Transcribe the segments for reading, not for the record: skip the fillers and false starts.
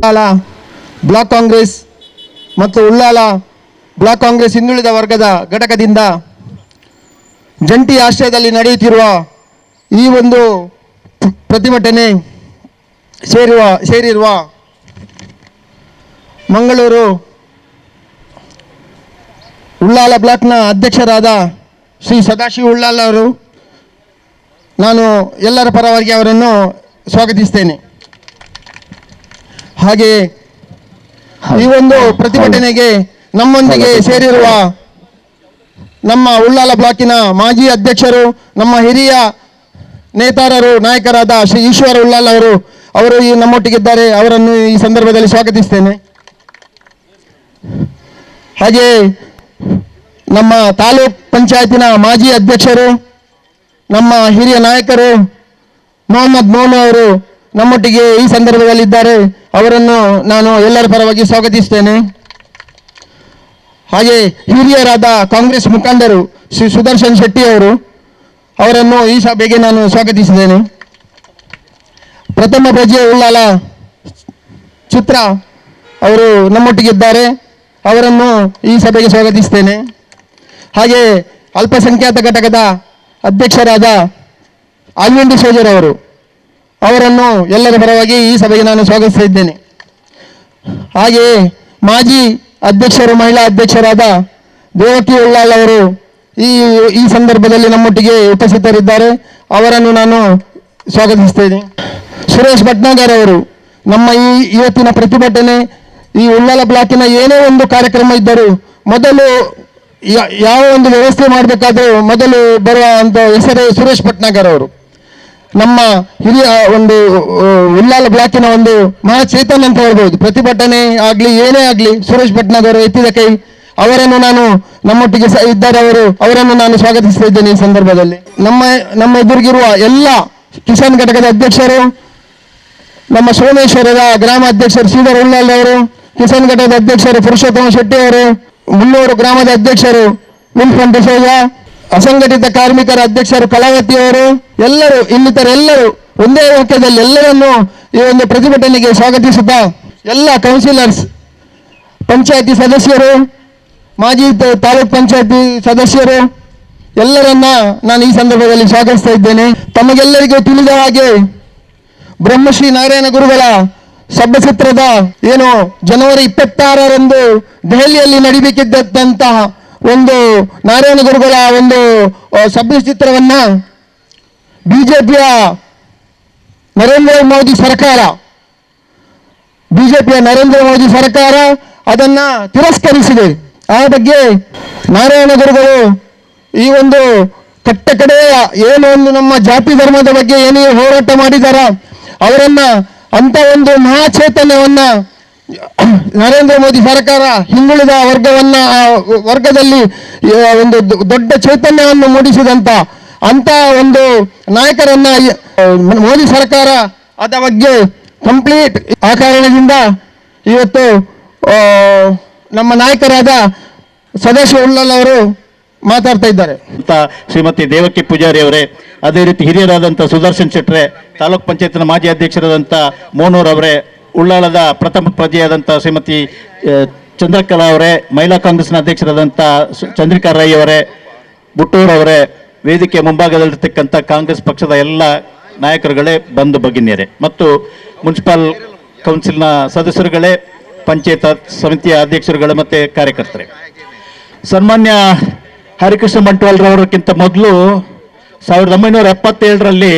Ullal block Congress ಮತ್ತು Ullal block Congress ಹಿಂದುಳಿದ ವರ್ಗದ ಘಟಕದಿಂದ ಜಂಟಿ ಆಶ್ರಯದಲ್ಲಿ ನಡೆಯುತ್ತಿರುವ ಈ ಒಂದು ಪ್ರತಿಭಟನೆ ಸೇರಿರುವ ಮಂಗಳೂರು ಉಳ್ಳಾಲ ಬ್ಲಾಕ್ನ ಅಧ್ಯಕ್ಷರಾದ ಶ್ರೀ ಸದಾಶಿವ ಉಳ್ಳಾಲ ಅವರು, ನಾನು ಎಲ್ಲರ ಪರವಾಗಿ ಅವರನ್ನು ಸ್ವಾಗತಿಸ್ತೇನೆ. ಹಾಗೆ ಈ ಒಂದು ಪ್ರತಿಭಟನೆಗೆ ನಮ್ಮೊಂದಿಗೆ ಸೇರಿರುವ ನಮ್ಮ ಉಳ್ಳಾಲ ಬ್ಲಾಕಿನ ಮಾಜಿ ಅಧ್ಯಕ್ಷರು, ನಮ್ಮ ಹಿರಿಯ ನೇತಾರರು, ನಾಯಕರಾದ ಶ್ರೀ ಈಶ್ವರ ಉಳ್ಳಾಲ ಅವರು ನಮ್ಮೊಟ್ಟಿಗಿದ್ದಾರೆ. ಅವರನ್ನು ಈ ಸಂದರ್ಭದಲ್ಲಿ ಸ್ವಾಗತಿಸ್ತೇನೆ. ಹಾಗೆ ನಮ್ಮ ತಾಲೂಕ್ ಪಂಚಾಯತಿನ ಮಾಜಿ ಅಧ್ಯಕ್ಷರು, ನಮ್ಮ ಹಿರಿಯ ನಾಯಕರು ಮೊಹಮ್ಮದ್ ಮೋನು ಅವರು ನಮ್ಮೊಟ್ಟಿಗೆ ಈ ಸಂದರ್ಭದಲ್ಲಿದ್ದಾರೆ. ಅವರನ್ನು ನಾನು ಎಲ್ಲರ ಪರವಾಗಿ ಸ್ವಾಗತಿಸ್ತೇನೆ. ಹಾಗೆ ಹಿರಿಯರಾದ ಕಾಂಗ್ರೆಸ್ ಮುಖಂಡರು ಶ್ರೀ ಸುದರ್ಶನ್ ಶೆಟ್ಟಿ ಅವರನ್ನು ಈ ಸಭೆಗೆ ನಾನು ಸ್ವಾಗತಿಸಿದ್ದೇನೆ. ಪ್ರಥಮ ಪ್ರಜೆ ಉಳ್ಳಾಲ ಚಿತ್ರ ಅವರು ನಮ್ಮೊಟ್ಟಿಗಿದ್ದಾರೆ. ಅವರನ್ನು ಈ ಸಭೆಗೆ ಸ್ವಾಗತಿಸ್ತೇನೆ. ಹಾಗೆ ಅಲ್ಪಸಂಖ್ಯಾತ ಘಟಕದ ಅಧ್ಯಕ್ಷರಾದ ಆಲ್ವಿಂಡಿ ಸೋಜರ್ ಅವರನ್ನು ಎಲ್ಲರ ಪರವಾಗಿ ಈ ಸಭೆಗೆ ನಾನು ಸ್ವಾಗತಿಸ್ತಾ ಇದ್ದೇನೆ. ಹಾಗೆಯೇ ಮಾಜಿ ಅಧ್ಯಕ್ಷರು, ಮಹಿಳಾ ಅಧ್ಯಕ್ಷರಾದ ದೇವಕಿ ಉಳ್ಳಾಲ ಅವರು ಈ ಸಂದರ್ಭದಲ್ಲಿ ನಮ್ಮೊಟ್ಟಿಗೆ ಉಪಸ್ಥಿತರಿದ್ದಾರೆ. ಅವರನ್ನು ನಾನು ಸ್ವಾಗತಿಸ್ತೇನೆ. ಸುರೇಶ್ ಭಟ್ನಾಗರ್ ಅವರು, ನಮ್ಮ ಇವತ್ತಿನ ಪ್ರತಿಭಟನೆ ಈ ಉಳ್ಳಾಲ ಬ್ಲಾಕಿನ ಏನೇ ಒಂದು ಕಾರ್ಯಕ್ರಮ ಇದ್ದರೂ ಮೊದಲು ಯಾವ ಒಂದು ವ್ಯವಸ್ಥೆ ಮಾಡಬೇಕಾದ್ರೂ ಮೊದಲು ಬರುವ ಅಂತ ಹೆಸರೇ ಸುರೇಶ್ ಭಟ್ನಾಗರ್ ಅವರು. ನಮ್ಮ ಹಿರಿಯ ಒಂದು ಉಳ್ಳಾಲ ಬ್ಲಾಕಿನ ಒಂದು ಮಹಾಚೇತನ್ ಅಂತ ಹೇಳ್ಬೋದು. ಪ್ರತಿಭಟನೆ ಆಗಲಿ ಏನೇ ಆಗಲಿ ಸುರೇಶ್ ಭಟ್ನಾಗರ್ ಎತ್ತಿದ ಕೈ. ಅವರನ್ನು ನಾನು ನಮ್ಮೊಟ್ಟಿಗೆ ಇದ್ದಾರೆ. ಅವರನ್ನು ನಾನು ಸ್ವಾಗತಿಸ್ತಾ ಇದ್ದೇನೆ. ಈ ಸಂದರ್ಭದಲ್ಲಿ ನಮ್ಮ ಎದುರಿಗಿರುವ ಎಲ್ಲ ಕಿಸಾನ್ ಘಟಕದ ಅಧ್ಯಕ್ಷರು, ನಮ್ಮ ಸೋಮೇಶ್ವರದ ಗ್ರಾಮ ಅಧ್ಯಕ್ಷರು ಶ್ರೀಧರ್ ಉಳ್ಳಾಲ್ ಅವರು, ಕಿಸಾನ್ ಘಟಕದ ಅಧ್ಯಕ್ಷರು ಪುರುಷೋತ್ತಮ ಶೆಟ್ಟಿ ಅವರು, ಮುನ್ನೂರು ಗ್ರಾಮದ ಅಧ್ಯಕ್ಷರು ವಿಲ್ಫನ್ ಡಿಸೋಜ, ಅಸಂಘಟಿತ ಕಾರ್ಮಿಕರ ಅಧ್ಯಕ್ಷರು ಕಲಾವತಿ ಅವರು, ಎಲ್ಲರೂ ಇನ್ನಿತರೆಲ್ಲರೂ ಒಂದೇ ವಾಕ್ಯದಲ್ಲಿ ಎಲ್ಲರನ್ನು ಈ ಒಂದು ಪ್ರತಿಭಟನೆಗೆ ಸ್ವಾಗತಿಸುತ್ತಾ, ಎಲ್ಲ ಕೌನ್ಸಿಲರ್ಸ್, ಪಂಚಾಯತಿ ಸದಸ್ಯರು, ಮಾಜಿ ತಾಲೂಕ್ ಪಂಚಾಯತಿ ಸದಸ್ಯರು ಎಲ್ಲರನ್ನ ನಾನು ಈ ಸಂದರ್ಭದಲ್ಲಿ ಸ್ವಾಗತಿಸ್ತಾ ಇದ್ದೇನೆ. ತಮಗೆಲ್ಲರಿಗೂ ತಿಳಿದ ಹಾಗೆ ಬ್ರಹ್ಮಶ್ರೀ ನಾರಾಯಣ ಗುರುಗಳ ಶಬ್ದಚಿತ್ರದ ಏನು ಜನವರಿ 26ರಂದು ದೆಹಲಿಯಲ್ಲಿ ನಡಿಬೇಕಿದ್ದಂತಹ ಒಂದು ನಾರಾಯಣ ಗುರುಗಳ ಒಂದು ಶಬ್ದಚಿತ್ರವನ್ನ ಬಿಜೆಪಿಯ ನರೇಂದ್ರ ಮೋದಿ ಸರ್ಕಾರ ಅದನ್ನ ತಿರಸ್ಕರಿಸಿದೆ. ಆ ಬಗ್ಗೆ ನಾರಾಯಣ ಗುರುಗಳು ಈ ಒಂದು ಕಟ್ಟಕಡೆಯ ಏನು ಒಂದು ನಮ್ಮ ಜಾತಿ ಧರ್ಮದ ಬಗ್ಗೆ ಏನೇ ಹೋರಾಟ ಮಾಡಿದಾರ ಅವರನ್ನ ಅಂತ ಒಂದು ಮಹಾಚೇತನ್ಯವನ್ನ ನರೇಂದ್ರ ಮೋದಿ ಸರ್ಕಾರ ಹಿಂದುಳಿದ ವರ್ಗದಲ್ಲಿ ಒಂದು ದೊಡ್ಡ ಚೈತನ್ಯವನ್ನು ಮೂಡಿಸಿದಂತ ಅಂತ ಒಂದು ನಾಯಕರನ್ನ ಮೋದಿ ಸರ್ಕಾರ ಅದ ಬಗ್ಗೆ ಕಂಪ್ಲೀಟ್ ಆ ಕಾರಣದಿಂದ ಇವತ್ತು ನಮ್ಮ ನಾಯಕರಾದ ಸದಾಶಿವ ಉಳ್ಳಾಲ್ ಅವರು ಮಾತಾಡ್ತಾ ಇದ್ದಾರೆ ಅಂತ ಶ್ರೀಮತಿ ದೇವಕಿ ಪೂಜಾರಿ ಅವರೇ, ಅದೇ ರೀತಿ ಹಿರಿಯರಾದಂಥ ಸುದರ್ಶನ್ ಶೆಟ್ರೆ, ತಾಲೂಕ್ ಪಂಚಾಯತ್ನ ಮಾಜಿ ಅಧ್ಯಕ್ಷರಾದಂಥ ಮೋನೂರ್ ಅವರೇ, ಉಳ್ಳಾಳದ ಪ್ರಥಮ ಪ್ರಜೆಯಾದಂಥ ಶ್ರೀಮತಿ ಚಂದ್ರಕಲಾ ಅವರೇ, ಮಹಿಳಾ ಕಾಂಗ್ರೆಸ್ನ ಅಧ್ಯಕ್ಷರಾದಂಥ ಚಂದ್ರಿಕಾ ರೈ ಅವರೇ, ಬುಟ್ಟೂರ್ ಅವರೇ, ವೇದಿಕೆ ಮುಂಭಾಗದಲ್ಲಿರ್ತಕ್ಕಂಥ ಕಾಂಗ್ರೆಸ್ ಪಕ್ಷದ ಎಲ್ಲ ನಾಯಕರುಗಳೇ, ಬಂಧು ಭಗಿನಿಯರೇ ಮತ್ತು ಮುನ್ಸಿಪಲ್ ಕೌನ್ಸಿಲ್ನ ಸದಸ್ಯರುಗಳೇ, ಪಂಚಾಯತ್ ಸಮಿತಿಯ ಅಧ್ಯಕ್ಷರುಗಳು ಮತ್ತು ಕಾರ್ಯಕರ್ತರೇ, ಸನ್ಮಾನ್ಯ ಹರಿಕೃಷ್ಣ ಬಂಟ್ವಾಳರವರಕ್ಕಿಂತ ಮೊದಲು 1977ರಲ್ಲಿ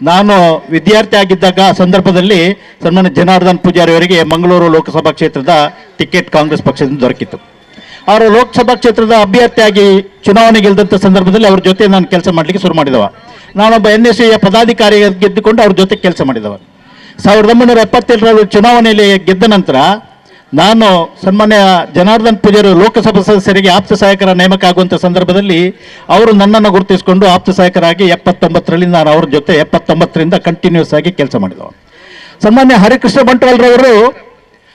ನಾನು ವಿದ್ಯಾರ್ಥಿ ಆಗಿದ್ದಾಗ ಸಂದರ್ಭದಲ್ಲಿ ಸನ್ಮಾನ್ಯ ಜನಾರ್ದನ್ ಪೂಜಾರಿ ಅವರಿಗೆ ಮಂಗಳೂರು ಲೋಕಸಭಾ ಕ್ಷೇತ್ರದ ಟಿಕೆಟ್ ಕಾಂಗ್ರೆಸ್ ಪಕ್ಷದಿಂದ ದೊರಕಿತ್ತು. ಅವರು ಲೋಕಸಭಾ ಕ್ಷೇತ್ರದ ಅಭ್ಯರ್ಥಿಯಾಗಿ ಚುನಾವಣೆ ಗೆದ್ದಂಥ ಸಂದರ್ಭದಲ್ಲಿ ಅವ್ರ ಜೊತೆ ನಾನು ಕೆಲಸ ಮಾಡಲಿಕ್ಕೆ ಶುರು ಮಾಡಿದವ. ನಾನೊಬ್ಬ NSCಯ ಪದಾಧಿಕಾರಿ ಗೆದ್ದುಕೊಂಡು ಅವ್ರ ಜೊತೆ ಕೆಲಸ ಮಾಡಿದವ. 1977ರ ಚುನಾವಣೆಯಲ್ಲಿ ಗೆದ್ದ ನಂತರ ನಾನು ಸನ್ಮಾನ್ಯ ಜನಾರ್ದನ್ ಪೂಜಾರಿ ಲೋಕಸಭಾ ಸದಸ್ಯರಿಗೆ ಆಪ್ತ ಸಹಾಯಕರ ನೇಮಕ ಆಗುವಂಥ ಸಂದರ್ಭದಲ್ಲಿ ಅವರು ನನ್ನನ್ನು ಗುರುತಿಸಿಕೊಂಡು ಆಪ್ತ ಸಹಾಯಕರಾಗಿ 79ರಲ್ಲಿ ನಾನು ಅವ್ರ ಜೊತೆ 79ರಿಂದ ಕಂಟಿನ್ಯೂಸ್ ಆಗಿ ಕೆಲಸ ಮಾಡಿದವ. ಸನ್ಮಾನ್ಯ ಹರಿಕೃಷ್ಣ ಬಂಟ್ವಾಳರವರು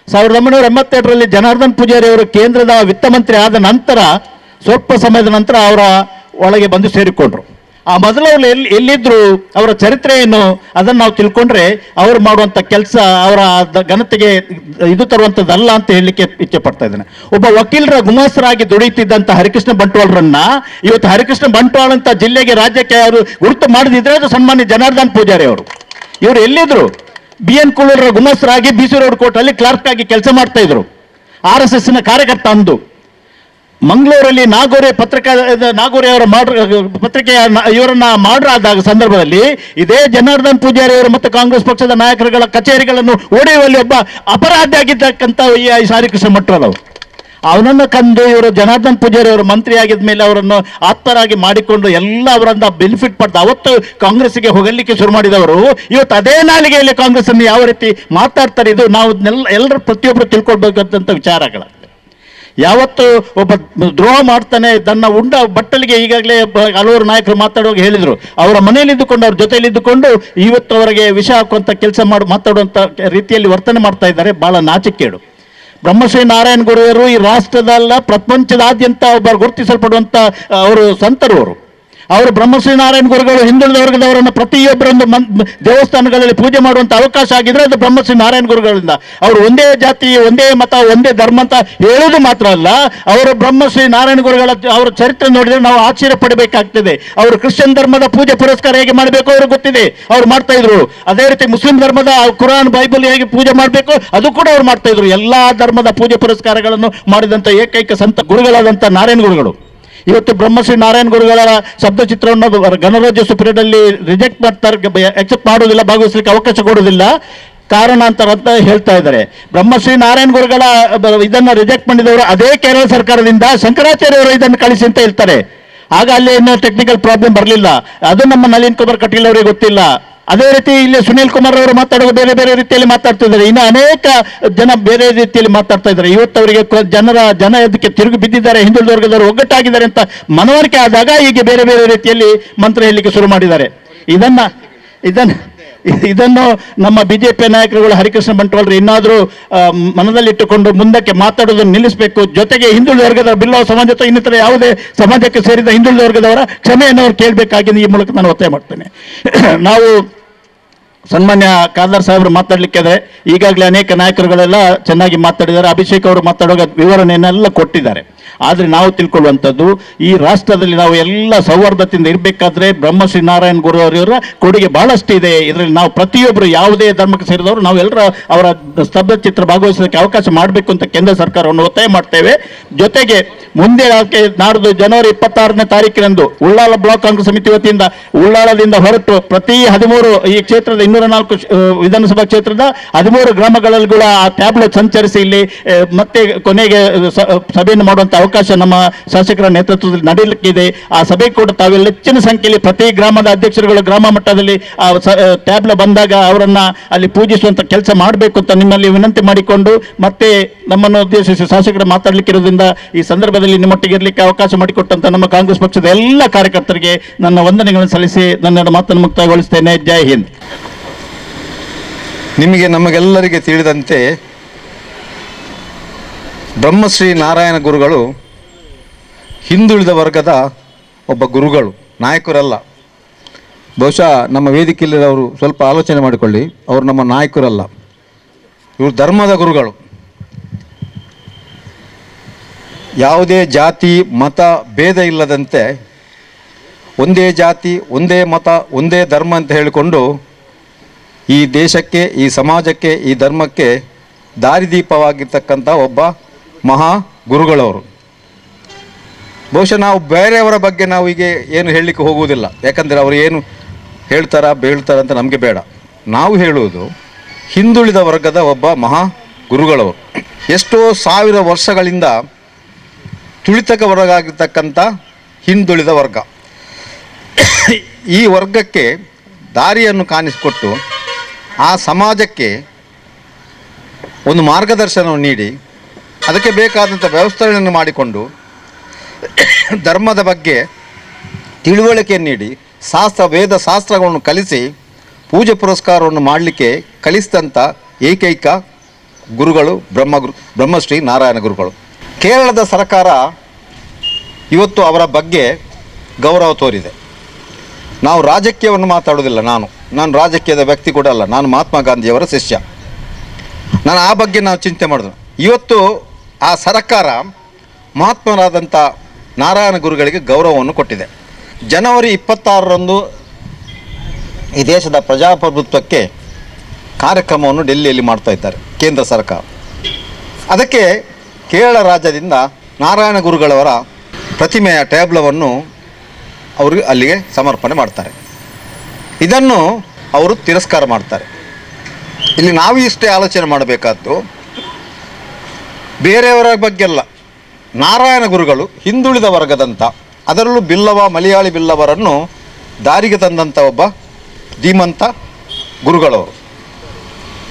1982ರಲ್ಲಿ ಜನಾರ್ದನ್ ಪೂಜಾರಿ ಅವರು ಕೇಂದ್ರದ ವಿತ್ತ ಮಂತ್ರಿ ಆದ ನಂತರ ಸ್ವಲ್ಪ ಸಮಯದ ನಂತರ ಅವರ ಒಳಗೆ ಬಂದು ಸೇರಿಕೊಂಡ್ರು. ಆ ಮೊದಲು ಅವರು ಎಲ್ಲಿದ್ರು, ಅವರ ಚರಿತ್ರೆ ಏನು, ಅದನ್ನು ನಾವು ತಿಳ್ಕೊಂಡ್ರೆ ಅವರು ಮಾಡುವಂಥ ಕೆಲಸ ಅವರ ಘನತೆಗೆ ಇದು ತರುವಂಥದ್ದಲ್ಲ ಅಂತ ಹೇಳಲಿಕ್ಕೆ ಇಚ್ಛೆ ಪಡ್ತಾ ಇದ್ದೇನೆ. ಒಬ್ಬ ವಕೀಲರ ಗುಮಾಸ್ತರಾಗಿ ದುಡಿಯುತ್ತಿದ್ದಂಥ ಹರಿಕೃಷ್ಣ ಬಂಟ್ವಾಳರನ್ನ ಇವತ್ತು ಹರಿಕೃಷ್ಣ ಬಂಟ್ವಾಳ ಅಂತ ಜಿಲ್ಲೆಗೆ, ರಾಜ್ಯಕ್ಕೆ ಅವರು ಗುರುತು ಮಾಡದಿದ್ರೆ ಅದು ಸನ್ಮಾನ್ಯ ಜನಾರ್ದನ್ ಪೂಜಾರಿ ಅವರು. ಇವರು ಎಲ್ಲಿದ್ರು? BN ಕುಳ್ಳೂರ ಗುಮಾಸ್ತರಾಗಿ BC ರೋಡ್ ಕೋರ್ಟಲ್ಲಿ ಕ್ಲಾರ್ಕ್ ಆಗಿ ಕೆಲಸ ಮಾಡ್ತಾ ಇದ್ರು. RSSನ ಕಾರ್ಯಕರ್ತ ಅಂದು ಮಂಗಳೂರಲ್ಲಿ ನಾಗೋರೆ ಅವರ ಪತ್ರಿಕೆಯ ಇವರನ್ನ ಆದಾಗ ಸಂದರ್ಭದಲ್ಲಿ ಇದೇ ಜನಾರ್ದನ್ ಪೂಜಾರಿ ಅವರು ಮತ್ತು ಕಾಂಗ್ರೆಸ್ ಪಕ್ಷದ ನಾಯಕರುಗಳ ಕಚೇರಿಗಳನ್ನು ಒಡೆಯುವಲ್ಲಿ ಒಬ್ಬ ಅಪರಾಧಿ ಆಗಿದ್ದಕ್ಕಂಥ ಈ ಹರಿಕೃಷ್ಣ ಬಂಟ್ವಾಳ ಅವರು. ಅವನನ್ನು ಕಂಡು ಇವರು ಜನಾರ್ದನ್ ಪೂಜಾರಿ ಅವರು ಮಂತ್ರಿ ಆಗಿದ ಮೇಲೆ ಅವರನ್ನು ಆಪ್ತರಾಗಿ ಮಾಡಿಕೊಂಡು ಎಲ್ಲ ಅವರಿಂದ ಬೆನಿಫಿಟ್ ಪಡೆದ ಅವತ್ತು ಕಾಂಗ್ರೆಸ್ಗೆ ಹೋಗಲಿಕ್ಕೆ ಶುರು ಮಾಡಿದವರು ಇವತ್ತು ಅದೇ ನಾಲಿಗೆಯಲ್ಲಿ ಕಾಂಗ್ರೆಸ್ ಅನ್ನು ಯಾವ ರೀತಿ ಮಾತಾಡ್ತಾರೆ, ಇದು ನಾವು ಎಲ್ಲರೂ ಪ್ರತಿಯೊಬ್ಬರು ತಿಳ್ಕೊಳ್ಬೇಕಂತ ವಿಚಾರಗಳು. ಯಾವತ್ತು ಒಬ್ಬ ದ್ರೋಹ ಮಾಡ್ತಾನೆ ತನ್ನ ಉಂಡ ಬಟ್ಟಲಿಗೆ, ಈಗಾಗಲೇ ಹಲವಾರು ನಾಯಕರು ಮಾತಾಡುವಾಗ ಹೇಳಿದರು, ಅವರ ಮನೆಯಲ್ಲಿದ್ದುಕೊಂಡು ಅವ್ರ ಜೊತೆಯಲ್ಲಿದ್ದುಕೊಂಡು ಇವತ್ತು ಅವರಿಗೆ ವಿಷ ಹಾಕುವಂಥ ಕೆಲಸ ಮಾತಾಡುವಂಥ ರೀತಿಯಲ್ಲಿ ವರ್ತನೆ ಮಾಡ್ತಾ ಇದ್ದಾರೆ. ಭಾಳ ನಾಚಿಕೆಗೇಡು. ಬ್ರಹ್ಮಶ್ರೀ ನಾರಾಯಣ ಗುರುವರು ಈ ರಾಷ್ಟ್ರದಲ್ಲ ಪ್ರಪಂಚದಾದ್ಯಂತ ಒಬ್ಬರು ಗುರುತಿಸಲ್ಪಡುವಂಥ ಅವರು ಸಂತರು. ಅವರು ಬ್ರಹ್ಮಶ್ರೀ ನಾರಾಯಣ ಗುರುಗಳು ಹಿಂದುಳಿದ ವರ್ಗದವರನ್ನು ಪ್ರತಿಯೊಬ್ಬರೊಂದು ದೇವಸ್ಥಾನಗಳಲ್ಲಿ ಪೂಜೆ ಮಾಡುವಂಥ ಅವಕಾಶ ಆಗಿದ್ರೆ ಅದು ಬ್ರಹ್ಮಶ್ರೀ ನಾರಾಯಣ ಗುರುಗಳಿಂದ. ಅವರು ಒಂದೇ ಜಾತಿ, ಒಂದೇ ಮತ, ಒಂದೇ ಧರ್ಮ ಅಂತ ಹೇಳೋದು ಮಾತ್ರ ಅಲ್ಲ, ಅವರು ಬ್ರಹ್ಮಶ್ರೀ ನಾರಾಯಣ ಗುರುಗಳ ಅವರ ಚರಿತ್ರೆ ನೋಡಿದರೆ ನಾವು ಆಶ್ಚರ್ಯ ಪಡಬೇಕಾಗ್ತದೆ. ಅವರು ಕ್ರಿಶ್ಚಿಯನ್ ಧರ್ಮದ ಪೂಜೆ ಪುರಸ್ಕಾರ ಹೇಗೆ ಮಾಡಬೇಕು ಅವ್ರಿಗೆ ಗೊತ್ತಿದೆ, ಅವ್ರು ಮಾಡ್ತಾ ಇದ್ರು. ಅದೇ ರೀತಿ ಮುಸ್ಲಿಂ ಧರ್ಮದ ಕುರಾನ್ ಬೈಬಲ್ ಹೇಗೆ ಪೂಜೆ ಮಾಡಬೇಕು ಅದು ಕೂಡ ಅವ್ರು ಮಾಡ್ತಾ ಇದ್ರು. ಎಲ್ಲಾ ಧರ್ಮದ ಪೂಜೆ ಪುರಸ್ಕಾರಗಳನ್ನು ಮಾಡಿದಂಥ ಏಕೈಕ ಸಂತ ಗುರುಗಳಾದಂಥ ನಾರಾಯಣ ಗುರುಗಳು. ಇವತ್ತು ಬ್ರಹ್ಮಶ್ರೀ ನಾರಾಯಣ ಗುರುಗಳ ಶಬ್ದಚಿತ್ರವನ್ನು ಗಣರಾಜ್ಯೋತ್ಸವ ಪೀರಿಯಡ್ ಅಲ್ಲಿ ರಿಜೆಕ್ಟ್ ಮಾಡ್ತಾರೆ, ಎಕ್ಸೆಪ್ಟ್ ಮಾಡೋದಿಲ್ಲ, ಭಾಗವಹಿಸಲಿಕ್ಕೆ ಅವಕಾಶ ಕೊಡೋದಿಲ್ಲ, ಕಾರಣಾಂತರ ಅಂತ ಹೇಳ್ತಾ ಇದ್ದಾರೆ. ಬ್ರಹ್ಮಶ್ರೀ ನಾರಾಯಣ ಗುರುಗಳ ಇದನ್ನು ರಿಜೆಕ್ಟ್ ಮಾಡಿದವರು ಅದೇ ಕೇರಳ ಸರ್ಕಾರದಿಂದ ಶಂಕರಾಚಾರ್ಯ ಅವರು ಇದನ್ನು ಕಳಿಸಿ ಅಂತ ಹೇಳ್ತಾರೆ. ಆಗ ಅಲ್ಲಿ ಏನೋ ಟೆಕ್ನಿಕಲ್ ಪ್ರಾಬ್ಲಮ್ ಬರಲಿಲ್ಲ, ಅದು ನಮ್ಮ ನಳಿನ್ ಕುಮಾರ್ ಕಟೀಲ್ ಅವರಿಗೆ ಗೊತ್ತಿಲ್ಲ. ಅದೇ ರೀತಿ ಇಲ್ಲಿ ಸುನೀಲ್ ಕುಮಾರ್ ಅವರು ಮಾತಾಡುವ ಬೇರೆ ಬೇರೆ ರೀತಿಯಲ್ಲಿ ಮಾತಾಡ್ತಿದ್ದಾರೆ. ಇನ್ನು ಅನೇಕ ಜನ ಬೇರೆ ರೀತಿಯಲ್ಲಿ ಮಾತಾಡ್ತಾ ಇದ್ದಾರೆ. ಇವತ್ತು ಅವರಿಗೆ ಜನ ಅದಕ್ಕೆ ತಿರುಗಿ ಬಿದ್ದಿದ್ದಾರೆ, ಹಿಂದುಳಿದ ವರ್ಗದವರು ಒಗ್ಗಟ್ಟಾಗಿದ್ದಾರೆ ಅಂತ ಮನವರಿಕೆ ಆದಾಗ ಈಗ ಬೇರೆ ಬೇರೆ ರೀತಿಯಲ್ಲಿ ಮಂತ್ರ ಹೇಳಲಿಕ್ಕೆ ಶುರು ಮಾಡಿದ್ದಾರೆ. ಇದನ್ನು ನಮ್ಮ ಬಿಜೆಪಿ ನಾಯಕರುಗಳು ಹರಿಕೃಷ್ಣ ಬಂಟ್ವಾಳರು ಇನ್ನಾದರೂ ಮನದಲ್ಲಿಟ್ಟುಕೊಂಡು ಮುಂದಕ್ಕೆ ಮಾತಾಡೋದನ್ನು ನಿಲ್ಲಿಸಬೇಕು. ಜೊತೆಗೆ ಹಿಂದುಳಿದ ವರ್ಗದ ಬಿಲ್ಲವ ಸಮಾಜ ಅಥವಾ ಇನ್ನಿತರ ಯಾವುದೇ ಸಮಾಜಕ್ಕೆ ಸೇರಿದ ಹಿಂದುಳಿದ ವರ್ಗದವರ ಕ್ಷಮೆಯನ್ನು ಅವ್ರು ಕೇಳಬೇಕಾಗಿದೆ. ಈ ಮೂಲಕ ನಾನು ಒತ್ತಾಯ ಮಾಡ್ತೇನೆ. ನಾವು ಸನ್ಮಾನ್ಯ ಖಾದರ್ ಸಾಹೇಬರು ಮಾತಾಡಲಿಕ್ಕೆ ಈಗಾಗಲೇ ಅನೇಕ ನಾಯಕರುಗಳೆಲ್ಲ ಚೆನ್ನಾಗಿ ಮಾತಾಡಿದ್ದಾರೆ. ಅಭಿಷೇಕ್ ಅವರು ಮಾತಾಡುವಾಗ ವಿವರಣೆಯನ್ನೆಲ್ಲ ಕೊಟ್ಟಿದ್ದಾರೆ. ಆದರೆ ನಾವು ತಿಳ್ಕೊಳ್ಳುವಂಥದ್ದು, ಈ ರಾಷ್ಟ್ರದಲ್ಲಿ ನಾವು ಎಲ್ಲ ಸೌಹಾರ್ದತೆಯಿಂದ ಇರಬೇಕಾದ್ರೆ ಬ್ರಹ್ಮಶ್ರೀ ನಾರಾಯಣ ಗುರು ಅವರ ಕೊಡುಗೆ ಬಹಳಷ್ಟು ಇದೆ. ಇದರಲ್ಲಿ ನಾವು ಪ್ರತಿಯೊಬ್ಬರು ಯಾವುದೇ ಧರ್ಮಕ್ಕೆ ಸೇರಿದವರು ನಾವು ಎಲ್ಲರ ಅವರ ಸ್ತಬ್ಧ ಚಿತ್ರ ಭಾಗವಹಿಸೋದಕ್ಕೆ ಅವಕಾಶ ಮಾಡಬೇಕು ಅಂತ ಕೇಂದ್ರ ಸರ್ಕಾರವನ್ನು ಒತ್ತಾಯ ಮಾಡ್ತೇವೆ. ಜೊತೆಗೆ ಮುಂದೆ ನಾಡ್ದು ಜನವರಿ 26ನೇ ತಾರೀಕಿನಂದು ಉಳ್ಳಾಲ ಬ್ಲಾಕ್ ಕಾಂಗ್ರೆಸ್ ಸಮಿತಿ ವತಿಯಿಂದ ಉಳ್ಳಾಲದಿಂದ ಹೊರಟು ಪ್ರತಿ 13 ಈ ಕ್ಷೇತ್ರದ 204 ವಿಧಾನಸಭಾ ಕ್ಷೇತ್ರದ 13 ಗ್ರಾಮಗಳಲ್ಲಿ ಕೂಡ ಆ ಟ್ಯಾಬ್ಲೆಟ್ ಸಂಚರಿಸಿ ಇಲ್ಲಿ ಮತ್ತೆ ಕೊನೆಗೆ ಸಭೆಯನ್ನು ಮಾಡುವಂಥ ಅವಕಾಶ ನಮ್ಮ ಶಾಸಕರ ನೇತೃತ್ವದಲ್ಲಿ ನಡೆಯಲಿಕ್ಕಿದೆ. ಆ ಸಭೆ ಕೂಡ ತಾವೆಲ್ಲ ಹೆಚ್ಚಿನ ಸಂಖ್ಯೆಯಲ್ಲಿ ಪ್ರತಿ ಗ್ರಾಮದ ಅಧ್ಯಕ್ಷರುಗಳು ಗ್ರಾಮ ಮಟ್ಟದಲ್ಲಿ ಆ ಟ್ಯಾಬ್ಲೆಟ್ ಬಂದಾಗ ಅವರನ್ನ ಅಲ್ಲಿ ಪೂಜಿಸುವಂತ ಕೆಲಸ ಮಾಡಬೇಕು ಅಂತ ನಿಮ್ಮಲ್ಲಿ ವಿನಂತಿ ಮಾಡಿಕೊಂಡು, ಮತ್ತೆ ನಮ್ಮನ್ನು ಉದ್ದೇಶಿಸಿ ಶಾಸಕರು ಮಾತಾಡಲಿಕ್ಕಿರೋದ್ರಿಂದ ಈ ಸಂದರ್ಭದಲ್ಲಿ ನಿಮ್ಮೊಟ್ಟಿಗೆ ಇರಲಿಕ್ಕೆ ಅವಕಾಶ ಮಾಡಿಕೊಟ್ಟಂತ ನಮ್ಮ ಕಾಂಗ್ರೆಸ್ ಪಕ್ಷದ ಎಲ್ಲ ಕಾರ್ಯಕರ್ತರಿಗೆ ನನ್ನ ವಂದನೆಗಳನ್ನು ಸಲ್ಲಿಸಿ ನನ್ನ ಮಾತನ್ನು ಮುಕ್ತಾಯಗೊಳಿಸ್ತೇನೆ. ಜೈ ಹಿಂದ್. ನಿಮಗೆ ನಮಗೆಲ್ಲರಿಗೆ ತಿಳಿದಂತೆ ಬ್ರಹ್ಮಶ್ರೀ ನಾರಾಯಣ ಗುರುಗಳು ಹಿಂದುಳಿದ ವರ್ಗದ ಒಬ್ಬ ಗುರುಗಳು, ನಾಯಕರಲ್ಲ. ಬಹುಶಃ ನಮ್ಮ ವೇದಿಕೆಯಲ್ಲಿರೋರು ಸ್ವಲ್ಪ ಆಲೋಚನೆ ಮಾಡಿಕೊಳ್ಳಿ, ಅವರು ನಮ್ಮ ನಾಯಕರಲ್ಲ, ಇವರು ಧರ್ಮದ ಗುರುಗಳು. ಯಾವುದೇ ಜಾತಿ ಮತ ಭೇದ ಇಲ್ಲದಂತೆ ಒಂದೇ ಜಾತಿ ಒಂದೇ ಮತ ಒಂದೇ ಧರ್ಮ ಅಂತ ಹೇಳಿಕೊಂಡು ಈ ದೇಶಕ್ಕೆ, ಈ ಸಮಾಜಕ್ಕೆ, ಈ ಧರ್ಮಕ್ಕೆ ದಾರಿದೀಪವಾಗಿರ್ತಕ್ಕಂಥ ಒಬ್ಬ ಮಹಾ ಗುರುಗಳವರು. ಬಹುಶಃ ನಾವು ಬೇರೆಯವರ ಬಗ್ಗೆ ನಾವು ಈಗ ಏನು ಹೇಳಲಿಕ್ಕೆ ಹೋಗುವುದಿಲ್ಲ, ಯಾಕಂದರೆ ಅವರು ಏನು ಬೀಳ್ತಾರ ಅಂತ ನಮಗೆ ಬೇಡ. ನಾವು ಹೇಳುವುದು ಹಿಂದುಳಿದ ವರ್ಗದ ಒಬ್ಬ ಮಹಾ ಗುರುಗಳವರು. ಎಷ್ಟೋ ಸಾವಿರ ವರ್ಷಗಳಿಂದ ತುಳಿತಕ್ಕೆ ಹೊರಗಾಗಿರ್ತಕ್ಕಂಥ ಹಿಂದುಳಿದ ವರ್ಗ, ಈ ವರ್ಗಕ್ಕೆ ದಾರಿಯನ್ನು ಕಾಣಿಸಿಕೊಟ್ಟು ಆ ಸಮಾಜಕ್ಕೆ ಒಂದು ಮಾರ್ಗದರ್ಶನವನ್ನು ನೀಡಿ ಅದಕ್ಕೆ ಬೇಕಾದಂಥ ವ್ಯವಸ್ಥೆಗಳನ್ನು ಮಾಡಿಕೊಂಡು ಧರ್ಮದ ಬಗ್ಗೆ ತಿಳುವಳಿಕೆಯನ್ನು ನೀಡಿ ವೇದ ಶಾಸ್ತ್ರಗಳನ್ನು ಕಲಿಸಿ ಪೂಜೆ ಪುರಸ್ಕಾರವನ್ನು ಮಾಡಲಿಕ್ಕೆ ಕಲಿಸಿದಂಥ ಏಕೈಕ ಗುರುಗಳು ಬ್ರಹ್ಮಶ್ರೀ ನಾರಾಯಣ ಗುರುಗಳು. ಕೇರಳದ ಸರ್ಕಾರ ಇವತ್ತು ಅವರ ಬಗ್ಗೆ ಗೌರವ ತೋರಿದೆ. ನಾವು ರಾಜಕೀಯವನ್ನು ಮಾತಾಡೋದಿಲ್ಲ. ನಾನು ರಾಜಕೀಯದ ವ್ಯಕ್ತಿ ಕೂಡ ಅಲ್ಲ. ನಾನು ಮಹಾತ್ಮ ಗಾಂಧಿಯವರ ಶಿಷ್ಯ. ನಾನು ಆ ಬಗ್ಗೆ ನಾವು ಚಿಂತೆ ಮಾಡಿದ್ರು. ಇವತ್ತು ಆ ಸರ್ಕಾರ ಮಹಾತ್ಮರಾದಂಥ ನಾರಾಯಣ ಗುರುಗಳಿಗೆ ಗೌರವವನ್ನು ಕೊಟ್ಟಿದೆ. ಜನವರಿ 26ರಂದು ಈ ದೇಶದ ಪ್ರಜಾಪ್ರಭುತ್ವಕ್ಕೆ ಕಾರ್ಯಕ್ರಮವನ್ನು ಡೆಲ್ಲಿಯಲ್ಲಿ ಮಾಡ್ತಾ ಇದ್ದಾರೆ ಕೇಂದ್ರ ಸರ್ಕಾರ. ಅದಕ್ಕೆ ಕೇರಳ ರಾಜ್ಯದಿಂದ ನಾರಾಯಣ ಗುರುಗಳವರ ಪ್ರತಿಮೆಯ ಟ್ಯಾಬ್ಲವನ್ನು ಅವರು ಅಲ್ಲಿಗೆ ಸಮರ್ಪಣೆ ಮಾಡ್ತಾರೆ. ಇದನ್ನು ಅವರು ತಿರಸ್ಕಾರ ಮಾಡ್ತಾರೆ. ಇಲ್ಲಿ ನಾವು ಇಷ್ಟೇ ಆಲೋಚನೆ ಮಾಡಬೇಕಾದ್ದು, ಬೇರೆಯವರ ಬಗ್ಗೆ ಅಲ್ಲ. ನಾರಾಯಣ ಗುರುಗಳು ಹಿಂದುಳಿದ ವರ್ಗದಂಥ, ಅದರಲ್ಲೂ ಬಿಲ್ಲವ, ಮಲಯಾಳಿ ಬಿಲ್ಲವರನ್ನು ದಾರಿಗೆ ತಂದಂಥ ಒಬ್ಬ ಧೀಮಂತ ಗುರುಗಳವರು.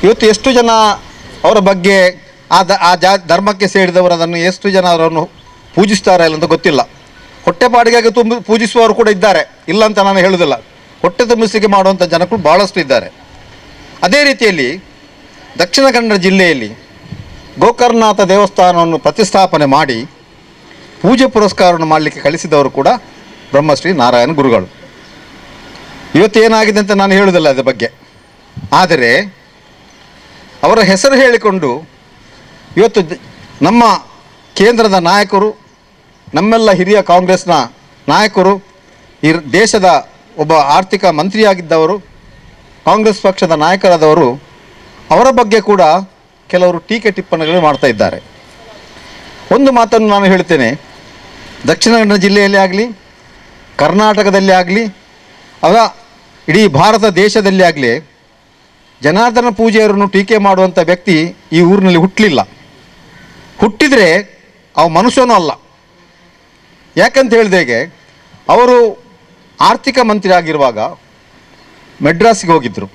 ಇವತ್ತು ಎಷ್ಟು ಜನ ಅವರ ಬಗ್ಗೆ ಧರ್ಮಕ್ಕೆ ಸೇರಿದವರು ಅದನ್ನು ಎಷ್ಟು ಜನ ಅವರನ್ನು ಪೂಜಿಸ್ತಾರೆ ಇಲ್ಲ ಅಂತ ಗೊತ್ತಿಲ್ಲ. ಹೊಟ್ಟೆಪಾಡಿಗಾಗಿ ಪೂಜಿಸುವವರು ಕೂಡ ಇದ್ದಾರೆ, ಇಲ್ಲ ಅಂತ ನಾನು ಹೇಳುವುದಿಲ್ಲ. ಹೊಟ್ಟೆ ತುಂಬಿಸಿಕೆ ಮಾಡುವಂಥ ಜನಗಳು ಭಾಳಷ್ಟು ಇದ್ದಾರೆ. ಅದೇ ರೀತಿಯಲ್ಲಿ ದಕ್ಷಿಣ ಕನ್ನಡ ಜಿಲ್ಲೆಯಲ್ಲಿ ಗೋಕರ್ಣನಾಥ ದೇವಸ್ಥಾನವನ್ನು ಪ್ರತಿಷ್ಠಾಪನೆ ಮಾಡಿ ಪೂಜೆ ಪುರಸ್ಕಾರವನ್ನು ಮಾಡಲಿಕ್ಕೆ ಕಳಿಸಿದವರು ಕೂಡ ಬ್ರಹ್ಮಶ್ರೀ ನಾರಾಯಣ ಗುರುಗಳು. ಇವತ್ತೇನಾಗಿದೆ ಅಂತ ನಾನು ಹೇಳುವುದಿಲ್ಲ ಅದರ ಬಗ್ಗೆ. ಆದರೆ ಅವರ ಹೆಸರು ಹೇಳಿಕೊಂಡು ಇವತ್ತು ನಮ್ಮ ಕೇಂದ್ರದ ನಾಯಕರು, ನಮ್ಮೆಲ್ಲ ಹಿರಿಯ ಕಾಂಗ್ರೆಸ್ನ ನಾಯಕರು, ಈ ದೇಶದ ಒಬ್ಬ ಆರ್ಥಿಕ ಮಂತ್ರಿಯಾಗಿದ್ದವರು, ಕಾಂಗ್ರೆಸ್ ಪಕ್ಷದ ನಾಯಕರಾದವರು, ಅವರ ಬಗ್ಗೆ ಕೂಡ ಕೆಲವರು ಟೀಕೆ ಟಿಪ್ಪಣಿಗಳು ಮಾಡ್ತಾ ಇದ್ದಾರೆ. ಒಂದು ಮಾತನ್ನು ನಾನು ಹೇಳ್ತೇನೆ, ದಕ್ಷಿಣ ಕನ್ನಡ ಜಿಲ್ಲೆಯಲ್ಲಿ ಆಗಲಿ, ಕರ್ನಾಟಕದಲ್ಲಿ ಆಗಲಿ, ಅವರ ಇಡೀ ಭಾರತ ದೇಶದಲ್ಲಿ ಆಗಲಿ ಜನಾರ್ದನ ಪೂಜೆಯವರನ್ನು ಟೀಕೆ ಮಾಡುವಂಥ ವ್ಯಕ್ತಿ ಈ ಊರಿನಲ್ಲಿ ಹುಟ್ಟಲಿಲ್ಲ. ಹುಟ್ಟಿದರೆ ಅವ ಮನುಷ್ಯನೂ ಅಲ್ಲ. ಯಾಕಂತ ಹೇಳಿದಾಗೆ ಅವರು ಆರ್ಥಿಕ ಮಂತ್ರಿ ಆಗಿರುವಾಗ ಮೆಡ್ರಾಸಿಗೆ ಹೋಗಿದ್ದರು.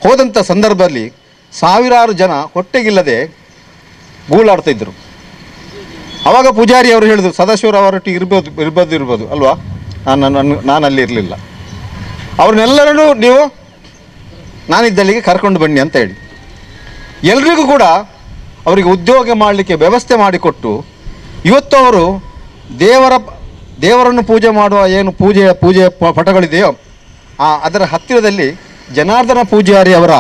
ಹೋದಂಥ ಸಂದರ್ಭದಲ್ಲಿ ಸಾವಿರಾರು ಜನ ಹೊಟ್ಟೆಗಿಲ್ಲದೆ ಗೂಳಾಡ್ತಾಯಿದ್ರು. ಆವಾಗ ಪೂಜಾರಿ ಅವರು ಹೇಳಿದ್ರು, ಸದಾಶಿವರವರೊಟ್ಟಿಗೆ ಇರ್ಬೋದು ಅಲ್ವಾ, ನಾನು ಅಲ್ಲಿ ಇರಲಿಲ್ಲ, ಅವ್ರನ್ನೆಲ್ಲರನ್ನೂ ನೀವು ನಾನಿದ್ದಲ್ಲಿಗೆ ಕರ್ಕೊಂಡು ಬನ್ನಿ ಅಂತ ಹೇಳಿ ಎಲ್ರಿಗೂ ಕೂಡ ಅವರಿಗೆ ಉದ್ಯೋಗ ಮಾಡಲಿಕ್ಕೆ ವ್ಯವಸ್ಥೆ ಮಾಡಿಕೊಟ್ಟು ಇವತ್ತು ಅವರು ದೇವರನ್ನು ಪೂಜೆ ಮಾಡುವ ಏನು ಪೂಜೆಯ ಪಟಗಳಿದೆಯೋ ಅದರ ಹತ್ತಿರದಲ್ಲಿ ಜನಾರ್ದನ ಪೂಜಾರಿ ಅವರ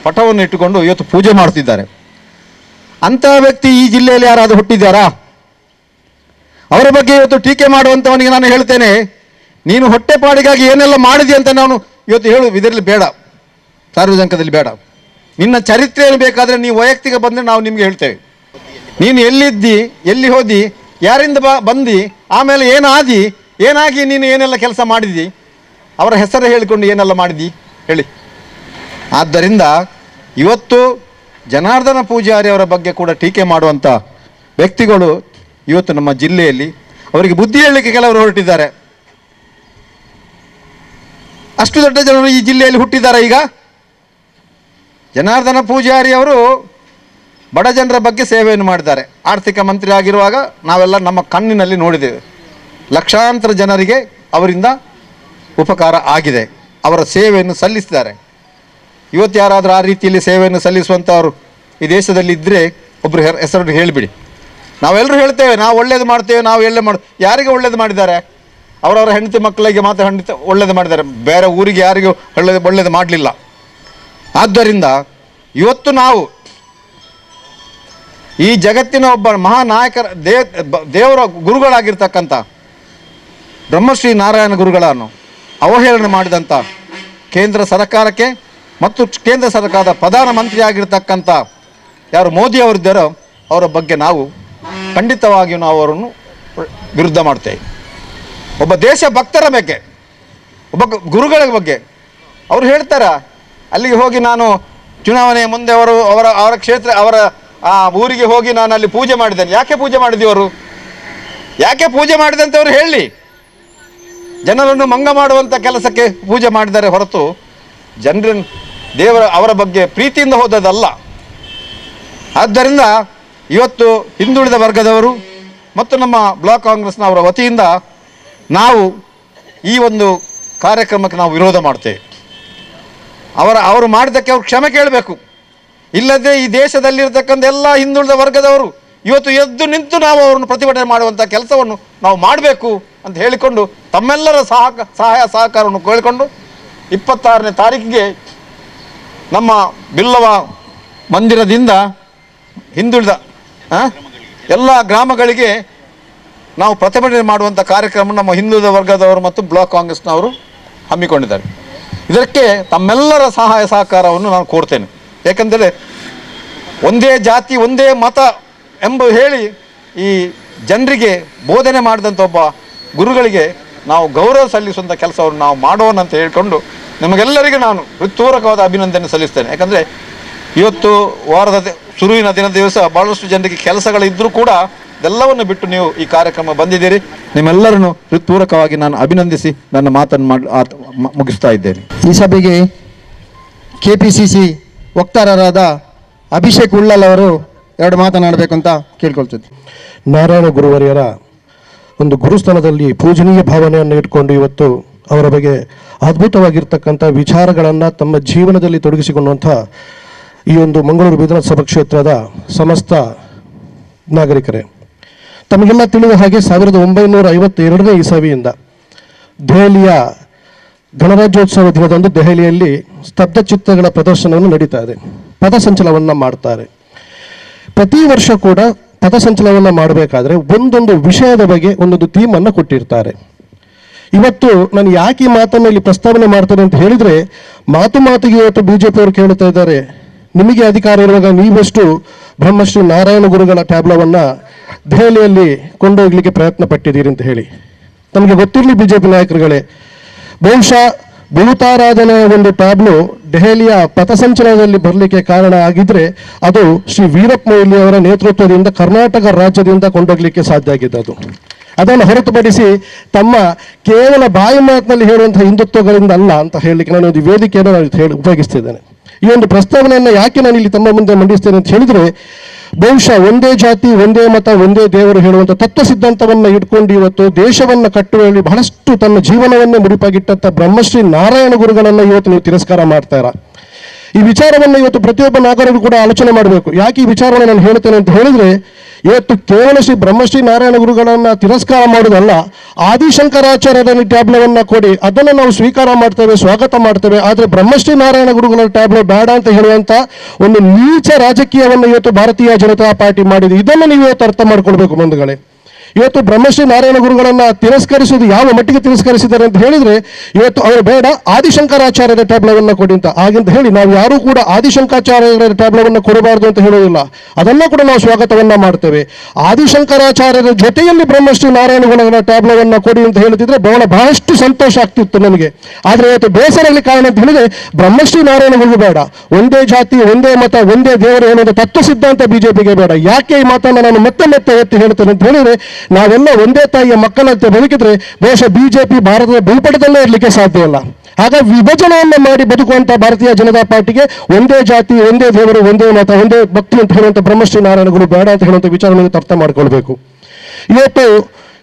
ಪಟವನ್ನು ಇಟ್ಟುಕೊಂಡು ಇವತ್ತು ಪೂಜೆ ಮಾಡ್ತಿದ್ದಾರೆ. ಅಂತಹ ವ್ಯಕ್ತಿ ಈ ಜಿಲ್ಲೆಯಲ್ಲಿ ಯಾರಾದರೂ ಹುಟ್ಟಿದ್ದಾರಾ? ಅವರ ಬಗ್ಗೆ ಇವತ್ತು ಟೀಕೆ ಮಾಡುವಂಥವನಿಗೆ ನಾನು ಹೇಳ್ತೇನೆ, ನೀನು ಹೊಟ್ಟೆಪಾಡಿಗಾಗಿ ಏನೆಲ್ಲ ಮಾಡಿದೆ ಅಂತ ನಾನು ಇವತ್ತು ಇದರಲ್ಲಿ ಬೇಡ, ಸಾರ್ವಜನಿಕದಲ್ಲಿ ಬೇಡ. ನಿನ್ನ ಚರಿತ್ರೆಯಲ್ಲಿ ಬೇಕಾದರೆ ನೀವು ವೈಯಕ್ತಿಕ ಬಂದರೆ ನಾವು ನಿಮಗೆ ಹೇಳ್ತೇವೆ. ನೀನು ಎಲ್ಲಿದ್ದಿ, ಎಲ್ಲಿ ಹೋದಿ, ಯಾರಿಂದ ಬಂದು, ಆಮೇಲೆ ಏನಾಗಿ ನೀನು ಏನೆಲ್ಲ ಕೆಲಸ ಮಾಡಿದಿ, ಅವರ ಹೆಸರು ಹೇಳಿಕೊಂಡು ಏನೆಲ್ಲ ಮಾಡಿದಿ ಹೇಳಿ. ಆದ್ದರಿಂದ ಇವತ್ತು ಜನಾರ್ದನ ಪೂಜಾರಿ ಅವರ ಬಗ್ಗೆ ಕೂಡ ಟೀಕೆ ಮಾಡುವಂಥ ವ್ಯಕ್ತಿಗಳು ಇವತ್ತು ನಮ್ಮ ಜಿಲ್ಲೆಯಲ್ಲಿ, ಅವರಿಗೆ ಬುದ್ಧಿ ಹೇಳಲಿಕ್ಕೆ ಕೆಲವರು ಹೊರಟಿದ್ದಾರೆ. ಅಷ್ಟು ದೊಡ್ಡ ಜನರು ಈ ಜಿಲ್ಲೆಯಲ್ಲಿ ಹುಟ್ಟಿದ್ದಾರೆ. ಈಗ ಜನಾರ್ದನ ಪೂಜಾರಿ ಅವರು ಬಡ ಜನರ ಬಗ್ಗೆ ಸೇವೆಯನ್ನು ಮಾಡಿದ್ದಾರೆ. ಆರ್ಥಿಕ ಮಂತ್ರಿ ಆಗಿರುವಾಗ ನಾವೆಲ್ಲ ನಮ್ಮ ಕಣ್ಣಿನಲ್ಲಿ ನೋಡಿದ್ದೇವೆ. ಲಕ್ಷಾಂತರ ಜನರಿಗೆ ಅವರಿಂದ ಉಪಕಾರ ಆಗಿದೆ. ಅವರ ಸೇವೆಯನ್ನು ಸಲ್ಲಿಸಿದ್ದಾರೆ. ಇವತ್ತು ಯಾರಾದರೂ ಆ ರೀತಿಯಲ್ಲಿ ಸೇವೆಯನ್ನು ಸಲ್ಲಿಸುವಂಥವರು ಈ ದೇಶದಲ್ಲಿ ಇದ್ದರೆ ಒಬ್ಬರು ಹೆಸರನ್ನು ಹೇಳಿಬಿಡಿ. ನಾವೆಲ್ಲರೂ ಹೇಳ್ತೇವೆ, ನಾವು ಒಳ್ಳೇದು ಮಾಡ್ತೇವೆ, ನಾವು ಯಾರಿಗೆ ಒಳ್ಳೇದು ಮಾಡಿದ್ದಾರೆ? ಅವರವರ ಹೆಂಡತಿ ಮಕ್ಕಳಿಗೆ ಮಾತ್ರ ಒಳ್ಳೇದು ಮಾಡಿದ್ದಾರೆ, ಬೇರೆ ಊರಿಗೆ ಯಾರಿಗೂ ಒಳ್ಳೇದು ಮಾಡಲಿಲ್ಲ. ಆದ್ದರಿಂದ ಇವತ್ತು ನಾವು ಈ ಜಗತ್ತಿನ ಒಬ್ಬ ಮಹಾನಾಯಕರ ದೇವರ ಗುರುಗಳಾಗಿರ್ತಕ್ಕಂಥ ಬ್ರಹ್ಮಶ್ರೀ ನಾರಾಯಣ ಗುರುಗಳನ್ನು ಅವಹೇಳನ ಮಾಡಿದಂಥ ಕೇಂದ್ರ ಸರ್ಕಾರಕ್ಕೆ ಮತ್ತು ಕೇಂದ್ರ ಸರ್ಕಾರದ ಪ್ರಧಾನಮಂತ್ರಿ ಆಗಿರ್ತಕ್ಕಂಥ ಯಾರು ಮೋದಿ ಅವರಿದ್ದಾರೋ ಅವರ ಬಗ್ಗೆ ನಾವು ಖಂಡಿತವಾಗಿಯೂ ನಾವು ಅವರನ್ನು ವಿರುದ್ಧ ಮಾಡ್ತೇವೆ. ಒಬ್ಬ ದೇಶ ಭಕ್ತರ ಬಗ್ಗೆ, ಒಬ್ಬ ಗುರುಗಳ ಬಗ್ಗೆ ಅವರು ಹೇಳ್ತಾರೆ, ಅಲ್ಲಿಗೆ ಹೋಗಿ ನಾನು ಚುನಾವಣೆ ಮುಂದೆ ಅವರ ಕ್ಷೇತ್ರ ಅವರ ಊರಿಗೆ ಹೋಗಿ ನಾನು ಅಲ್ಲಿ ಪೂಜೆ ಮಾಡಿದ್ದೇನೆ. ಯಾಕೆ ಪೂಜೆ ಮಾಡಿದವರು? ಯಾಕೆ ಪೂಜೆ ಮಾಡಿದೆ ಅಂತ ಅವರು ಹೇಳಿ. ಜನರನ್ನು ಮಂಗ ಮಾಡುವಂಥ ಕೆಲಸಕ್ಕೆ ಪೂಜೆ ಮಾಡಿದ್ದಾರೆ ಹೊರತು ಅವರ ಬಗ್ಗೆ ಪ್ರೀತಿಯಿಂದ ಹೋದದಲ್ಲ. ಆದ್ದರಿಂದ ಇವತ್ತು ಹಿಂದುಳಿದ ವರ್ಗದವರು ಮತ್ತು ನಮ್ಮ ಬ್ಲಾಕ್ ಕಾಂಗ್ರೆಸ್ನವರ ವತಿಯಿಂದ ನಾವು ಈ ಒಂದು ಕಾರ್ಯಕ್ರಮಕ್ಕೆ ನಾವು ವಿರೋಧ ಮಾಡ್ತೇವೆ. ಅವರು ಮಾಡಿದ್ದಕ್ಕೆ ಅವರು ಕ್ಷಮೆ ಕೇಳಬೇಕು. ಇಲ್ಲದೆ ಈ ದೇಶದಲ್ಲಿರ್ತಕ್ಕಂಥ ಎಲ್ಲ ಹಿಂದುಳಿದ ವರ್ಗದವರು ಇವತ್ತು ಎದ್ದು ನಿಂತು ನಾವು ಅವರನ್ನು ಪ್ರತಿಭಟನೆ ಮಾಡುವಂಥ ಕೆಲಸವನ್ನು ನಾವು ಮಾಡಬೇಕು. ಅಂತ ಹೇಳಿಕೊಂಡು ತಮ್ಮೆಲ್ಲರ ಸಹಾಯ ಸಹಕಾರವನ್ನು ಕೇಳಿಕೊಂಡು 26ನೇ ತಾರೀಕಿಗೆ ನಮ್ಮ ಬಿಲ್ಲವ ಮಂದಿರದಿಂದ ಹಿಂದುಳಿದ ಎಲ್ಲ ಗ್ರಾಮಗಳಿಗೆ ನಾವು ಪ್ರತಿಭಟನೆ ಮಾಡುವಂಥ ಕಾರ್ಯಕ್ರಮ ನಮ್ಮ ಹಿಂದುಳಿದ ವರ್ಗದವರು ಮತ್ತು ಬ್ಲಾಕ್ ಕಾಂಗ್ರೆಸ್ನವರು ಹಮ್ಮಿಕೊಂಡಿದ್ದಾರೆ. ಇದಕ್ಕೆ ತಮ್ಮೆಲ್ಲರ ಸಹಾಯ ಸಹಕಾರವನ್ನು ನಾನು ಕೋರ್ತೇನೆ. ಏಕೆಂದರೆ ಒಂದೇ ಜಾತಿ ಒಂದೇ ಮತ ಎಂಬ ಹೇಳಿ ಈ ಜನರಿಗೆ ಬೋಧನೆ ಮಾಡಿದಂಥ ಒಬ್ಬ ಗುರುಗಳಿಗೆ ನಾವು ಗೌರವ ಸಲ್ಲಿಸುವಂಥ ಕೆಲಸವನ್ನು ನಾವು ಮಾಡೋಣ ಅಂತ ಹೇಳಿಕೊಂಡು ನಿಮಗೆಲ್ಲರಿಗೂ ನಾನು ಹೃತ್ಪೂರ್ವಕವಾದ ಅಭಿನಂದನೆ ಸಲ್ಲಿಸ್ತೇನೆ. ಯಾಕಂದರೆ ಇವತ್ತು ವಾರದ ಶುರುವಿನ ದಿವಸ ಭಾಳಷ್ಟು ಜನರಿಗೆ ಕೆಲಸಗಳಿದ್ದರೂ ಕೂಡ ಇದೆಲ್ಲವನ್ನು ಬಿಟ್ಟು ನೀವು ಈ ಕಾರ್ಯಕ್ರಮ ಬಂದಿದ್ದೀರಿ. ನಿಮ್ಮೆಲ್ಲರನ್ನು ಹೃತ್ಪೂರ್ವಕವಾಗಿ ನಾನು ಅಭಿನಂದಿಸಿ ನನ್ನ ಮಾತನ್ನು ಮುಗಿಸ್ತಾ ಇದ್ದೇನೆ. ಈ ಸಭೆಗೆ KPCC ವಕ್ತಾರರಾದ ಅಭಿಷೇಕ್ ಉಳ್ಳಲ್ ಅವರು 2 ಮಾತನಾಡಬೇಕು ಅಂತ ಕೇಳ್ಕೊಳ್ತಿದ್ದೆ. ನಾರಾಯಣ ಗುರುವರಿಯರ ಒಂದು ಗುರುಸ್ಥಾನದಲ್ಲಿ ಪೂಜನೀಯ ಭಾವನೆಯನ್ನು ಇಟ್ಕೊಂಡು ಇವತ್ತು ಅವರ ಬಗ್ಗೆ ಅದ್ಭುತವಾಗಿರ್ತಕ್ಕಂಥ ವಿಚಾರಗಳನ್ನು ತಮ್ಮ ಜೀವನದಲ್ಲಿ ತೊಡಗಿಸಿಕೊಂಡಂಥ ಈ ಒಂದು ಮಂಗಳೂರು ವಿಧಾನಸಭಾ ಕ್ಷೇತ್ರದ ಸಮಸ್ತ ನಾಗರಿಕರೇ, ತಮಗೆಲ್ಲ ತಿಳಿದ ಹಾಗೆ 1952ನೇ ಇಸವಿಯಿಂದ ದೆಹಲಿಯ ಗಣರಾಜ್ಯೋತ್ಸವ ದಿನದಂದು ದೆಹಲಿಯಲ್ಲಿ ಸ್ತಬ್ಧ ಚಿತ್ರಗಳ ಪ್ರದರ್ಶನವನ್ನು ನಡೀತಾ ಇದೆ. ಪಥಸಂಚಲನವನ್ನು ಮಾಡ್ತಾರೆ. ಪ್ರತಿ ವರ್ಷ ಕೂಡ ಪಥಸಂಚಲನವನ್ನು ಮಾಡಬೇಕಾದ್ರೆ ಒಂದೊಂದು ವಿಷಯದ ಬಗ್ಗೆ ಒಂದೊಂದು ಥೀಮನ್ನು ಕೊಟ್ಟಿರ್ತಾರೆ. ಇವತ್ತು ನಾನು ಯಾಕೆ ಈ ಮಾತನ್ನು ಇಲ್ಲಿ ಪ್ರಸ್ತಾವನೆ ಮಾಡ್ತೇನೆ ಅಂತ ಹೇಳಿದರೆ, ಮಾತಿಗೆ ಇವತ್ತು BJP ಅವರು ಕೇಳ್ತಾ ಇದ್ದಾರೆ, ನಿಮಗೆ ಅಧಿಕಾರ ಇರುವಾಗ ನೀವೆಷ್ಟು ಬ್ರಹ್ಮಶ್ರೀ ನಾರಾಯಣ ಗುರುಗಳ ಟ್ಯಾಬ್ಲೋವನ್ನು ದೆಹಲಿಯಲ್ಲಿ ಕೊಂಡೋಗ್ಲಿಕ್ಕೆ ಪ್ರಯತ್ನ ಪಟ್ಟಿದ್ದೀರಿ ಅಂತ ಹೇಳಿ. ನಮಗೆ ಗೊತ್ತಿರಲಿ BJP ನಾಯಕರುಗಳೇ, ಬಹುಶಃ ಭೂತಾರಾಧನೆಯ ಒಂದು ಟ್ಯಾಬ್ಲೋ ದೆಹಲಿಯ ಪಥಸಂಚಲನದಲ್ಲಿ ಬರಲಿಕ್ಕೆ ಕಾರಣ ಆಗಿದ್ರೆ ಅದು ಶ್ರೀ ವೀರಪ್ಪ ಮೊಯ್ಲಿ ಅವರ ನೇತೃತ್ವದಿಂದ ಕರ್ನಾಟಕ ರಾಜ್ಯದಿಂದ ಕೊಂಡೋಗ್ಲಿಕ್ಕೆ ಸಾಧ್ಯ ಆಗಿದ್ದದು. ಅದನ್ನು ಹೊರತುಪಡಿಸಿ ತಮ್ಮ ಕೇವಲ ಬಾಯಿ ಮಾತಿನಲ್ಲಿ ಹೇಳುವಂತಹ ಹಿಂದುತ್ವಗಳಿಂದ ಅಲ್ಲ ಅಂತ ಹೇಳಲಿಕ್ಕೆ ನಾನು ಒಂದು ವೇದಿಕೆಯನ್ನು ನಾನು ಉಪಯೋಗಿಸ್ತಿದ್ದೇನೆ. ಈ ಒಂದು ಪ್ರಸ್ತಾವನೆಯನ್ನು ಯಾಕೆ ನಾನು ಇಲ್ಲಿ ತಮ್ಮ ಮುಂದೆ ಮಂಡಿಸ್ತೇನೆ ಅಂತ ಹೇಳಿದರೆ, ಬಹುಶಃ ಒಂದೇ ಜಾತಿ ಒಂದೇ ಮತ ಒಂದೇ ದೇವರು ಹೇಳುವಂಥ ತತ್ವ ಸಿದ್ಧಾಂತವನ್ನು ಇಟ್ಕೊಂಡು ಇವತ್ತು ದೇಶವನ್ನು ಕಟ್ಟುವಲ್ಲಿ ಬಹಳಷ್ಟು ತನ್ನ ಜೀವನವನ್ನೇ ಮುಡಿಪಾಗಿಟ್ಟಂಥ ಬ್ರಹ್ಮಶ್ರೀ ನಾರಾಯಣ ಗುರುಗಳನ್ನು ಇವತ್ತು ನೀವು ತಿರಸ್ಕಾರ ಮಾಡ್ತಾರಾ. ಈ ವಿಚಾರವನ್ನು ಇವತ್ತು ಪ್ರತಿಯೊಬ್ಬ ನಾಗರಿಕರು ಕೂಡ ಆಲೋಚನೆ ಮಾಡಬೇಕು. ಯಾಕೆ ಈ ವಿಚಾರವನ್ನು ನಾನು ಹೇಳ್ತೇನೆ ಅಂತ ಹೇಳಿದರೆ, ಇವತ್ತು ಕೇವಲ ಶ್ರೀ ಬ್ರಹ್ಮಶ್ರೀ ನಾರಾಯಣ ಗುರುಗಳನ್ನು ತಿರಸ್ಕಾರ ಮಾಡುವುದಲ್ಲ, ಆದಿಶಂಕರಾಚಾರ್ಯರ ಟ್ಯಾಬ್ಲೋವನ್ನು ಕೊಡಿ, ಅದನ್ನು ನಾವು ಸ್ವೀಕಾರ ಮಾಡ್ತೇವೆ, ಸ್ವಾಗತ ಮಾಡ್ತೇವೆ. ಆದರೆ ಬ್ರಹ್ಮಶ್ರೀ ನಾರಾಯಣ ಗುರುಗಳ ಟ್ಯಾಬ್ಲೋ ಬೇಡ ಅಂತ ಹೇಳುವಂಥ ಒಂದು ನೀಚ ರಾಜಕೀಯವನ್ನು ಇವತ್ತು ಭಾರತೀಯ ಜನತಾ ಪಾರ್ಟಿ ಮಾಡಿದೆ. ಇದನ್ನು ನೀವು ಇವತ್ತು ಅರ್ಥ ಮಾಡ್ಕೊಳ್ಬೇಕು ಬಂಧುಗಳೇ. ಇವತ್ತು ಬ್ರಹ್ಮಶ್ರೀ ನಾರಾಯಣ ಗುರುಗಳನ್ನು ತಿರಸ್ಕರಿಸುವುದು ಯಾವ ಮಟ್ಟಿಗೆ ತಿರಸ್ಕರಿಸಿದ್ದಾರೆ ಅಂತ ಹೇಳಿದರೆ, ಇವತ್ತು ಅವರು ಬೇಡ ಆದಿಶಂಕರಾಚಾರ್ಯರ ಟ್ಯಾಬ್ಲೋವನ್ನು ಕೊಡಿ ಅಂತ. ಹಾಗೆಂತ ಹೇಳಿ ನಾವು ಯಾರೂ ಕೂಡ ಆದಿಶಂಕರಾಚಾರ್ಯರ ಟ್ಯಾಬ್ಲೋವನ್ನು ಕೊಡಬಾರ್ದು ಅಂತ ಹೇಳೋದಿಲ್ಲ, ಅದನ್ನು ಕೂಡ ನಾವು ಸ್ವಾಗತವನ್ನು ಮಾಡ್ತೇವೆ. ಆದಿಶಂಕರಾಚಾರ್ಯರ ಜೊತೆಯಲ್ಲಿ ಬ್ರಹ್ಮಶ್ರೀ ನಾರಾಯಣ ಗುರುಗಳ ಟ್ಯಾಬ್ಲೋವನ್ನು ಕೊಡಿ ಅಂತ ಹೇಳ್ತಿದ್ರೆ ಬಹಳಷ್ಟು ಸಂತೋಷ ಆಗ್ತಿತ್ತು ನನಗೆ. ಆದರೆ ಇವತ್ತು ಬೇಸರದಲ್ಲಿ ಕಾರಣ ಅಂತ ಹೇಳಿದರೆ, ಬ್ರಹ್ಮಶ್ರೀ ನಾರಾಯಣ ಗುರು ಬೇಡ, ಒಂದೇ ಜಾತಿ ಒಂದೇ ಮತ ಒಂದೇ ದೇವರು ಹೇಳುವಂಥ ತತ್ವ ಸಿದ್ಧಾಂತ BJPಗೆ ಬೇಡ. ಯಾಕೆ ಈ ಮಾತನ್ನು ನಾನು ಮತ್ತೆ ಎತ್ತಿ ಹೇಳ್ತೇನೆ ಅಂತ ಹೇಳಿದರೆ, ನಾವೆಲ್ಲ ಒಂದೇ ತಾಯಿಯ ಮಕ್ಕಳಂತೆ ಬದುಕಿದ್ರೆ ಬಹುಶಃ BJP ಭಾರತದ ಭೂಪಟದಲ್ಲೇ ಇರಲಿಕ್ಕೆ ಸಾಧ್ಯ ಇಲ್ಲ. ಆಗ ವಿಭಜನೆಯನ್ನು ಮಾಡಿ ಬದುಕುವಂಥ ಭಾರತೀಯ ಜನತಾ ಪಾರ್ಟಿಗೆ ಒಂದೇ ಜಾತಿ ಒಂದೇ ದೇವರು ಒಂದೇ ಮತ ಒಂದೇ ಭಕ್ತಿ ಅಂತ ಹೇಳುವಂಥ ಬ್ರಹ್ಮಶ್ರೀ ನಾರಾಯಣ ಗುರು ಬೇಡ ಅಂತ ಹೇಳುವಂಥ ವಿಚಾರವನ್ನು ಅರ್ಥ ಮಾಡ್ಕೊಳ್ಬೇಕು. ಇವತ್ತು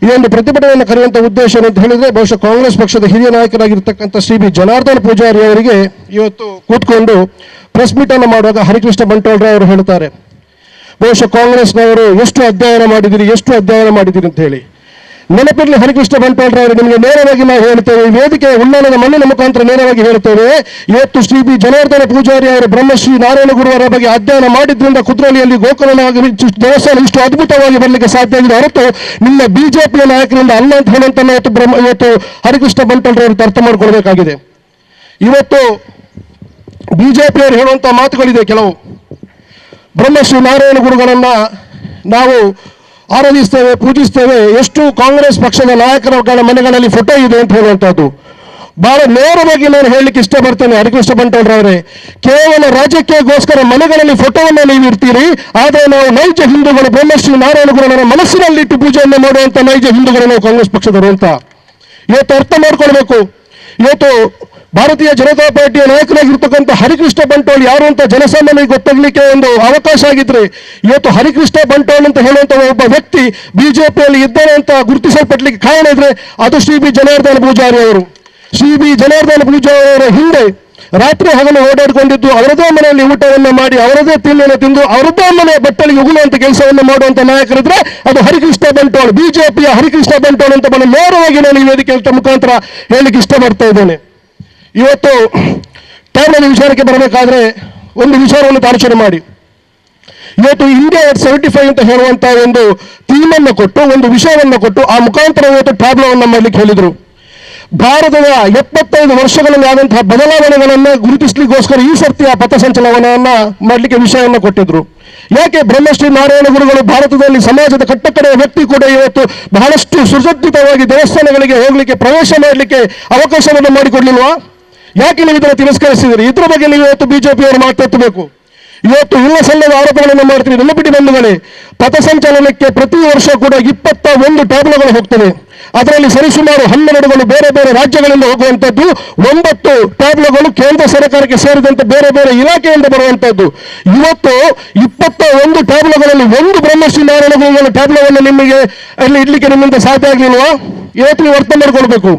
ಈ ಒಂದು ಪ್ರತಿಭಟನೆಯನ್ನು ಕರೆಯುವಂಥ ಉದ್ದೇಶ ಅಂತ ಹೇಳಿದರೆ, ಬಹುಶಃ ಕಾಂಗ್ರೆಸ್ ಪಕ್ಷದ ಹಿರಿಯ ನಾಯಕರಾಗಿರ್ತಕ್ಕಂಥ ಶ್ರೀ ಬಿ ಜನಾರ್ದನ್ ಪೂಜಾರಿ ಅವರಿಗೆ ಇವತ್ತು ಕೂತ್ಕೊಂಡು ಪ್ರೆಸ್ ಮೀಟನ್ನು ಮಾಡುವಾಗ ಹರಿಕೃಷ್ಣ ಬಂಟ್ವಾಳರಾವ್ ಅವರು ಹೇಳ್ತಾರೆ, ಬಹುಶಃ ಕಾಂಗ್ರೆಸ್ನವರು ಎಷ್ಟು ಅಧ್ಯಯನ ಮಾಡಿದಿರಿ ಅಂತ ಹೇಳಿ. ನೆನಪಿರಲಿ ಹರಿಕೃಷ್ಣ ಬಂಟ್ವಾಳರಾವ್, ನಿಮಗೆ ನೇರವಾಗಿ ನಾವು ಹೇಳ್ತೇವೆ, ವೇದಿಕೆ ಉಳ್ಳಾಲದ ಮಣ್ಣಿನ ಮುಖಾಂತರ ನೇರವಾಗಿ ಹೇಳ್ತೇವೆ, ಇವತ್ತು ಶ್ರೀ ಬಿ ಜನಾರ್ದನ ಪೂಜಾರಿ ಅವರು ಬ್ರಹ್ಮಶ್ರೀ ನಾರಾಯಣ ಗುರುವರ ಬಗ್ಗೆ ಅಧ್ಯಯನ ಮಾಡಿದ್ರಿಂದ ಕುದ್ರೋಳಿಯಲ್ಲಿ ಗೋಕುಲನಾಗಿ ದೇವಸ್ಥಾನ ಇಷ್ಟು ಅದ್ಭುತವಾಗಿ ಬರಲಿಕ್ಕೆ ಸಾಧ್ಯ ಆಗಿದೆ ಹೊರತು ನಿಮ್ಮ BJPಯ ನಾಯಕರಿಂದ ಅಲ್ಲ ಅಂತ ಹೇಳುವಂತ ಇವತ್ತು ಹರಿಕೃಷ್ಣ ಬಂಟ್ವಾಳರಾವ್ ಅರ್ಥ ಮಾಡ್ಕೊಳ್ಬೇಕಾಗಿದೆ. ಇವತ್ತು BJPಯವರು ಹೇಳುವಂಥ ಮಾತುಗಳಿದೆ ಕೆಲವು. ಬ್ರಹ್ಮಶ್ರೀ ನಾರಾಯಣ ಗುರುಗಳನ್ನು ನಾವು ಆರಾಧಿಸ್ತೇವೆ, ಪೂಜಿಸ್ತೇವೆ, ಎಷ್ಟು ಕಾಂಗ್ರೆಸ್ ಪಕ್ಷದ ನಾಯಕರ ಮನೆಗಳಲ್ಲಿ ಫೋಟೋ ಇದೆ ಅಂತ ಹೇಳುವಂಥದ್ದು. ಬಹಳ ನೇರವಾಗಿ ನಾನು ಹೇಳಲಿಕ್ಕೆ ಇಷ್ಟಪಡ್ತೇನೆ ಹರಿಕೃಷ್ಣ ಬಂಟ್ವಾಳರವರೇ, ಕೇವಲ ರಾಜಕೀಯಕ್ಕೋಸ್ಕರ ಮನೆಗಳಲ್ಲಿ ಫೋಟೋವನ್ನು ನೀವು ಇಡ್ತೀರಿ, ಆದರೆ ನಾವು ನೈಜ ಹಿಂದೂಗಳು ಬ್ರಹ್ಮಶ್ರೀ ನಾರಾಯಣ ಗುರುಗಳನ್ನು ಮನಸ್ಸಿನಲ್ಲಿಟ್ಟು ಪೂಜೆಯನ್ನು ಮಾಡುವಂಥ ನೈಜ ಹಿಂದೂಗಳು ನಾವು ಕಾಂಗ್ರೆಸ್ ಪಕ್ಷದವರು ಅಂತ ಇವತ್ತು ಅರ್ಥ ಮಾಡ್ಕೊಳ್ಬೇಕು. ಇವತ್ತು ಭಾರತೀಯ ಜನತಾ ಪಾರ್ಟಿಯ ನಾಯಕರಾಗಿರ್ತಕ್ಕಂಥ ಹರಿಕೃಷ್ಣ ಬಂಟ್ವಾಳ ಯಾರು ಅಂತ ಜನಸಾಮಾನ್ಯರಿಗೆ ಗೊತ್ತಾಗಲಿಕ್ಕೆ ಒಂದು ಅವಕಾಶ ಆಗಿದ್ರೆ, ಇವತ್ತು ಹರಿಕೃಷ್ಣ ಬಂಟ್ವಾಳ ಅಂತ ಹೇಳುವಂಥ ಒಬ್ಬ ವ್ಯಕ್ತಿ BJPಯಲ್ಲಿ ಇದ್ದಾನೆ ಅಂತ ಗುರುತಿಸಲ್ಪಡ್ಲಿಕ್ಕೆ ಕಾರಣ ಇದ್ರೆ ಅದು ಶ್ರೀ ಬಿ ಜನಾರ್ದನ ಪೂಜಾರಿ ಅವರು. ಶ್ರೀ ಬಿ ಜನಾರ್ದನ ಪೂಜಾರಿ ಅವರ ಹಿಂದೆ ರಾತ್ರಿ ಹಗಲು ಓಡಾಡಿಕೊಂಡಿದ್ದು ಅವರದೇ ಮನೆಯಲ್ಲಿ ಊಟವನ್ನು ಮಾಡಿ ಅವರದೇ ತಿನ್ನನ್ನು ತಿಂದು ಅವರದೇ ಮನೆ ಬಟ್ಟಲಿಗೆ ಉಗುಳುವಂತ ಕೆಲಸವನ್ನು ಮಾಡುವಂತ ನಾಯಕರಿದ್ರೆ ಅದು ಹರಿಕೃಷ್ಣ ಬಂಟ್ವಾಳ, ಬಿಜೆಪಿಯ ಹರಿಕೃಷ್ಣ ಬಂಟ್ವಾಳ ಅಂತ ಬಹಳ ನೇರವಾಗಿ ನಾನು ಈ ವೇದಿಕೆ ಮುಖಾಂತರ ಹೇಳಲಿಕ್ಕೆ ಇಷ್ಟಪಡ್ತಾ ಇದ್ದೇನೆ. ಇವತ್ತು ಟ್ಯಾಬ್ಲೆಟ್ ವಿಚಾರಕ್ಕೆ ಬರಬೇಕಾದ್ರೆ ಒಂದು ವಿಚಾರವನ್ನು ಆಲೋಚನೆ ಮಾಡಿ. ಇವತ್ತು ಇಂಡಿಯಾ 75 ಅಂತ ಹೇಳುವಂತ ಒಂದು ಥೀಮನ್ನು ಕೊಟ್ಟು ಒಂದು ವಿಷಯವನ್ನು ಕೊಟ್ಟು ಆ ಮುಖಾಂತರ ಇವತ್ತು ಟ್ಯಾಬ್ಲೋವನ್ನು ಮಾಡಲಿಕ್ಕೆ ಹೇಳಿದರು. ಭಾರತದ 75 ವರ್ಷಗಳಲ್ಲಿ ಆದಂತಹ ಬದಲಾವಣೆಗಳನ್ನು ಗುರುತಿಸಲಿಕ್ಕೋಸ್ಕರ ಈ ಸರ್ತಿ ಆ ಪಥಸಂಚಲನವನ್ನ ಮಾಡಲಿಕ್ಕೆ ವಿಷಯವನ್ನು ಕೊಟ್ಟಿದ್ರು. ಯಾಕೆ ಬ್ರಹ್ಮಶ್ರೀ ನಾರಾಯಣ ಗುರುಗಳು ಭಾರತದಲ್ಲಿ ಸಮಾಜದ ಕಟ್ಟಕಡೆಯ ವ್ಯಕ್ತಿ ಕೂಡ ಇವತ್ತು ಬಹಳಷ್ಟು ಸುಸಜ್ಜಿತವಾಗಿ ದೇವಸ್ಥಾನಗಳಿಗೆ ಹೋಗಲಿಕ್ಕೆ ಪ್ರವೇಶ ಮಾಡಲಿಕ್ಕೆ ಅವಕಾಶವನ್ನು ಮಾಡಿಕೊಡ್ಲಿಲ್ವಾ? ಯಾಕೆ ನೀವು ಇದನ್ನು ತಿರಸ್ಕರಿಸಿದ್ರಿ? ಇದ್ರ ಬಗ್ಗೆ ನೀವು ಇವತ್ತು ಬಿಜೆಪಿಯವರು ಮಾತಾಡಬೇಕು. ಇವತ್ತು ಇಲ್ಲ ಸಲ್ಲದ ಆರೋಪಗಳನ್ನು ಮಾಡ್ತೀರಿ. ನೆನಪಿಡಿ ಬಂಧುಗಳೇ, ಪಥಸಂಚಲನಕ್ಕೆ ಪ್ರತಿ ವರ್ಷ ಕೂಡ 21 ಟ್ಯಾಬ್ಲೋಗಳು ಹೋಗ್ತವೆ. ಅದರಲ್ಲಿ ಸರಿಸುಮಾರು 12ಗಳು ಬೇರೆ ಬೇರೆ ರಾಜ್ಯಗಳಿಂದ ಹೋಗುವಂಥದ್ದು, 9 ಟ್ಯಾಬ್ಲೋಗಳು ಕೇಂದ್ರ ಸರ್ಕಾರಕ್ಕೆ ಸೇರಿದಂತೆ ಬೇರೆ ಬೇರೆ ಇಲಾಖೆಯಿಂದ ಬರುವಂಥದ್ದು. ಇವತ್ತು 21 ಟ್ಯಾಬ್ಲೋಗಳಲ್ಲಿ ಒಂದು ಬ್ರಹ್ಮಶ್ರೀ ನಾರಾಯಣ ಗುರುಗಳ ಟ್ಯಾಬ್ಲೋವನ್ನು ನಿಮಗೆ ಅಲ್ಲಿ ಇಡ್ಲಿಕ್ಕೆ ನಿಮ್ಮಿಂದ ಸಾಧ್ಯ ಆಗಲಿಲ್ವಾ? ಇವತ್ತು ನೀವು ಅರ್ಥ ಮಾಡಿಕೊಳ್ಬೇಕು.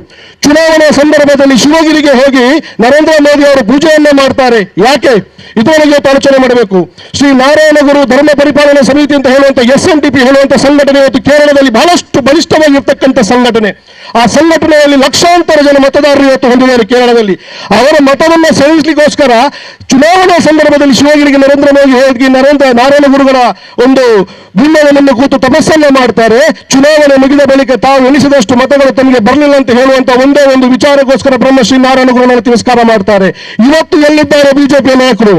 ಚುನಾವಣೆ ಸಂದರ್ಭದಲ್ಲಿ ಶಿವಗಿರಿಗೆ ಹೋಗಿ ನರೇಂದ್ರ ಮೋದಿ ಅವರು ಪೂಜೆಯನ್ನ ಮಾಡ್ತಾರೆ. ಯಾಕೆ? ಇದರೊಳಗೆ ಆಲೋಚನೆ ಮಾಡಬೇಕು. ಶ್ರೀ ನಾರಾಯಣ ಗುರು ಧರ್ಮ ಪರಿಪಾಲನಾ ಸಮಿತಿ ಅಂತ ಹೇಳುವಂತ SNDP ಹೇಳುವಂತ ಸಂಘಟನೆ ಇವತ್ತು ಕೇರಳದಲ್ಲಿ ಬಹಳಷ್ಟು ಬಲಿಷ್ಠವಾಗಿರ್ತಕ್ಕಂಥ ಸಂಘಟನೆ. ಆ ಸಂಘಟನೆಯಲ್ಲಿ ಲಕ್ಷಾಂತರ ಜನ ಮತದಾರರು ಇವತ್ತು ಹೊಂದಿದ್ದಾರೆ ಕೇರಳದಲ್ಲಿ. ಅವರ ಮತವನ್ನು ಸೆಳೆಸಲಿಕ್ಕೋಸ್ಕರ ಚುನಾವಣಾ ಸಂದರ್ಭದಲ್ಲಿ ಶಿವಗಿರಿಗೆ ನರೇಂದ್ರ ಮೋದಿ ಹೋಗಿ ನಾರಾಯಣ ಗುರುಗಳ ಒಂದು ಬಿಂಬವನ್ನು ಕೂತು ತಪಸ್ಸನ್ನ ಮಾಡ್ತಾರೆ. ಚುನಾವಣೆ ಮುಗಿದ ಬಳಿಕ ತಾವು ಎಣಿಸಿದಷ್ಟು ಮತಗಳು ತಮಗೆ ಬರಲಿಲ್ಲ ಅಂತ ಹೇಳುವಂತ ಒಂದೇ ಒಂದು ವಿಚಾರಕ್ಕೋಸ್ಕರ ಬ್ರಹ್ಮಶ್ರೀ ನಾರಾಯಣ ಗುರುಗಳನ್ನು ತಿರಸ್ಕಾರ ಮಾಡ್ತಾರೆ. ಇವತ್ತು ಎಲ್ಲಿದ್ದಾರೆ ಬಿಜೆಪಿಯ ನಾಯಕರು?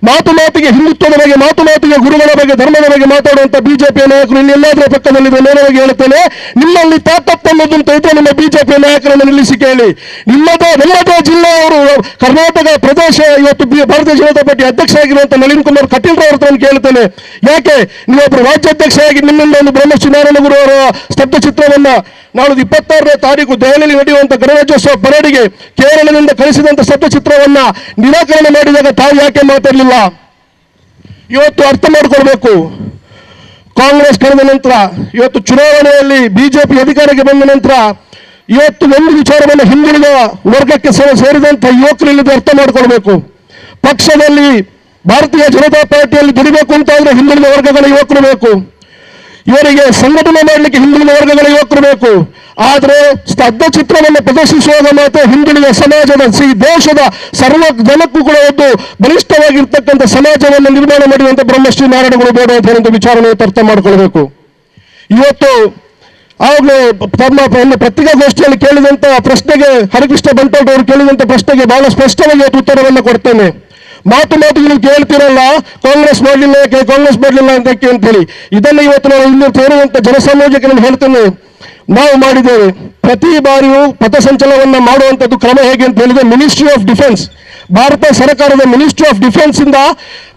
ಮಾತಿಗೆ ಹಿಂದುತ್ವದ ಬಗ್ಗೆ, ಮಾತಿಗೆ ಗುರುಗಳ ಬಗ್ಗೆ, ಧರ್ಮದ ಬಗ್ಗೆ ಮಾತಾಡುವಂತ ಬಿಜೆಪಿಯ ನಾಯಕರು ಇಲ್ಲಿ ಎಲ್ಲಾದ್ರೂ ಪಕ್ಕದಲ್ಲಿದೆ. ನೇರವಾಗಿ ಹೇಳುತ್ತೇನೆ, ನಿಮ್ಮಲ್ಲಿ ತಾಕತ್ತನ್ನೋದಂತ ಇದ್ರೆ ನಿಮ್ಮ ಬಿಜೆಪಿಯ ನಾಯಕರನ್ನು ನಿಲ್ಲಿಸಿ ಕೇಳಿ. ನಮ್ಮದೇ ಜಿಲ್ಲೆಯವರು ಕರ್ನಾಟಕ ಪ್ರದೇಶ ಇವತ್ತು ಭಾರತೀಯ ಜನತಾ ಪಾರ್ಟಿ ಅಧ್ಯಕ್ಷ ಆಗಿರುವಂತ ನಳಿನ್ ಕುಮಾರ್ ಕಟೀಲ್ ಅವರನ್ನು ಕೇಳ್ತೇನೆ, ಯಾಕೆ ನೀವೊಬ್ಬರು ರಾಜ್ಯಾಧ್ಯಕ್ಷರಾಗಿ ನಿಮ್ಮಿಂದ ಒಂದು ಬ್ರಹ್ಮಶ್ರೀ ನಾರಾಯಣ ಗುರು ಅವರ ಸ್ತಬ್ಧ ಚಿತ್ರವನ್ನ ನಾಳೆ 26ನೇ ತಾರೀಕು ದೆಹಲಿಯಲ್ಲಿ ನಡೆಯುವಂತ ಗಣರಾಜ್ಯೋತ್ಸವ ಪರೇಡ್ಗೆ ಕೇರಳದಿಂದ ಕಳಿಸಿದಂತ ಸ್ತಬ್ಧ ಚಿತ್ರವನ್ನ ನಿರಾಕರಣೆ ಮಾಡಿದಾಗ ತಾವು ಯಾಕೆ ಮಾತಾಡಲಿಲ್ಲ? ಇವತ್ತು ಅರ್ಥ ಮಾಡಿಕೊಳ್ಬೇಕು. ಕಾಂಗ್ರೆಸ್ ಕಳೆದ ನಂತರ ಇವತ್ತು ಚುನಾವಣೆಯಲ್ಲಿ ಬಿಜೆಪಿ ಅಧಿಕಾರಕ್ಕೆ ಬಂದ ನಂತರ ಇವತ್ತು ಒಂದು ವಿಚಾರವನ್ನು ಹಿಂದುಳಿದ ವರ್ಗಕ್ಕೆ ಸೇರಿದಂತ ಯುವಕರು ಇಲ್ಲಿದ್ದು ಅರ್ಥ ಮಾಡಿಕೊಳ್ಬೇಕು. ಪಕ್ಷದಲ್ಲಿ ಭಾರತೀಯ ಜನತಾ ಪಾರ್ಟಿಯಲ್ಲಿ ದುಡಿಬೇಕು ಅಂತ ಆದ್ರೆ ಹಿಂದುಳಿದ ವರ್ಗಗಳ ಯುವಕರು ಬೇಕು. ಇವರಿಗೆ ಸಂಘಟನೆ ಮಾಡಲಿಕ್ಕೆ ಹಿಂದುಳಿದ ವರ್ಗಗಳ ಯುವಕರು ಬೇಕು. ಆದರೆ ಸ್ತಬ್ಧ ಚಿತ್ರವನ್ನು ಪ್ರದರ್ಶಿಸುವಾಗ ಮಾತ್ರ ಹಿಂದುಳಿದ ಸಮಾಜದ ದೇಶದ ಸರ್ವ ಜನಕ್ಕೂ ಕೂಡ ಒಂದು ಬಲಿಷ್ಠವಾಗಿರ್ತಕ್ಕಂಥ ಸಮಾಜವನ್ನು ನಿರ್ಮಾಣ ಮಾಡುವಂತ ಬ್ರಹ್ಮಶ್ರೀ ನಾರಾಯಣ ಗುರು ಬೇಡ ಅಂತ ಹೇಳುವಂಥ ವಿಚಾರವನ್ನು ಅರ್ಥ ಮಾಡಿಕೊಳ್ಬೇಕು. ಇವತ್ತು ಆಗಲೇ ತಮ್ಮ ಪತ್ರಿಕಾಗೋಷ್ಠಿಯಲ್ಲಿ ಕೇಳಿದಂತ ಪ್ರಶ್ನೆಗೆ ಹರಿಕೃಷ್ಣ ಬಂಟ್ವಾಳ ಅವರು ಕೇಳಿದಂತ ಪ್ರಶ್ನೆಗೆ ಬಹಳ ಸ್ಪಷ್ಟವಾಗಿ ಉತ್ತರವನ್ನು ಕೊಡ್ತೇನೆ. ಮಾತಿಗೆ ನೀವು ಕೇಳ್ತಿರಲ್ಲ, ಕಾಂಗ್ರೆಸ್ ಮಾಡಲಿಲ್ಲ ಅಂತ ಹೇಳಿ. ಇದನ್ನು ಇವತ್ತು ನಾವು ಇಲ್ಲಿ ಸೇರುವಂತ ಜನಸಾಮಾನ್ಯಕ್ಕೆ ನಾನು ಹೇಳ್ತೇನೆ, ನಾವು ಮಾಡಿದ್ದೇವೆ. ಪ್ರತಿ ಬಾರಿಯೂ ಪಥಸಂಚಲನವನ್ನ ಮಾಡುವಂಥದ್ದು ಕ್ರಮ ಹೇಗೆ ಅಂತ ಹೇಳಿದ್ರೆ ಮಿನಿಸ್ಟ್ರಿ ಆಫ್ ಡಿಫೆನ್ಸ್, ಭಾರತ ಸರ್ಕಾರದ ಮಿನಿಸ್ಟ್ರಿ ಆಫ್ ಡಿಫೆನ್ಸ್ ಇಂದ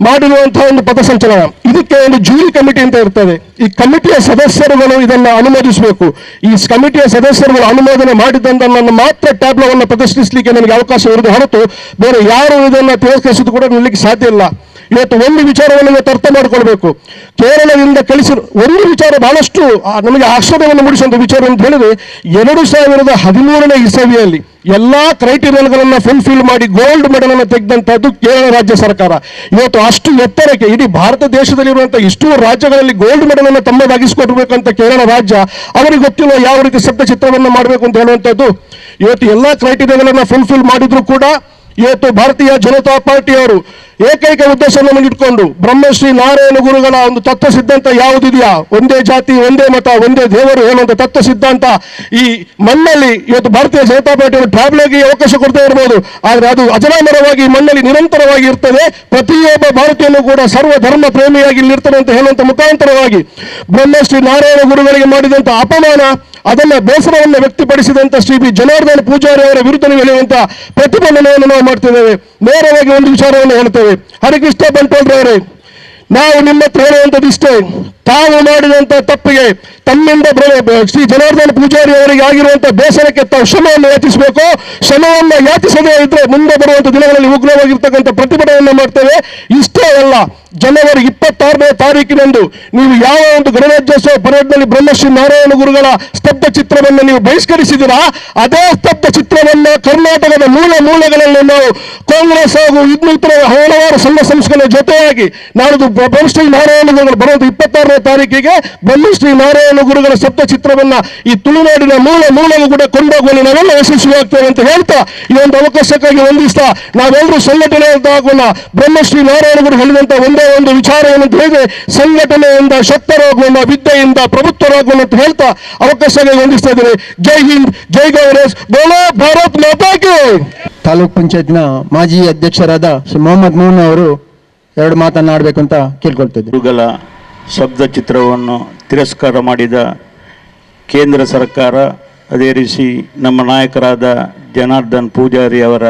ಮಾಡಿರುವಂತಹ ಒಂದು ಪಥಸಂಚಲನ. ಇದಕ್ಕೆ ಒಂದು ಜೂರಿ ಕಮಿಟಿ ಅಂತ ಇರ್ತದೆ. ಈ ಕಮಿಟಿಯ ಸದಸ್ಯರುಗಳು ಇದನ್ನು ಅನುಮೋದಿಸಬೇಕು. ಈ ಕಮಿಟಿಯ ಸದಸ್ಯರುಗಳು ಅನುಮೋದನೆ ಮಾಡಿದ್ದನ್ನು ಮಾತ್ರ ಟ್ಯಾಬ್ಲೋವನ್ನು ಪ್ರದರ್ಶಿಸಲಿಕ್ಕೆ ನನಗೆ ಅವಕಾಶ ಇರುವುದು ಹೊರತು ಬೇರೆ ಯಾರು ಇದನ್ನು ತಿರಸ್ಕರಿಸಿದ್ದು ಕೂಡ ನಿಲ್ಲಕ್ಕೆ ಸಾಧ್ಯ ಇಲ್ಲ. ಇವತ್ತು ಒಂದು ವಿಚಾರವನ್ನು ಇವತ್ತು ಅರ್ಥ ಮಾಡಿಕೊಳ್ಬೇಕು. ಕೇರಳದಿಂದ ಕಳಿಸಿರೋ ಒಂದು ವಿಚಾರ ಬಹಳಷ್ಟು ನಮಗೆ ಆಶ್ಚರ್ಯವನ್ನು ಮೂಡಿಸುವಂತ ವಿಚಾರ ಅಂತ ಹೇಳಿದ್ರೆ 2013ನೇ ಇಸವಿಯಲ್ಲಿ ಎಲ್ಲಾ ಕ್ರೈಟೀರಿಯಾಗಳನ್ನು ಫುಲ್ಫಿಲ್ ಮಾಡಿ ಗೋಲ್ಡ್ ಮೆಡಲ್ ಅನ್ನು ತೆಗೆದಂತದ್ದು ಕೇರಳ ರಾಜ್ಯ ಸರ್ಕಾರ. ಇವತ್ತು ಅಷ್ಟು ಎತ್ತರಕ್ಕೆ ಇಡೀ ಭಾರತ ದೇಶದಲ್ಲಿರುವಂತಹ ಇಷ್ಟು ರಾಜ್ಯಗಳಲ್ಲಿ ಗೋಲ್ಡ್ ಮೆಡಲ್ ಅನ್ನು ತಮ್ಮದಾಗಿಸಿಕೊಡ್ಬೇಕಂತ ಕೇರಳ ರಾಜ್ಯ ಅವರಿಗೆ ಗೊತ್ತಿಲ್ಲ ಯಾವ ರೀತಿ ಸ್ತಬ್ಧ ಚಿತ್ರವನ್ನು ಮಾಡಬೇಕು ಅಂತ ಹೇಳುವಂಥದ್ದು. ಇವತ್ತು ಎಲ್ಲಾ ಕ್ರೈಟೀರಿಯಾಗಳನ್ನು ಫುಲ್ಫಿಲ್ ಮಾಡಿದ್ರು ಕೂಡ ಇವತ್ತು ಭಾರತೀಯ ಜನತಾ ಪಾರ್ಟಿಯವರು ಏಕೈಕ ಉದ್ದೇಶವನ್ನು ಇಟ್ಕೊಂಡು ಬ್ರಹ್ಮಶ್ರೀ ನಾರಾಯಣ ಗುರುಗಳ ಒಂದು ತತ್ವ ಸಿದ್ಧಾಂತ ಯಾವುದಿದೆಯಾ, ಒಂದೇ ಜಾತಿ ಒಂದೇ ಮತ ಒಂದೇ ದೇವರು ಹೇಳುವಂತ ತತ್ವ ಸಿದ್ಧಾಂತ ಈ ಮಣ್ಣಲ್ಲಿ ಇವತ್ತು ಭಾರತೀಯ ಜನತಾ ಪಾರ್ಟಿಯವರು ಟ್ಯಾಬ್ಲೋಗೆ ಅವಕಾಶ ಕೊಡ್ತಾ ಇರಬಹುದು, ಆದ್ರೆ ಅದು ಅಜರಾಮರವಾಗಿ ಮಣ್ಣಲ್ಲಿ ನಿರಂತರವಾಗಿ ಇರ್ತದೆ. ಪ್ರತಿಯೊಬ್ಬ ಭಾರತೀಯನು ಕೂಡ ಸರ್ವ ಧರ್ಮ ಪ್ರೇಮಿಯಾಗಿ ಇಲ್ಲಿರ್ತಾನೆ ಅಂತ ಹೇಳುವಂತ ಮುಖಾಂತರವಾಗಿ ಬ್ರಹ್ಮಶ್ರೀ ನಾರಾಯಣ ಗುರುಗಳಿಗೆ ಮಾಡಿದಂತ ಅಪಮಾನ, ಅದನ್ನ ಬೇಸರವನ್ನು ವ್ಯಕ್ತಪಡಿಸಿದಂತ ಶ್ರೀ ಬಿ ಜನಾರ್ದನ ಪೂಜಾರಿ ಅವರ ವಿರುದ್ಧ ಹೇಳುವಂತ ಪ್ರತಿಭಟನೆಯನ್ನು ನಾವು ಮಾಡ್ತಿದ್ದೇವೆ. ನೇರವಾಗಿ ಒಂದು ವಿಚಾರವನ್ನು ಹೇಳ್ತೇವೆ, ಹರಿಕೃಷ್ಣ ಬಂಟ್ವಾಳ ಅವರೇ, ನಾವು ನಿಮ್ಮ ಹತ್ರ ಹೇಳುವಂಥದ್ದಿಷ್ಟೇ, ತಾವು ಮಾಡಿದಂತ ತಪ್ಪಿಗೆ ತಮ್ಮಿಂದ ಶ್ರೀ ಜನಾರ್ದನ ಪೂಜಾರಿ ಅವರಿಗೆ ಆಗಿರುವಂತಹ ಬೇಸರಕ್ಕೆ ತಾವು ಕ್ಷಮೆಯನ್ನು ಯಾಚಿಸಬೇಕು. ಕ್ಷಮೆಯನ್ನು ಯಾಚಿಸದೇ ಇದ್ರೆ ಮುಂದೆ ಬರುವಂತಹ ದಿನಗಳಲ್ಲಿ ಉಗ್ರವಾಗಿರ್ತಕ್ಕಂಥ ಪ್ರತಿಭಟನೆಯನ್ನು ಮಾಡ್ತೇವೆ. ಇಷ್ಟೇ ಅಲ್ಲ, ಜನವರಿ 26ನೇ ತಾರೀಕಿನಂದು ನೀವು ಯಾವ ಒಂದು ಗಣರಾಜ್ಯೋತ್ಸವ ಪರೇಡ್ನಲ್ಲಿ ಬ್ರಹ್ಮಶ್ರೀ ನಾರಾಯಣ ಗುರುಗಳ ಸ್ತಬ್ಧ ಚಿತ್ರವನ್ನು ನೀವು ಬಹಿಷ್ಕರಿಸಿದಿರಾ, ಅದೇ ಸ್ತಬ್ಧ ಚಿತ್ರವನ್ನು ಕರ್ನಾಟಕದ ಮೂಲೆಗಳಲ್ಲಿ ನಾವು ಕಾಂಗ್ರೆಸ್ ಕಾಂಗ್ರೆಸ್ ಹಾಗೂ ಇನ್ನಿತರ ಹಲವಾರು ಸಂಘ ಸಂಸ್ಥೆಗಳ ಜೊತೆಯಾಗಿ ನಾಳಿದ್ದು ಬ್ರಹ್ಮಶ್ರೀ ನಾರಾಯಣ ಗುರುಗಳು ಬರುವಂತ 26ನೇ ತಾರೀಕಿಗೆ ಬ್ರಹ್ಮಶ್ರೀ ನಾರಾಯಣ ಗುರುಗಳ ಸಪ್ತ ಚಿತ್ರವನ್ನ ಈ ತುಳುನಾಡಿನ ಮೂಲಗೂ ಕೂಡ ಕೊಂಡೋಗುವಲ್ಲಿ ನಾವೆಲ್ಲ ಯಶಸ್ವಿಯಾಗ್ತೇವೆ ಅಂತ ಹೇಳ್ತಾ ಈ ಒಂದು ಅವಕಾಶಕ್ಕಾಗಿ ವಂದಿಸ್ತಾ ನಾವೆಲ್ಲರೂ ಸಂಘಟನೆ ಆಗೋಣ. ಬ್ರಹ್ಮಶ್ರೀ ನಾರಾಯಣ ಗುರು ಹೇಳಿದಂತ ಒಂದೇ ಒಂದು ವಿಚಾರ ಏನಂತ ಹೇಳಿದ್ರೆ ಸಂಘಟನೆಯಿಂದ ಶಕ್ತರಾಗೋಣ, ವಿದ್ಯೆಯಿಂದ ಪ್ರಭುತ್ವರಾಗೋಣ ಅಂತ ಹೇಳ್ತಾ ಅವಕಾಶಕ್ಕಾಗಿ ವಂದಿಸ್ತಾ ಇದ್ದೇನೆ. ಜೈ ಹಿಂದ್, ಜೈ ಕಾಂಗ್ರೆಸ್, ಬೋಲೋ ಭಾರತ್ ಮಾತಾ ಕಿ. ತಾಲೂಕ್ ಪಂಚಾಯತ್ನ ಮಾಜಿ ಅಧ್ಯಕ್ಷರಾದ ಶ್ರೀ ಮೊಹಮ್ಮದ್ ಮೋಹನ್ ಅವರು 2 ಮಾತನಾಡಬೇಕು ಅಂತ ಕೇಳ್ಕೊಳ್ತಾ ಇದ್ದೀನಿ. ಗುರುಗಳ ಶಬ್ದ ಚಿತ್ರವನ್ನು ತಿರಸ್ಕಾರ ಮಾಡಿದ ಕೇಂದ್ರ ಸರ್ಕಾರ, ಅದೇ ರೀತಿ ನಮ್ಮ ನಾಯಕರಾದ ಜನಾರ್ದನ್ ಪೂಜಾರಿ ಅವರ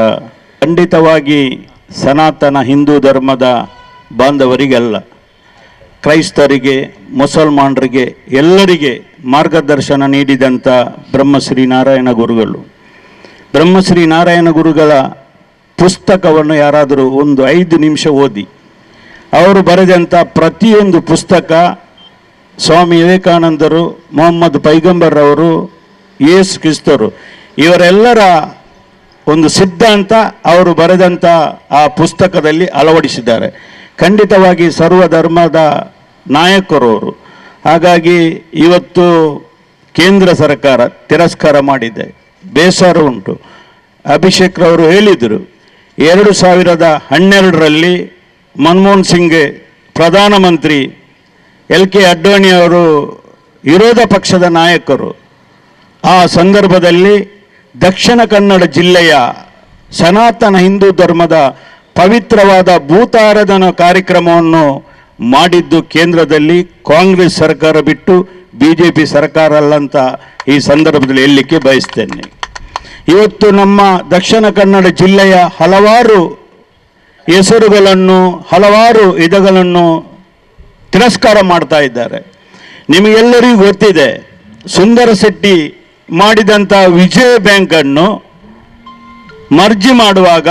ಖಂಡಿತವಾಗಿ ಸನಾತನ ಹಿಂದೂ ಧರ್ಮದ ಬಾಂಧವರಿಗೆಲ್ಲ, ಕ್ರೈಸ್ತರಿಗೆ, ಮುಸಲ್ಮಾನರಿಗೆ ಎಲ್ಲರಿಗೆ ಮಾರ್ಗದರ್ಶನ ನೀಡಿದಂಥ ಬ್ರಹ್ಮಶ್ರೀ ನಾರಾಯಣ ಗುರುಗಳು. ಬ್ರಹ್ಮಶ್ರೀ ನಾರಾಯಣ ಗುರುಗಳ ಪುಸ್ತಕವನ್ನು ಯಾರಾದರೂ ಒಂದು 5 ನಿಮಿಷ ಓದಿ, ಅವರು ಬರೆದಂಥ ಪ್ರತಿಯೊಂದು ಪುಸ್ತಕ ಸ್ವಾಮಿ ವಿವೇಕಾನಂದರು, ಮೊಹಮ್ಮದ್ ಪೈಗಂಬರ್ ಅವರು, ಯೇಸು ಕ್ರಿಸ್ತರು ಇವರೆಲ್ಲರ ಒಂದು ಸಿದ್ಧಾಂತ ಅವರು ಬರೆದಂಥ ಆ ಪುಸ್ತಕದಲ್ಲಿ ಅಳವಡಿಸಿದ್ದಾರೆ. ಖಂಡಿತವಾಗಿ ಸರ್ವಧರ್ಮದ ನಾಯಕರವರು. ಹಾಗಾಗಿ ಇವತ್ತು ಕೇಂದ್ರ ಸರ್ಕಾರ ತಿರಸ್ಕಾರ ಮಾಡಿದೆ, ಬೇಸರ ಉಂಟು. ಅಭಿಷೇಕ್ ರವರು ಹೇಳಿದರು 2012ರಲ್ಲಿ ಮನಮೋಹನ್ ಸಿಂಗ್ ಪ್ರಧಾನಮಂತ್ರಿ, LK ಅಡ್ವಾಣಿ ಅವರು ವಿರೋಧ ಪಕ್ಷದ ನಾಯಕರು. ಆ ಸಂದರ್ಭದಲ್ಲಿ ದಕ್ಷಿಣ ಕನ್ನಡ ಜಿಲ್ಲೆಯ ಸನಾತನ ಹಿಂದೂ ಧರ್ಮದ ಪವಿತ್ರವಾದ ಭೂತಾರಾಧನಾ ಕಾರ್ಯಕ್ರಮವನ್ನು ಮಾಡಿದ್ದು ಕೇಂದ್ರದಲ್ಲಿ ಕಾಂಗ್ರೆಸ್ ಸರ್ಕಾರ ಬಿಟ್ಟು BJP ಸರ್ಕಾರ ಅಲ್ಲ ಅಂತ ಈ ಸಂದರ್ಭದಲ್ಲಿ ಹೇಳಲಿಕ್ಕೆ ಬಯಸ್ತೇನೆ. ಇವತ್ತು ನಮ್ಮ ದಕ್ಷಿಣ ಕನ್ನಡ ಜಿಲ್ಲೆಯ ಹಲವಾರು ಹೆಸರುಗಳನ್ನು, ಹಲವಾರು ಇದಗಳನ್ನು ತಿರಸ್ಕಾರ ಮಾಡ್ತಾ ಇದ್ದಾರೆ. ನಿಮಗೆಲ್ಲರಿಗೂ ಗೊತ್ತಿದೆ, ಸುಂದರ ಶೆಟ್ಟಿ ಮಾಡಿದಂಥ ವಿಜಯ ಬ್ಯಾಂಕನ್ನು ಮರ್ಜಿ ಮಾಡುವಾಗ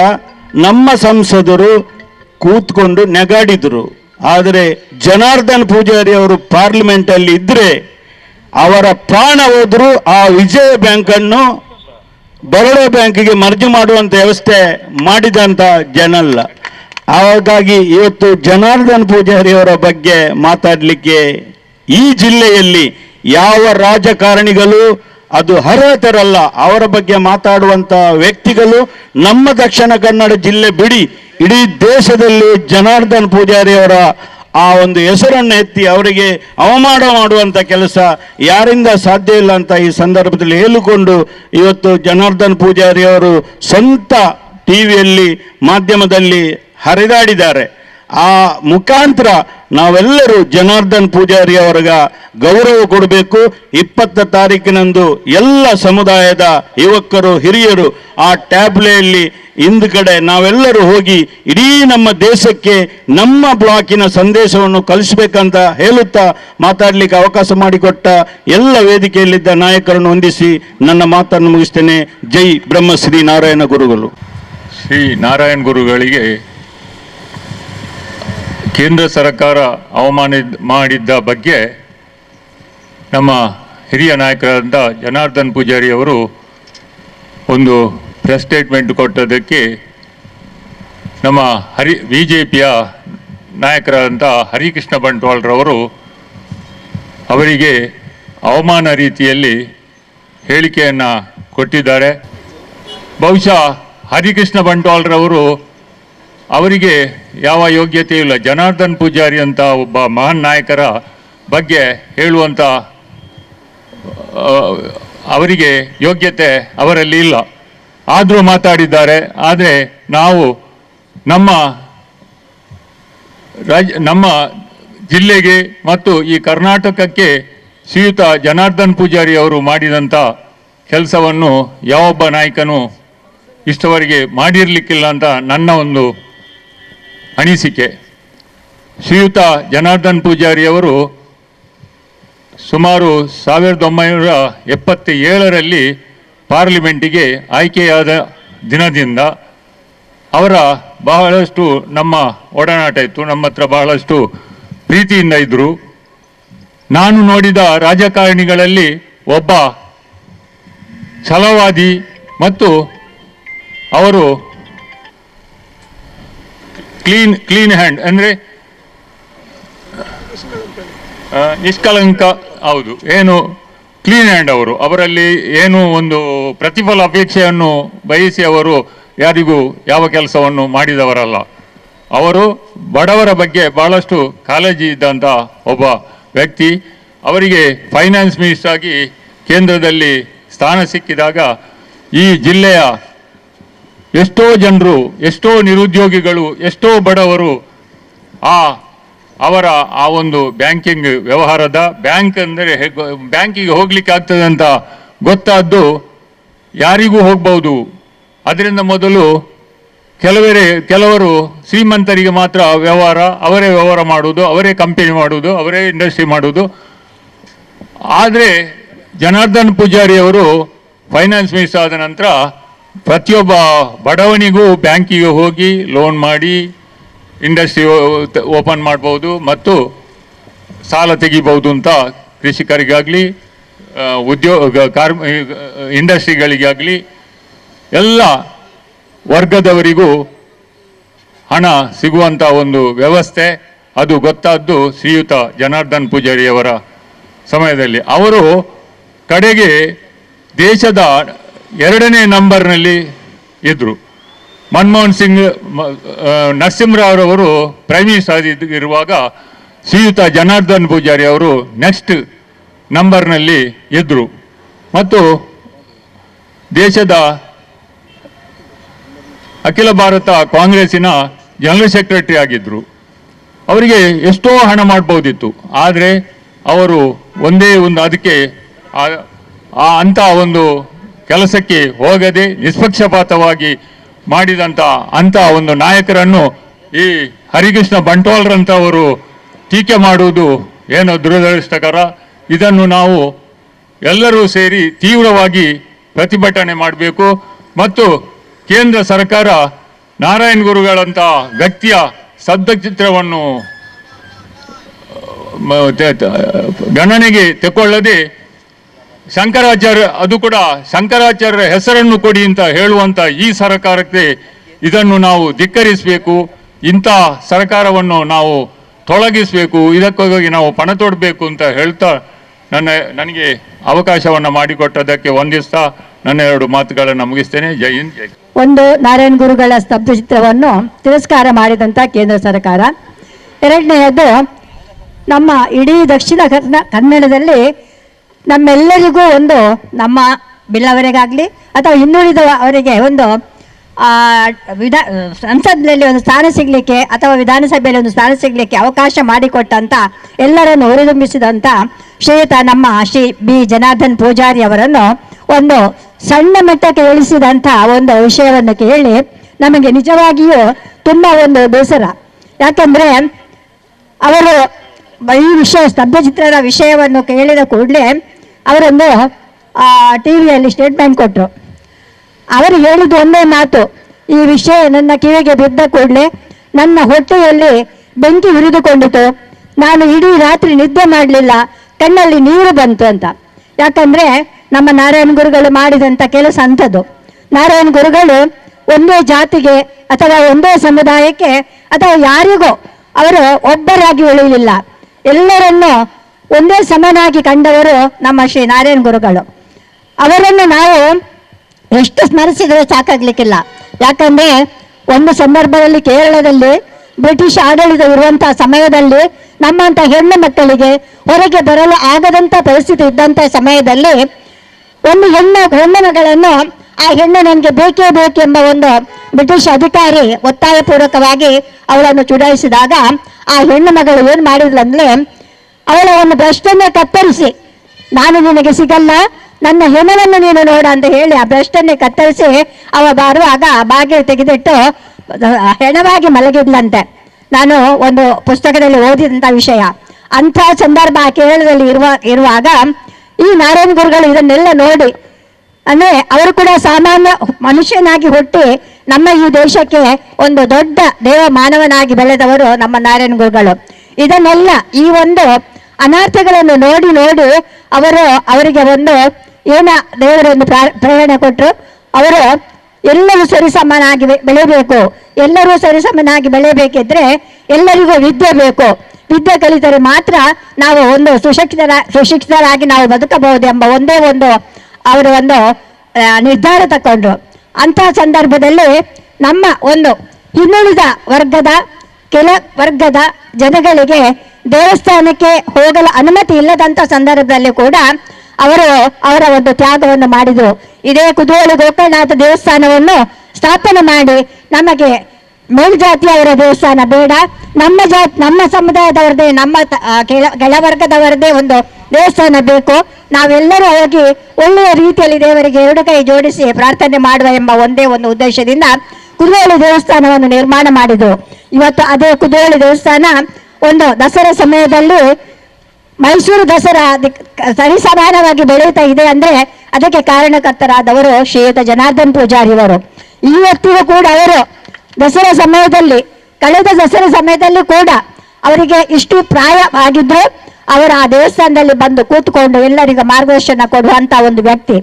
ನಮ್ಮ ಸಂಸದರು ಕೂತ್ಕೊಂಡು ನೆಗಾಡಿದರು. ಆದರೆ ಜನಾರ್ದನ್ ಪೂಜಾರಿ ಅವರು ಪಾರ್ಲಿಮೆಂಟಲ್ಲಿ ಇದ್ದರೆ ಅವರ ಪ್ರಾಣ ಹೋದರೂ ಆ ವಿಜಯ ಬ್ಯಾಂಕನ್ನು ಬರೋಡಾ ಬ್ಯಾಂಕಿಗೆ ಮರ್ಜಿ ಮಾಡುವಂಥ ವ್ಯವಸ್ಥೆ ಮಾಡಿದಂಥ ಜನಲ್ಲ. ಹಾಗಾಗಿ ಇವತ್ತು ಜನಾರ್ದನ್ ಪೂಜಾರಿ ಅವರ ಬಗ್ಗೆ ಮಾತಾಡಲಿಕ್ಕೆ ಈ ಜಿಲ್ಲೆಯಲ್ಲಿ ಯಾವ ರಾಜಕಾರಣಿಗಳು ಅದು ಅರ್ಹತರಲ್ಲ. ಅವರ ಬಗ್ಗೆ ಮಾತಾಡುವಂಥ ವ್ಯಕ್ತಿಗಳು ನಮ್ಮ ದಕ್ಷಿಣ ಕನ್ನಡ ಜಿಲ್ಲೆ ಬಿಡಿ, ಇಡೀ ದೇಶದಲ್ಲಿ ಜನಾರ್ದನ್ ಪೂಜಾರಿ ಅವರ ಆ ಒಂದು ಹೆಸರನ್ನು ಎತ್ತಿ ಅವರಿಗೆ ಅವಮಾನ ಮಾಡುವಂಥ ಕೆಲಸ ಯಾರಿಂದ ಸಾಧ್ಯ ಇಲ್ಲ ಅಂತ ಈ ಸಂದರ್ಭದಲ್ಲಿ ಹೇಳಿಕೊಂಡು ಇವತ್ತು ಜನಾರ್ದನ್ ಪೂಜಾರಿ ಅವರು ಸ್ವಂತ ಟಿವಿಯಲ್ಲಿ ಮಾಧ್ಯಮದಲ್ಲಿ ಹರಿದಾಡಿದ್ದಾರೆ. ಆ ಮುಖಾಂತರ ನಾವೆಲ್ಲರೂ ಜನಾರ್ದನ್ ಪೂಜಾರಿ ಅವರಿಗ ಗೌರವ ಕೊಡಬೇಕು. 20 ತಾರೀಕಿನಂದು ಎಲ್ಲ ಸಮುದಾಯದ ಯುವಕರು, ಹಿರಿಯರು ಆ ಟ್ಯಾಬ್ಲೆಯಲ್ಲಿ ಹಿಂದ್ಗಡೆ ನಾವೆಲ್ಲರೂ ಹೋಗಿ ಇಡೀ ನಮ್ಮ ದೇಶಕ್ಕೆ ನಮ್ಮ ಬ್ಲಾಕಿನ ಸಂದೇಶವನ್ನು ಕಲಿಸಬೇಕಂತ ಹೇಳುತ್ತಾ ಮಾತಾಡಲಿಕ್ಕೆ ಅವಕಾಶ ಮಾಡಿಕೊಟ್ಟ ಎಲ್ಲ ವೇದಿಕೆಯಲ್ಲಿದ್ದ ನಾಯಕರನ್ನು ಹೊಂದಿಸಿ ನನ್ನ ಮಾತನ್ನು ಮುಗಿಸ್ತೇನೆ. ಜೈ ಬ್ರಹ್ಮಶ್ರೀ ನಾರಾಯಣ ಗುರುಗಳು. ಶ್ರೀ ನಾರಾಯಣ ಗುರುಗಳಿಗೆ ಕೇಂದ್ರ ಸರ್ಕಾರ ಅವಮಾನ ಮಾಡಿದ್ದ ಬಗ್ಗೆ ನಮ್ಮ ಹಿರಿಯ ನಾಯಕರಾದ ಜನಾರ್ದನ್ ಪೂಜಾರಿ ಅವರು ಒಂದು ಪ್ರೆಸ್ ಸ್ಟೇಟ್ಮೆಂಟ್ ಕೊಟ್ಟದಕ್ಕೆ ನಮ್ಮ BJPಯ ನಾಯಕರಾದಂಥ ಹರಿಕೃಷ್ಣ ಬಂಟ್ವಾಳರವರು ಅವರಿಗೆ ಅವಮಾನ ರೀತಿಯಲ್ಲಿ ಹೇಳಿಕೆಯನ್ನು ಕೊಟ್ಟಿದ್ದಾರೆ. ಬಹುಶಃ ಹರಿಕೃಷ್ಣ ಬಂಟ್ವಾಳರವರು ಅವರಿಗೆ ಯಾವ ಯೋಗ್ಯತೆ ಇಲ್ಲ. ಜನಾರ್ದನ್ ಪೂಜಾರಿ ಅಂತ ಒಬ್ಬ ಮಹಾನ್ ನಾಯಕರ ಬಗ್ಗೆ ಹೇಳುವಂಥ ಅವರಿಗೆ ಯೋಗ್ಯತೆ ಅವರಲ್ಲಿ ಇಲ್ಲ. ಆದರೂ ಮಾತಾಡಿದ್ದಾರೆ. ಆದರೆ ನಾವು ನಮ್ಮ ಜಿಲ್ಲೆಗೆ ಮತ್ತು ಈ ಕರ್ನಾಟಕಕ್ಕೆ ಶ್ರೀಯುತ ಜನಾರ್ದನ್ ಪೂಜಾರಿ ಅವರು ಮಾಡಿದಂಥ ಕೆಲಸವನ್ನು ಯಾವೊಬ್ಬ ನಾಯಕನೂ ಇಷ್ಟವರೆಗೆ ಮಾಡಿರಲಿಕ್ಕಿಲ್ಲ ಅಂತ ನನ್ನ ಒಂದು ಅನಿಸಿಕೆ. ಶ್ರೀಯುತ ಜನಾರ್ದನ್ ಪೂಜಾರಿ ಅವರು ಸುಮಾರು 1977ರಲ್ಲಿ ಪಾರ್ಲಿಮೆಂಟಿಗೆ ಆಯ್ಕೆಯಾದ ದಿನದಿಂದ ಅವರ ಬಹಳಷ್ಟು ನಮ್ಮ ಒಡನಾಟ ಇತ್ತು, ನಮ್ಮ ಹತ್ರ ಬಹಳಷ್ಟು ಪ್ರೀತಿಯಿಂದ ಇದ್ದರು. ನಾನು ನೋಡಿದ ರಾಜಕಾರಣಿಗಳಲ್ಲಿ ಒಬ್ಬ ಛಲವಾದಿ ಮತ್ತು ಅವರು ಕ್ಲೀನ್ ಹ್ಯಾಂಡ್ ಅಂದರೆ ನಿಷ್ಕಳಂಕ, ಹೌದು, ಏನು ಕ್ಲೀನ್ ಹ್ಯಾಂಡ್ ಅವರು. ಅವರಲ್ಲಿ ಏನು ಒಂದು ಪ್ರತಿಫಲ ಅಪೇಕ್ಷೆಯನ್ನು ಬಯಸಿ ಅವರು ಯಾರಿಗೂ ಯಾವ ಕೆಲಸವನ್ನು ಮಾಡಿದವರಲ್ಲ. ಅವರು ಬಡವರ ಬಗ್ಗೆ ಬಹಳಷ್ಟು ಕಾಳಜಿ ಇದ್ದಂಥ ಒಬ್ಬ ವ್ಯಕ್ತಿ. ಅವರಿಗೆ ಫೈನಾನ್ಸ್ ಮಿನಿಸ್ಟರ್ ಆಗಿ ಕೇಂದ್ರದಲ್ಲಿ ಸ್ಥಾನ ಸಿಕ್ಕಿದಾಗ ಈ ಜಿಲ್ಲೆಯ ಎಷ್ಟೋ ಜನರು, ಎಷ್ಟೋ ನಿರುದ್ಯೋಗಿಗಳು, ಎಷ್ಟೋ ಬಡವರು ಅವರ ಆ ಒಂದು ಬ್ಯಾಂಕಿಂಗ್ ವ್ಯವಹಾರದ ಬ್ಯಾಂಕ್ ಅಂದರೆ ಬ್ಯಾಂಕಿಗೆ ಹೋಗ್ಲಿಕ್ಕೆ ಆಗ್ತದೆ ಅಂತ ಗೊತ್ತಾದ್ದು ಯಾರಿಗೂ ಹೋಗ್ಬೋದು. ಅದರಿಂದ ಮೊದಲು ಕೆಲವರು ಶ್ರೀಮಂತರಿಗೆ ಮಾತ್ರ ವ್ಯವಹಾರ, ಅವರೇ ವ್ಯವಹಾರ ಮಾಡುವುದು, ಅವರೇ ಕಂಪನಿ ಮಾಡುವುದು, ಅವರೇ ಇಂಡಸ್ಟ್ರಿ ಮಾಡುವುದು. ಆದರೆ ಜನಾರ್ದನ್ ಪೂಜಾರಿ ಅವರು ಫೈನಾನ್ಸ್ ಮಿನಿಸ್ಟರ್ ಆದ ನಂತರ ಪ್ರತಿಯೊಬ್ಬ ಬಡವನಿಗೂ ಬ್ಯಾಂಕಿಗೆ ಹೋಗಿ ಲೋನ್ ಮಾಡಿ ಇಂಡಸ್ಟ್ರಿ ಓಪನ್ ಮಾಡ್ಬೋದು ಮತ್ತು ಸಾಲ ತೆಗಿಬಹುದು ಅಂತ ಕೃಷಿಕರಿಗಾಗಲಿ ಇಂಡಸ್ಟ್ರಿಗಳಿಗಾಗಲಿ ಎಲ್ಲ ವರ್ಗದವರಿಗೂ ಹಣ ಸಿಗುವಂಥ ಒಂದು ವ್ಯವಸ್ಥೆ ಅದು ಗೊತ್ತಾದ್ದು ಶ್ರೀಯುತ ಜನಾರ್ದನ್ ಪೂಜಾರಿಯವರ ಸಮಯದಲ್ಲಿ. ಅವರು ಕಡೆಗೆ ದೇಶದ 2ನೇ ನಂಬರ್ನಲ್ಲಿ ಇದ್ದರು. ಮನಮೋಹನ್ ಸಿಂಗ್, ನರಸಿಂಹರಾವ್ ಪ್ರೈಮ್ ಮಿನಿಸ್ಟರ್ ಇರುವಾಗ ಶ್ರೀಯುತ ಜನಾರ್ದನ್ ಪೂಜಾರಿ ಅವರು ನೆಕ್ಸ್ಟ್ ನಂಬರ್ನಲ್ಲಿ ಇದ್ದರು ಮತ್ತು ದೇಶದ ಅಖಿಲ ಭಾರತ ಕಾಂಗ್ರೆಸ್ಸಿನ ಜನರಲ್ ಸೆಕ್ರೆಟರಿ ಆಗಿದ್ದರು. ಅವರಿಗೆ ಎಷ್ಟೋ ಹಣ ಮಾಡ್ಬೋದಿತ್ತು, ಆದರೆ ಅವರು ಒಂದೇ ಒಂದು ಅದಕ್ಕೆ ಅಂಥ ಒಂದು ಕೆಲಸಕ್ಕೆ ಹೋಗದೆ ನಿಷ್ಪಕ್ಷಪಾತವಾಗಿ ಮಾಡಿದಂಥ ಅಂಥ ಒಂದು ನಾಯಕರನ್ನು ಈ ಹರಿಕೃಷ್ಣ ಬಂಟ್ವಾಳರಂಥವರು ಟೀಕೆ ಮಾಡುವುದು ಏನೋ ದುರದೃಷ್ಟಕರ. ಇದನ್ನು ನಾವು ಎಲ್ಲರೂ ಸೇರಿ ತೀವ್ರವಾಗಿ ಪ್ರತಿಭಟನೆ ಮಾಡಬೇಕು ಮತ್ತು ಕೇಂದ್ರ ಸರ್ಕಾರ ನಾರಾಯಣ್ ಗುರುಗಳಂಥ ವ್ಯಕ್ತಿಯ ಸ್ತಬ್ಧಚಿತ್ರವನ್ನು ಗಣನೆಗೆ ತೆಕ್ಕೊಳ್ಳದೆ ಶಂಕರಾಚಾರ್ಯ, ಅದು ಕೂಡ ಶಂಕರಾಚಾರ್ಯರ ಹೆಸರನ್ನು ಕೊಡಿ ಅಂತ ಹೇಳುವಂಥ ಈ ಸರ್ಕಾರಕ್ಕೆ ಇದನ್ನು ನಾವು ಧಿಕ್ಕರಿಸಬೇಕು. ಇಂಥ ಸರ್ಕಾರವನ್ನು ನಾವು ತೊಲಗಿಸಬೇಕು, ಇದಕ್ಕಾಗಿ ನಾವು ಪಣ ತೊಡಬೇಕು ಅಂತ ಹೇಳ್ತಾ ನನಗೆ ಅವಕಾಶವನ್ನು ಮಾಡಿಕೊಟ್ಟದಕ್ಕೆ ವಂದಿಸ್ತಾ ನನ್ನ 2 ಮಾತುಗಳನ್ನು ಮುಗಿಸ್ತೇನೆ. ಜೈ ಹಿಂದ್, ಜೈ. ಒಂದು, ನಾರಾಯಣ್ ಗುರುಗಳ ಸ್ತಬ್ಧ ಚಿತ್ರವನ್ನು ತಿರಸ್ಕಾರ ಮಾಡಿದಂಥ ಕೇಂದ್ರ ಸರ್ಕಾರ. ಎರಡನೆಯದು, ನಮ್ಮ ಇಡೀ ದಕ್ಷಿಣ ಕನ್ನಡದಲ್ಲಿ ನಮ್ಮೆಲ್ಲರಿಗೂ ಒಂದು, ನಮ್ಮ ಬಿಲ್ಲವರಿಗಾಗಲಿ ಅಥವಾ ಇನ್ನುಳಿದ ಅವರಿಗೆ ಒಂದು ಸಂಸತ್ನಲ್ಲಿ ಒಂದು ಸ್ಥಾನ ಸಿಗಲಿಕ್ಕೆ ಅಥವಾ ವಿಧಾನಸಭೆಯಲ್ಲಿ ಒಂದು ಸ್ಥಾನ ಸಿಗಲಿಕ್ಕೆ ಅವಕಾಶ ಮಾಡಿಕೊಟ್ಟಂಥ, ಎಲ್ಲರನ್ನು ಹುರಿದುಂಬಿಸಿದಂಥ ಶ್ರೀಯುತ ನಮ್ಮ ಶ್ರೀ ಬಿ ಜನಾರ್ದನ್ ಪೂಜಾರಿ ಅವರನ್ನು ಒಂದು ಸಣ್ಣ ಮಟ್ಟಕ್ಕೆ ಇಳಿಸಿದಂಥ ಒಂದು ವಿಷಯವನ್ನು ಕೇಳಿ ನಮಗೆ ನಿಜವಾಗಿಯೂ ತುಂಬ ಒಂದು ಬೇಸರ. ಯಾಕಂದರೆ ಅವರು ಈ ವಿಷಯ ಸ್ತಬ್ಧಚಿತ್ರದ ವಿಷಯವನ್ನು ಕೇಳಿದ ಕೂಡಲೇ ಅವರೊಂದು ಟಿ ವಿಯಲ್ಲಿ ಸ್ಟೇಟ್ಮೆಂಟ್ ಕೊಟ್ಟರು. ಅವರು ಹೇಳಿದ್ದು ಒಂದೇ ಮಾತು, ಈ ವಿಷಯ ನನ್ನ ಕಿವಿಗೆ ಬಿದ್ದ ಕೂಡಲೇ ನನ್ನ ಹೊಟ್ಟೆಯಲ್ಲಿ ಬೆಂಕಿ ಹುರಿದುಕೊಂಡಿತು, ನಾನು ಇಡೀ ರಾತ್ರಿ ನಿದ್ದೆ ಮಾಡಲಿಲ್ಲ, ಕಣ್ಣಲ್ಲಿ ನೀರು ಬಂತು ಅಂತ. ಯಾಕಂದರೆ ನಮ್ಮ ನಾರಾಯಣ ಗುರುಗಳು ಮಾಡಿದಂಥ ಕೆಲಸ ಅಂಥದ್ದು. ನಾರಾಯಣ ಗುರುಗಳು ಒಂದೇ ಜಾತಿಗೆ ಅಥವಾ ಒಂದೇ ಸಮುದಾಯಕ್ಕೆ ಅಥವಾ ಯಾರಿಗೂ ಅವರು ಒಬ್ಬರಾಗಿ ಉಳಿಯಲಿಲ್ಲ, ಎಲ್ಲರನ್ನೂ ಒಂದೇ ಸಮನಾಗಿ ಕಂಡವರು ನಮ್ಮ ಶ್ರೀ ನಾರಾಯಣ ಗುರುಗಳು. ಅವರನ್ನು ನಾವು ಎಷ್ಟು ಸ್ಮರಿಸಿದರೂ ಸಾಕಾಗ್ಲಿಕ್ಕಿಲ್ಲ. ಯಾಕಂದರೆ ಒಂದು ಸಂದರ್ಭದಲ್ಲಿ ಕೇರಳದಲ್ಲಿ ಬ್ರಿಟಿಷ್ ಆಡಳಿತ ಇರುವಂಥ ಸಮಯದಲ್ಲಿ ನಮ್ಮಂಥ ಹೆಣ್ಣು ಮಕ್ಕಳಿಗೆ ಹೊರಗೆ ಬರಲು ಆಗದಂಥ ಪರಿಸ್ಥಿತಿ ಇದ್ದಂಥ ಸಮಯದಲ್ಲಿ ಒಂದು ಹೆಣ್ಣು ಮಗಳನ್ನು, ಆ ಹೆಣ್ಣು ನನಗೆ ಬೇಕೇ ಬೇಕೆಂಬ ಒಂದು ಬ್ರಿಟಿಷ್ ಅಧಿಕಾರಿ ಒತ್ತಾಯಪೂರ್ವಕವಾಗಿ ಅವಳನ್ನು ಚುಡಾಯಿಸಿದಾಗ ಆ ಹೆಣ್ಣು ಮಗಳು ಏನು ಮಾಡಿದ್ಲಂದ್ರೆ, ಅವಳ ಒಂದು ಬ್ರಷ್ಟನ್ನೇ ಕತ್ತರಿಸಿ, ನಾನು ನಿನಗೆ ಸಿಗಲ್ಲ, ನನ್ನ ಹೆಣವನ್ನು ನೀನು ನೋಡ ಅಂತ ಹೇಳಿ ಆ ಬ್ರಷ್ಟನ್ನೇ ಕತ್ತರಿಸಿ ಅವ ಬರುವಾಗ ಬಾಗಿಲು ತೆಗೆದಿಟ್ಟು ಹೆಣವಾಗಿ ಮಲಗಿದ್ಲಂತೆ. ನಾನು ಒಂದು ಪುಸ್ತಕದಲ್ಲಿ ಓದಿದಂಥ ವಿಷಯ. ಅಂಥ ಸಂದರ್ಭ ಕೇರಳದಲ್ಲಿ ಇರುವಾಗ ಈ ನಾರಾಯಣ ಗುರುಗಳು ಇದನ್ನೆಲ್ಲ ನೋಡಿ, ಅಂದರೆ ಅವರು ಕೂಡ ಸಾಮಾನ್ಯ ಮನುಷ್ಯನಾಗಿ ಹುಟ್ಟಿ ನಮ್ಮ ಈ ದೇಶಕ್ಕೆ ಒಂದು ದೊಡ್ಡ ದೇವ ಮಾನವನಾಗಿ ಬೆಳೆದವರು ನಮ್ಮ ನಾರಾಯಣ ಗುರುಗಳು. ಇದನ್ನೆಲ್ಲ ಈ ಒಂದು ಅನರ್ಥಗಳನ್ನು ನೋಡಿ ನೋಡಿ ಅವರಿಗೆ ಒಂದು ದೇವರೊಂದು ಪ್ರೇರಣೆ ಕೊಟ್ಟರು. ಅವರು ಎಲ್ಲರೂ ಸರಿಸಮನಾಗಿ ಬೆಳೆಯಬೇಕು. ಎಲ್ಲರೂ ಸರಿಸಮನಾಗಿ ಬೆಳೆಯಬೇಕಿದ್ರೆ ಎಲ್ಲರಿಗೂ ವಿದ್ಯೆ ಬೇಕು. ವಿದ್ಯೆ ಕಲಿತರೆ ಮಾತ್ರ ನಾವು ಒಂದು ಸುಶಿಕ್ಷಿತರಾಗಿ ನಾವು ಬದುಕಬಹುದು ಎಂಬ ಒಂದೇ ಒಂದು ಅವರು ಒಂದು ನಿರ್ಧಾರ ತಗೊಂಡ್ರು. ಅಂತಹ ಸಂದರ್ಭದಲ್ಲಿ ನಮ್ಮ ಒಂದು ಹಿಂದುಳಿದ ವರ್ಗದ ಕೆಲ ವರ್ಗದ ಜನಗಳಿಗೆ ದೇವಸ್ಥಾನಕ್ಕೆ ಹೋಗಲು ಅನುಮತಿ ಇಲ್ಲದಂಥ ಸಂದರ್ಭದಲ್ಲಿ ಕೂಡ ಅವರು ಅವರ ಒಂದು ತ್ಯಾಗವನ್ನು ಮಾಡಿದರು. ಇದೇ ಕುದುವಳಿ ಗೋಕರ್ಣನಾಥ ದೇವಸ್ಥಾನವನ್ನು ಸ್ಥಾಪನೆ ಮಾಡಿ ನಮಗೆ ಮೇಲ್ಜಾತಿಯವರ ದೇವಸ್ಥಾನ ಬೇಡ, ನಮ್ಮ ಸಮುದಾಯದವರದೇ, ನಮ್ಮ ಕೆಳವರ್ಗದವರದೇ ಒಂದು ದೇವಸ್ಥಾನ ಬೇಕು, ನಾವೆಲ್ಲರೂ ಹೋಗಿ ಒಳ್ಳೆಯ ರೀತಿಯಲ್ಲಿ ದೇವರಿಗೆ ಎರಡು ಕೈ ಜೋಡಿಸಿ ಪ್ರಾರ್ಥನೆ ಮಾಡುವ ಎಂಬ ಒಂದೇ ಒಂದು ಉದ್ದೇಶದಿಂದ ಕುದುವಳಿ ದೇವಸ್ಥಾನವನ್ನು ನಿರ್ಮಾಣ ಮಾಡಿದರು. ಇವತ್ತು ಅದೇ ಕುದುವಳಿ ದೇವಸ್ಥಾನ ಒಂದು ದಸರಾ ಸಮಯದಲ್ಲಿ ಮೈಸೂರು ದಸರಾ ಸರಿಸಮಾನವಾಗಿ ಬೆಳೆಯುತ್ತಾ ಇದೆ ಅಂದ್ರೆ ಅದಕ್ಕೆ ಕಾರಣಕರ್ತರಾದವರು ಶ್ರೀಯುತ ಜನಾರ್ದನ್ ಪೂಜಾರಿಯವರು. ಇವತ್ತಿಗೂ ಕೂಡ ಅವರು ದಸರಾ ಸಮಯದಲ್ಲಿ, ಕಳೆದ ದಸರಾ ಸಮಯದಲ್ಲಿ ಕೂಡ ಅವರಿಗೆ ಇಷ್ಟು ಪ್ರಾಯವಾಗಿದ್ರು ಅವರು ಆ ದೇವಸ್ಥಾನದಲ್ಲಿ ಬಂದು ಕೂತ್ಕೊಂಡು ಎಲ್ಲರಿಗೂ ಮಾರ್ಗದರ್ಶನ ಕೊಡುವಂತ ಒಂದು ವ್ಯಕ್ತಿ.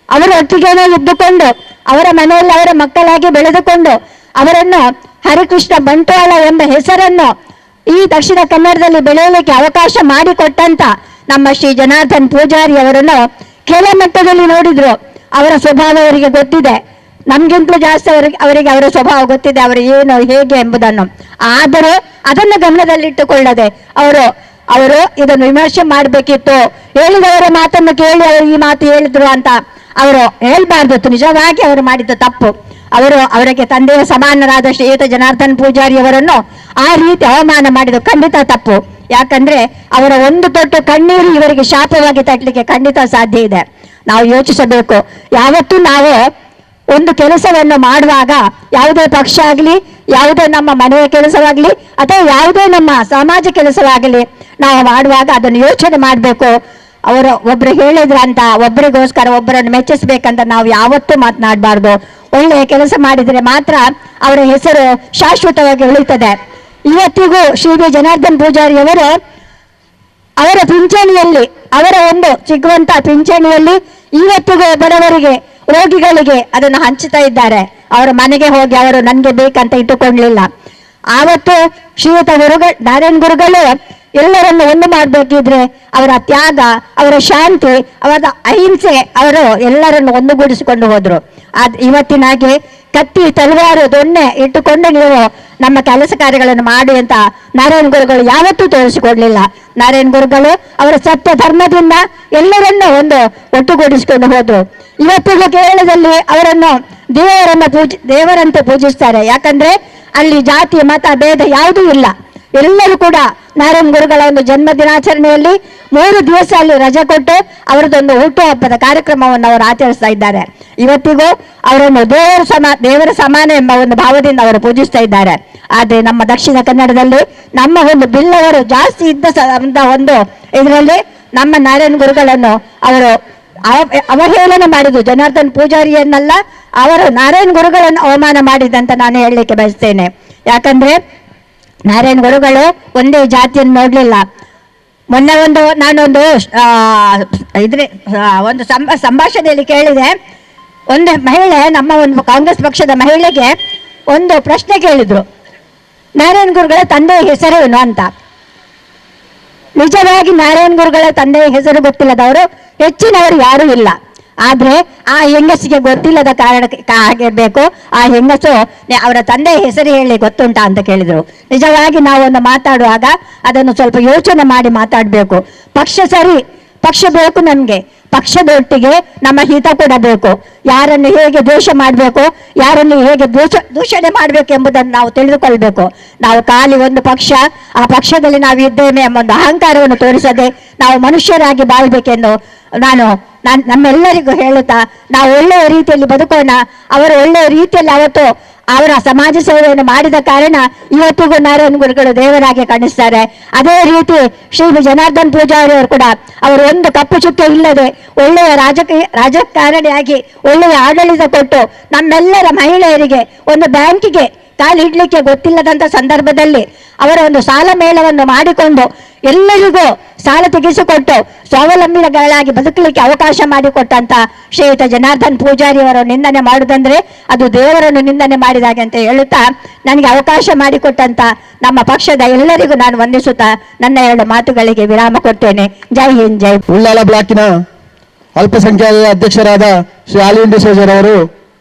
ಅವರ ಒಟ್ಟಿಗೆನೇ ಇದ್ದುಕೊಂಡು ಅವರ ಮನೆಯಲ್ಲಿ ಅವರ ಮಕ್ಕಳಾಗಿ ಬೆಳೆದುಕೊಂಡು ಅವರನ್ನು ಹರಿಕೃಷ್ಣ ಬಂಟ್ವಾಳ ಎಂಬ ಹೆಸರನ್ನು ಈ ದಕ್ಷಿಣ ಕನ್ನಡದಲ್ಲಿ ಬೆಳೆಯಲಿಕ್ಕೆ ಅವಕಾಶ ಮಾಡಿಕೊಟ್ಟಂತ ನಮ್ಮ ಶ್ರೀ ಜನಾರ್ದನ್ ಪೂಜಾರಿ ಅವರನ್ನು ಕೆಳ ಮಟ್ಟದಲ್ಲಿ ನೋಡಿದ್ರು. ಅವರ ಸ್ವಭಾವ ಅವರಿಗೆ ಗೊತ್ತಿದೆ, ನಮ್ಗಿಂತಲೂ ಜಾಸ್ತಿ ಅವರಿಗೆ ಅವರ ಸ್ವಭಾವ ಗೊತ್ತಿದೆ, ಅವರು ಏನು ಹೇಗೆ ಎಂಬುದನ್ನು. ಆದರೂ ಅದನ್ನು ಗಮನದಲ್ಲಿಟ್ಟುಕೊಳ್ಳದೆ ಅವರು ಇದನ್ನು ವಿಮರ್ಶೆ ಮಾಡಬೇಕಿತ್ತು. ಹೇಳಿದವರ ಮಾತನ್ನು ಕೇಳಿ ಅವರು ಈ ಮಾತು ಹೇಳಿದ್ರು ಅಂತ ಅವರು ಹೇಳ್ಬಾರ್ದಿತ್ತು. ನಿಜವಾಗಿ ಅವರು ಮಾಡಿದ್ದು ತಪ್ಪು. ಅವರಿಗೆ ತಂದೆಯ ಸಮಾನರಾದ ಶ್ರೀಯುತ ಜನಾರ್ದನ್ ಪೂಜಾರಿ ಅವರನ್ನು ಆ ರೀತಿ ಅವಮಾನ ಮಾಡಿದ್ದು ಖಂಡಿತ ತಪ್ಪು. ಯಾಕಂದ್ರೆ ಅವರ ಒಂದು ತೊಟ್ಟು ಕಣ್ಣೀರು ಇವರಿಗೆ ಶಾಪವಾಗಿ ತಟ್ಟಲಿಕ್ಕೆ ಖಂಡಿತ ಸಾಧ್ಯ ಇದೆ. ನಾವು ಯೋಚಿಸಬೇಕು. ಯಾವತ್ತೂ ನಾವು ಒಂದು ಕೆಲಸವನ್ನು ಮಾಡುವಾಗ, ಯಾವುದೇ ಪಕ್ಷ ಆಗಲಿ, ಯಾವುದೇ ನಮ್ಮ ಮನೆಯ ಕೆಲಸವಾಗಲಿ ಅಥವಾ ಯಾವುದೇ ನಮ್ಮ ಸಮಾಜ ಕೆಲಸವಾಗಲಿ ನಾವು ಮಾಡುವಾಗ ಅದನ್ನು ಯೋಚನೆ ಮಾಡಬೇಕು. ಅವರು ಒಬ್ರು ಹೇಳಿದ್ರಂತ ಒಬ್ಬರಿಗೋಸ್ಕರ ಒಬ್ಬರನ್ನು ಮೆಚ್ಚಿಸ್ಬೇಕಂತ ನಾವು ಯಾವತ್ತೂ ಮಾತನಾಡಬಾರ್ದು. ಒಳ್ಳೆಯ ಕೆಲಸ ಮಾಡಿದರೆ ಮಾತ್ರ ಅವರ ಹೆಸರು ಶಾಶ್ವತವಾಗಿ ಉಳಿತದೆ. ಇವತ್ತಿಗೂ ಶ್ರೀ ಬಿ ಜನಾರ್ದನ್ ಪೂಜಾರಿ ಅವರು ಅವರ ಪಿಂಚಣಿಯಲ್ಲಿ, ಅವರ ಒಂದು ಸಿಗುವಂತ ಪಿಂಚಣಿಯಲ್ಲಿ ಇವತ್ತಿಗೂ ಬಡವರಿಗೆ, ರೋಗಿಗಳಿಗೆ ಅದನ್ನು ಹಂಚುತ್ತಾ ಇದ್ದಾರೆ. ಅವರ ಮನೆಗೆ ಹೋಗಿ ಅವರು ನನಗೆ ಬೇಕಂತ ಇಟ್ಟುಕೊಳ್ಳಲಿಲ್ಲ. ಆವತ್ತು ಶ್ರೀಯುತ ನಾರಾಯಣ್ ಗುರುಗಳು ಎಲ್ಲರನ್ನು ಒಂದು ಮಾಡಬೇಕಿದ್ರೆ ಅವರ ತ್ಯಾಗ, ಅವರ ಶಾಂತಿ, ಅವರ ಅಹಿಂಸೆ, ಅವರು ಎಲ್ಲರನ್ನು ಒಂದುಗೂಡಿಸಿಕೊಂಡು ಹೋದ್ರು. ಇವತ್ತಿನಾಗೆ ಕತ್ತಿ, ತಲವಾರು, ದೊಣ್ಣೆ ಇಟ್ಟುಕೊಂಡು ನೀವು ನಮ್ಮ ಕೆಲಸ ಕಾರ್ಯಗಳನ್ನು ಮಾಡಿ ಅಂತ ನಾರಾಯಣ್ ಗುರುಗಳು ಯಾವತ್ತೂ ತೋರಿಸಿಕೊಡ್ಲಿಲ್ಲ. ನಾರಾಯಣ್ ಗುರುಗಳು ಅವರ ಸತ್ಯ ಧರ್ಮದಿಂದ ಎಲ್ಲರನ್ನು ಒಂದು ಒಟ್ಟುಗೂಡಿಸಿಕೊಂಡು ಹೋದ್ರು. ಇವತ್ತಿಗೂ ಕೇರಳದಲ್ಲಿ ಅವರನ್ನು ದೇವರಂತೆ ಪೂಜಿಸ್ತಾರೆ. ಯಾಕಂದ್ರೆ ಅಲ್ಲಿ ಜಾತಿ, ಮತ, ಭೇದ ಯಾವುದೂ ಇಲ್ಲ. ಎಲ್ಲರೂ ಕೂಡ ನಾರಾಯಣ್ ಗುರುಗಳ ಒಂದು ಜನ್ಮ ದಿನಾಚರಣೆಯಲ್ಲಿ 3 ದಿವಸ ಅಲ್ಲಿ ರಜೆ ಕೊಟ್ಟು ಅವರದೊಂದು ಹುಟ್ಟುಹಬ್ಬದ ಕಾರ್ಯಕ್ರಮವನ್ನು ಅವರು ಆಚರಿಸ್ತಾ ಇದ್ದಾರೆ. ಇವತ್ತಿಗೂ ಅವರನ್ನು ದೇವರ ಸಮಾನ ಎಂಬ ಒಂದು ಭಾವದಿಂದ ಅವರು ಪೂಜಿಸ್ತಾ ಇದ್ದಾರೆ. ಆದ್ರೆ ನಮ್ಮ ದಕ್ಷಿಣ ಕನ್ನಡದಲ್ಲಿ ನಮ್ಮ ಒಂದು ಬಿಲ್ಲವರು ಜಾಸ್ತಿ ಇದ್ದ ಒಂದು ಇದರಲ್ಲಿ ನಮ್ಮ ನಾರಾಯಣ್ ಗುರುಗಳನ್ನು ಅವರು ಅವಹೇಳನ ಮಾಡಿದ್ದು. ಜನಾರ್ದನ್ ಪೂಜಾರಿಯನ್ನಲ್ಲ, ಅವರು ನಾರಾಯಣ್ ಗುರುಗಳನ್ನು ಅವಮಾನ ಮಾಡಿದಂತ ನಾನು ಹೇಳಲಿಕ್ಕೆ ಬಯಸ್ತೇನೆ. ಯಾಕಂದ್ರೆ ನಾರಾಯಣ್ ಗುರುಗಳು ಒಂದೇ ಜಾತಿಯನ್ನು ನೋಡ್ಲಿಲ್ಲ. ಮೊನ್ನೆ ನಾನೊಂದು ಒಂದು ಸಂಭಾಷಣೆಯಲ್ಲಿ ಕೇಳಿದೆ. ಒಂದು ಮಹಿಳೆ, ನಮ್ಮ ಒಂದು ಕಾಂಗ್ರೆಸ್ ಪಕ್ಷದ ಮಹಿಳೆಗೆ ಒಂದು ಪ್ರಶ್ನೆ ಕೇಳಿದ್ರು, ನಾರಾಯಣ್ ಗುರುಗಳ ತಂದೆಯ ಹೆಸರೇನು ಅಂತ. ನಿಜವಾಗಿ ನಾರಾಯಣ್ ಗುರುಗಳ ತಂದೆಯ ಹೆಸರು ಗೊತ್ತಿಲ್ಲದವರು ಹೆಚ್ಚಿನವರು ಯಾರೂ ಇಲ್ಲ. ಆದ್ರೆ ಆ ಹೆಂಗಸಿಗೆ ಗೊತ್ತಿಲ್ಲದ ಕಾರಣಕ್ಕೆ ಆಗಿರ್ಬೇಕು. ಆ ಹೆಂಗಸು ಅವರ ತಂದೆಯ ಹೆಸರು ಹೇಳಿ ಗೊತ್ತುಂಟಾ ಅಂತ ಕೇಳಿದ್ರು. ನಿಜವಾಗಿ ನಾವೊಂದು ಮಾತಾಡುವಾಗ ಅದನ್ನು ಸ್ವಲ್ಪ ಯೋಚನೆ ಮಾಡಿ ಮಾತಾಡಬೇಕು. ಪಕ್ಷ ಸರಿ, ಪಕ್ಷ ಬೇಕು ನಮ್ಗೆ, ಪಕ್ಷದೊಟ್ಟಿಗೆ ನಮ್ಮ ಹಿತ ಕೂಡ ಬೇಕು. ಯಾರನ್ನು ಹೇಗೆ ದ್ವೇಷ ಮಾಡಬೇಕು, ಯಾರನ್ನು ಹೇಗೆ ದೂಷಣೆ ಮಾಡಬೇಕು ಎಂಬುದನ್ನು ನಾವು ತಿಳಿದುಕೊಳ್ಬೇಕು. ನಾವು ಖಾಲಿ ಒಂದು ಪಕ್ಷ, ಆ ಪಕ್ಷದಲ್ಲಿ ನಾವು ಇದ್ದೇವೆ ಎಂಬ ಒಂದು ಅಹಂಕಾರವನ್ನು ತೋರಿಸದೆ ನಾವು ಮನುಷ್ಯರಾಗಿ ಬಾಳ್ಬೇಕೆಂದು ನಮ್ಮೆಲ್ಲರಿಗೂ ಹೇಳುತ್ತಾ ನಾವು ಒಳ್ಳೆಯ ರೀತಿಯಲ್ಲಿ ಬದುಕೋಣ. ಅವರು ಒಳ್ಳೆಯ ರೀತಿಯಲ್ಲಿ ಅವತ್ತು ಅವರ ಸಮಾಜ ಸೇವೆಯನ್ನು ಮಾಡಿದ ಕಾರಣ ಇವತ್ತಿಗೂ ನಾರಾಯಣ್ ಗುರುಗಳು ದೇವರಾಗಿ ಕಾಣಿಸ್ತಾರೆ. ಅದೇ ರೀತಿ ಶ್ರೀ ಜನಾರ್ದನ್ ಪೂಜಾರಿ ಅವರು ಕೂಡ ಅವರು ಒಂದು ಕಪ್ಪು ಚುಕ್ಕೆ ಇಲ್ಲದೆ ಒಳ್ಳೆಯ ರಾಜಕಾರಣಿಯಾಗಿ ಒಳ್ಳೆಯ ಆಡಳಿತ ಕೊಟ್ಟು ನಮ್ಮೆಲ್ಲರ ಮಹಿಳೆಯರಿಗೆ ಒಂದು ಬ್ಯಾಂಕಿಗೆ ಕಾಲಿಡ್ಲಿಕ್ಕೆ ಗೊತ್ತಿಲ್ಲದಂತ ಸಂದರ್ಭದಲ್ಲಿ ಅವರ ಒಂದು ಸಾಲ ಮೇಳವನ್ನು ಮಾಡಿಕೊಂಡು ಎಲ್ಲರಿಗೂ ಸಾಲ ತೆಗೆಸಿಕೊಟ್ಟು ಸ್ವಾವಲಂಬಿಗಳಾಗಿ ಬದುಕಲಿಕ್ಕೆ ಅವಕಾಶ ಮಾಡಿಕೊಟ್ಟಂತ ಶ್ರೀಯುತ ಜನಾರ್ದನ್ ಪೂಜಾರಿ ಅವರು ನಿಂದನೆ ಮಾಡುವುದಂದ್ರೆ ಅದು ದೇವರನ್ನು ನಿಂದನೆ ಮಾಡಿದಾಗೆ ಅಂತ ಹೇಳುತ್ತಾ, ನನಗೆ ಅವಕಾಶ ಮಾಡಿಕೊಟ್ಟಂತ ನಮ್ಮ ಪಕ್ಷದ ಎಲ್ಲರಿಗೂ ನಾನು ವಂದಿಸುತ್ತಾ ನನ್ನ 2 ಮಾತುಗಳಿಗೆ ವಿರಾಮ ಕೊಡ್ತೇನೆ. ಜೈ ಹಿಂದ್, ಜೈ. ಉಳ್ಳಾಲ ಬ್ಲಾಕಿನ ಅಲ್ಪಸಂಖ್ಯಾತ ಅಧ್ಯಕ್ಷರಾದ ಶ್ರೀ ಆಲಿಂಡ್ ಡಿಸೋಜರ್ ಅವರು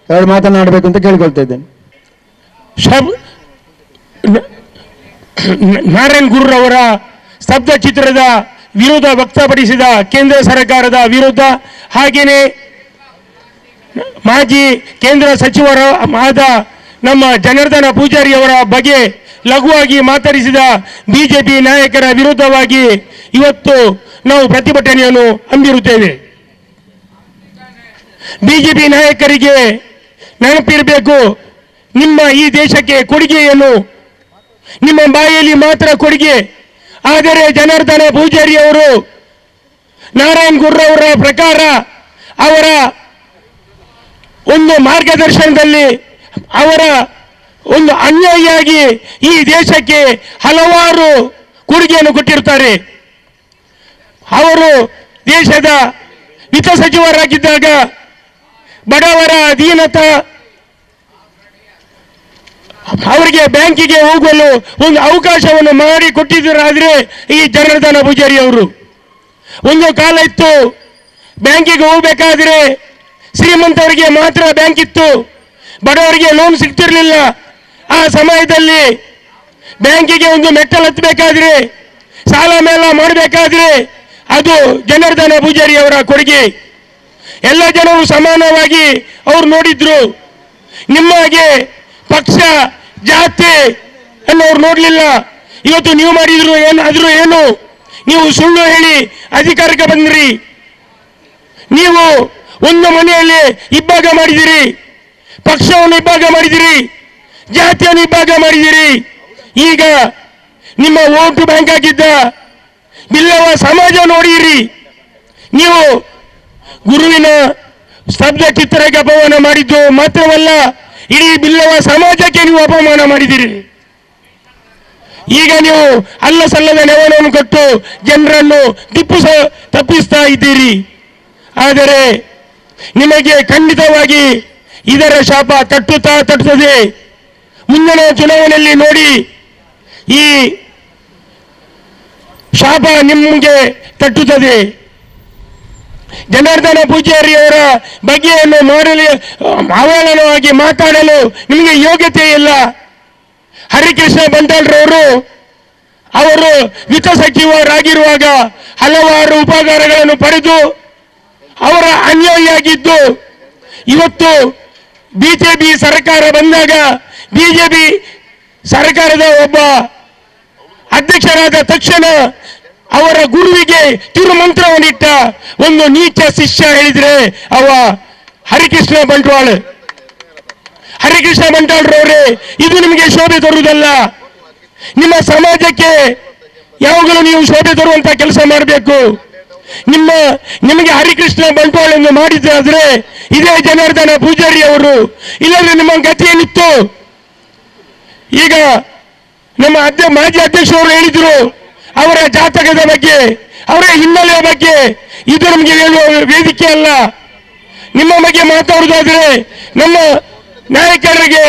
2 ಮಾತನಾಡಬೇಕು ಅಂತ ಕೇಳಿಕೊಳ್ತಾ ಇದ್ದೇನೆ. ನಾರಾಯಣ್ ಗುರುರವರ ಸ್ತಬ್ಧ ಚಿತ್ರದ ವಿರೋಧ ವ್ಯಕ್ತಪಡಿಸಿದ ಕೇಂದ್ರ ಸರ್ಕಾರದ ವಿರುದ್ಧ, ಹಾಗೆಯೇ ಮಾಜಿ ಕೇಂದ್ರ ಸಚಿವರಾದ ನಮ್ಮ ಜನಾರ್ದನ ಪೂಜಾರಿ ಅವರ ಬಗ್ಗೆ ಲಘುವಾಗಿ ಮಾತನಾಡಿಸಿದ ಬಿಜೆಪಿ ನಾಯಕರ ವಿರುದ್ಧವಾಗಿ ಇವತ್ತು ನಾವು ಪ್ರತಿಭಟನೆಯನ್ನು ಹಮ್ಮಿರುತ್ತೇವೆ. ಬಿಜೆಪಿ ನಾಯಕರಿಗೆ ನೆನಪಿರಬೇಕು, ನಿಮ್ಮ ಈ ದೇಶಕ್ಕೆ ಕೊಡುಗೆಯನ್ನು ನಿಮ್ಮ ಬಾಯಲ್ಲಿ ಮಾತ್ರ ಕೊಡುಗೆ, ಆದರೆ ಜನಾರ್ದನ ಪೂಜಾರಿ ಅವರು ನಾರಾಯಣ್ ಗುರುರವರ ಪ್ರಕಾರ ಅವರ ಒಂದು ಮಾರ್ಗದರ್ಶನದಲ್ಲಿ ಅವರ ಒಂದು ಅನ್ಯಾಯಿಯಾಗಿ ಈ ದೇಶಕ್ಕೆ ಹಲವಾರು ಕೊಡುಗೆಯನ್ನು ಕೊಟ್ಟಿರುತ್ತಾರೆ. ಅವರು ದೇಶದ ವಿತ್ತ ಸಚಿವರಾಗಿದ್ದಾಗ ಬಡವರ ಅಧೀನತೆ, ಅವರಿಗೆ ಬ್ಯಾಂಕಿಗೆ ಹೋಗಲು ಒಂದು ಅವಕಾಶವನ್ನು ಮಾಡಿ ಕೊಟ್ಟಿದ್ದರಾದ್ರೆ ಈ ಜನಾರ್ದನ ಪೂಜಾರಿ ಅವರು. ಒಂದು ಕಾಲ ಇತ್ತು, ಬ್ಯಾಂಕಿಗೆ ಹೋಗಬೇಕಾದ್ರೆ ಶ್ರೀಮಂತವರಿಗೆ ಮಾತ್ರ ಬ್ಯಾಂಕ್ ಇತ್ತು, ಬಡವರಿಗೆ ಲೋನ್ ಸಿಗ್ತಿರ್ಲಿಲ್ಲ. ಆ ಸಮಯದಲ್ಲಿ ಬ್ಯಾಂಕಿಗೆ ಒಂದು ಮೆಟ್ಟಲು ಹತ್ತಬೇಕಾದ್ರೆ, ಸಾಲ ಮೇಲ ಮಾಡಬೇಕಾದ್ರೆ ಅದು ಜನಾರ್ದನ ಪೂಜಾರಿ ಅವರ ಕೊಡುಗೆ. ಎಲ್ಲ ಜನರು ಸಮಾನವಾಗಿ ಅವರು ನೋಡಿದ್ರು. ನಿಮಗೆ ಪಕ್ಷ ಜಾತಿ ಅನ್ನೋರು ನೋಡ್ಲಿಲ್ಲ. ಇವತ್ತು ನೀವು ಮಾಡಿದ್ರು ಏನಾದ್ರೂ ಏನು, ನೀವು ಸುಳ್ಳು ಹೇಳಿ ಅಧಿಕಾರಕ್ಕೆ ಬಂದ್ರಿ. ನೀವು ಒಂದು ಮನೆಯಲ್ಲಿ ಇಬ್ಬಾಗ ಮಾಡಿದಿರಿ, ಪಕ್ಷವನ್ನು ಇಬ್ಬಾಗ ಮಾಡಿದಿರಿ, ಜಾತಿಯನ್ನು ಇಬ್ಬಾಗ ಮಾಡಿದಿರಿ. ಈಗ ನಿಮ್ಮ ವೋಟ್ ಬ್ಯಾಂಕ್ ಆಗಿದ್ದ ಬಿಲ್ಲವ ಸಮಾಜ ನೋಡಿರಿ. ನೀವು ಗುರುವಿನ ಸ್ತಬ್ಧ ಚಿತ್ರಕ್ಕೆ ಅಪಮಾನ ಮಾಡಿದ್ದು ಮಾತ್ರವಲ್ಲ, ಇಡೀ ಬಿಲ್ಲವ ಸಮಾಜಕ್ಕೆ ನೀವು ಅಪಮಾನ ಮಾಡಿದಿರಿ. ಈಗ ನೀವು ಅಲ್ಲ ಸಲ್ಲದ ನೆವನವನ್ನು ಕೊಟ್ಟು ಜನರನ್ನು ತಪ್ಪಿಸ್ತಾ ಇದ್ದೀರಿ. ಆದರೆ ನಿಮಗೆ ಖಂಡಿತವಾಗಿ ಇದರ ಶಾಪ ತಟ್ಟುತ್ತದೆ. ಮುಂದಿನ ಚುನಾವಣೆಯಲ್ಲಿ ನೋಡಿ, ಈ ಶಾಪ ನಿಮಗೆ ತಟ್ಟುತ್ತದೆ. ಜನಾರ್ದನ ಪೂಜಾರಿ ಅವರ ಬಗ್ಗೆಯನ್ನು ಮಾಡಲು ಅವಹೇಳನವಾಗಿ ಮಾತಾಡಲು ನಿಮಗೆ ಯೋಗ್ಯತೆ ಇಲ್ಲ. ಹರಿಕೃಷ್ಣ ಬಂಟಾಳ್ರವರು ಅವರು ವಿತ್ತ ಸಚಿವರಾಗಿರುವಾಗ ಹಲವಾರು ಉಪಕಾರಗಳನ್ನು ಪಡೆದು ಅವರ ಅನ್ಯಾಯಿಯಾಗಿದ್ದು, ಇವತ್ತು ಬಿಜೆಪಿ ಸರ್ಕಾರ ಬಂದಾಗ ಬಿಜೆಪಿ ಸರ್ಕಾರದ ಒಬ್ಬ ಅಧ್ಯಕ್ಷರಾದ ತಕ್ಷಣ ಅವರ ಗುರುವಿಗೆ ತಿರುಮಂತ್ರವನ್ನಿಟ್ಟ ಒಂದು ನೀಚ ಶಿಷ್ಯ ಹೇಳಿದ್ರೆ ಅವ ಹರಿಕೃಷ್ಣ ಬಂಟ್ವಾಳ್ರವರೇ, ಇದು ನಿಮಗೆ ಶೋಭೆ ತರುವುದಲ್ಲ. ನಿಮ್ಮ ಸಮಾಜಕ್ಕೆ ಯಾವಾಗಲೂ ನೀವು ಶೋಭೆ ತರುವಂತ ಕೆಲಸ ಮಾಡಬೇಕು. ನಿಮಗೆ ಹರಿಕೃಷ್ಣ ಬಂಟ್ವಾಳ ಎಂದು ಮಾಡಿದ್ರೆ ಇದೇ ಜನಾರ್ದನ ಪೂಜಾರಿ ಅವರು, ಇಲ್ಲದ್ರೆ ನಿಮ್ಮ ಗತಿ ಏನಿತ್ತು? ಈಗ ನಮ್ಮ ಮಾಜಿ ಅಧ್ಯಕ್ಷರು ಹೇಳಿದ್ರು ಅವರ ಜಾತಕದ ಬಗ್ಗೆ, ಅವರ ಹಿನ್ನೆಲೆಯ ಬಗ್ಗೆ. ಇದು ನಮಗೆ ಹೇಳುವ ವೇದಿಕೆ ಅಲ್ಲ. ನಿಮ್ಮ ಬಗ್ಗೆ ಮಾತಾಡುವುದಾದ್ರೆ ನಮ್ಮ ನಾಯಕರಿಗೆ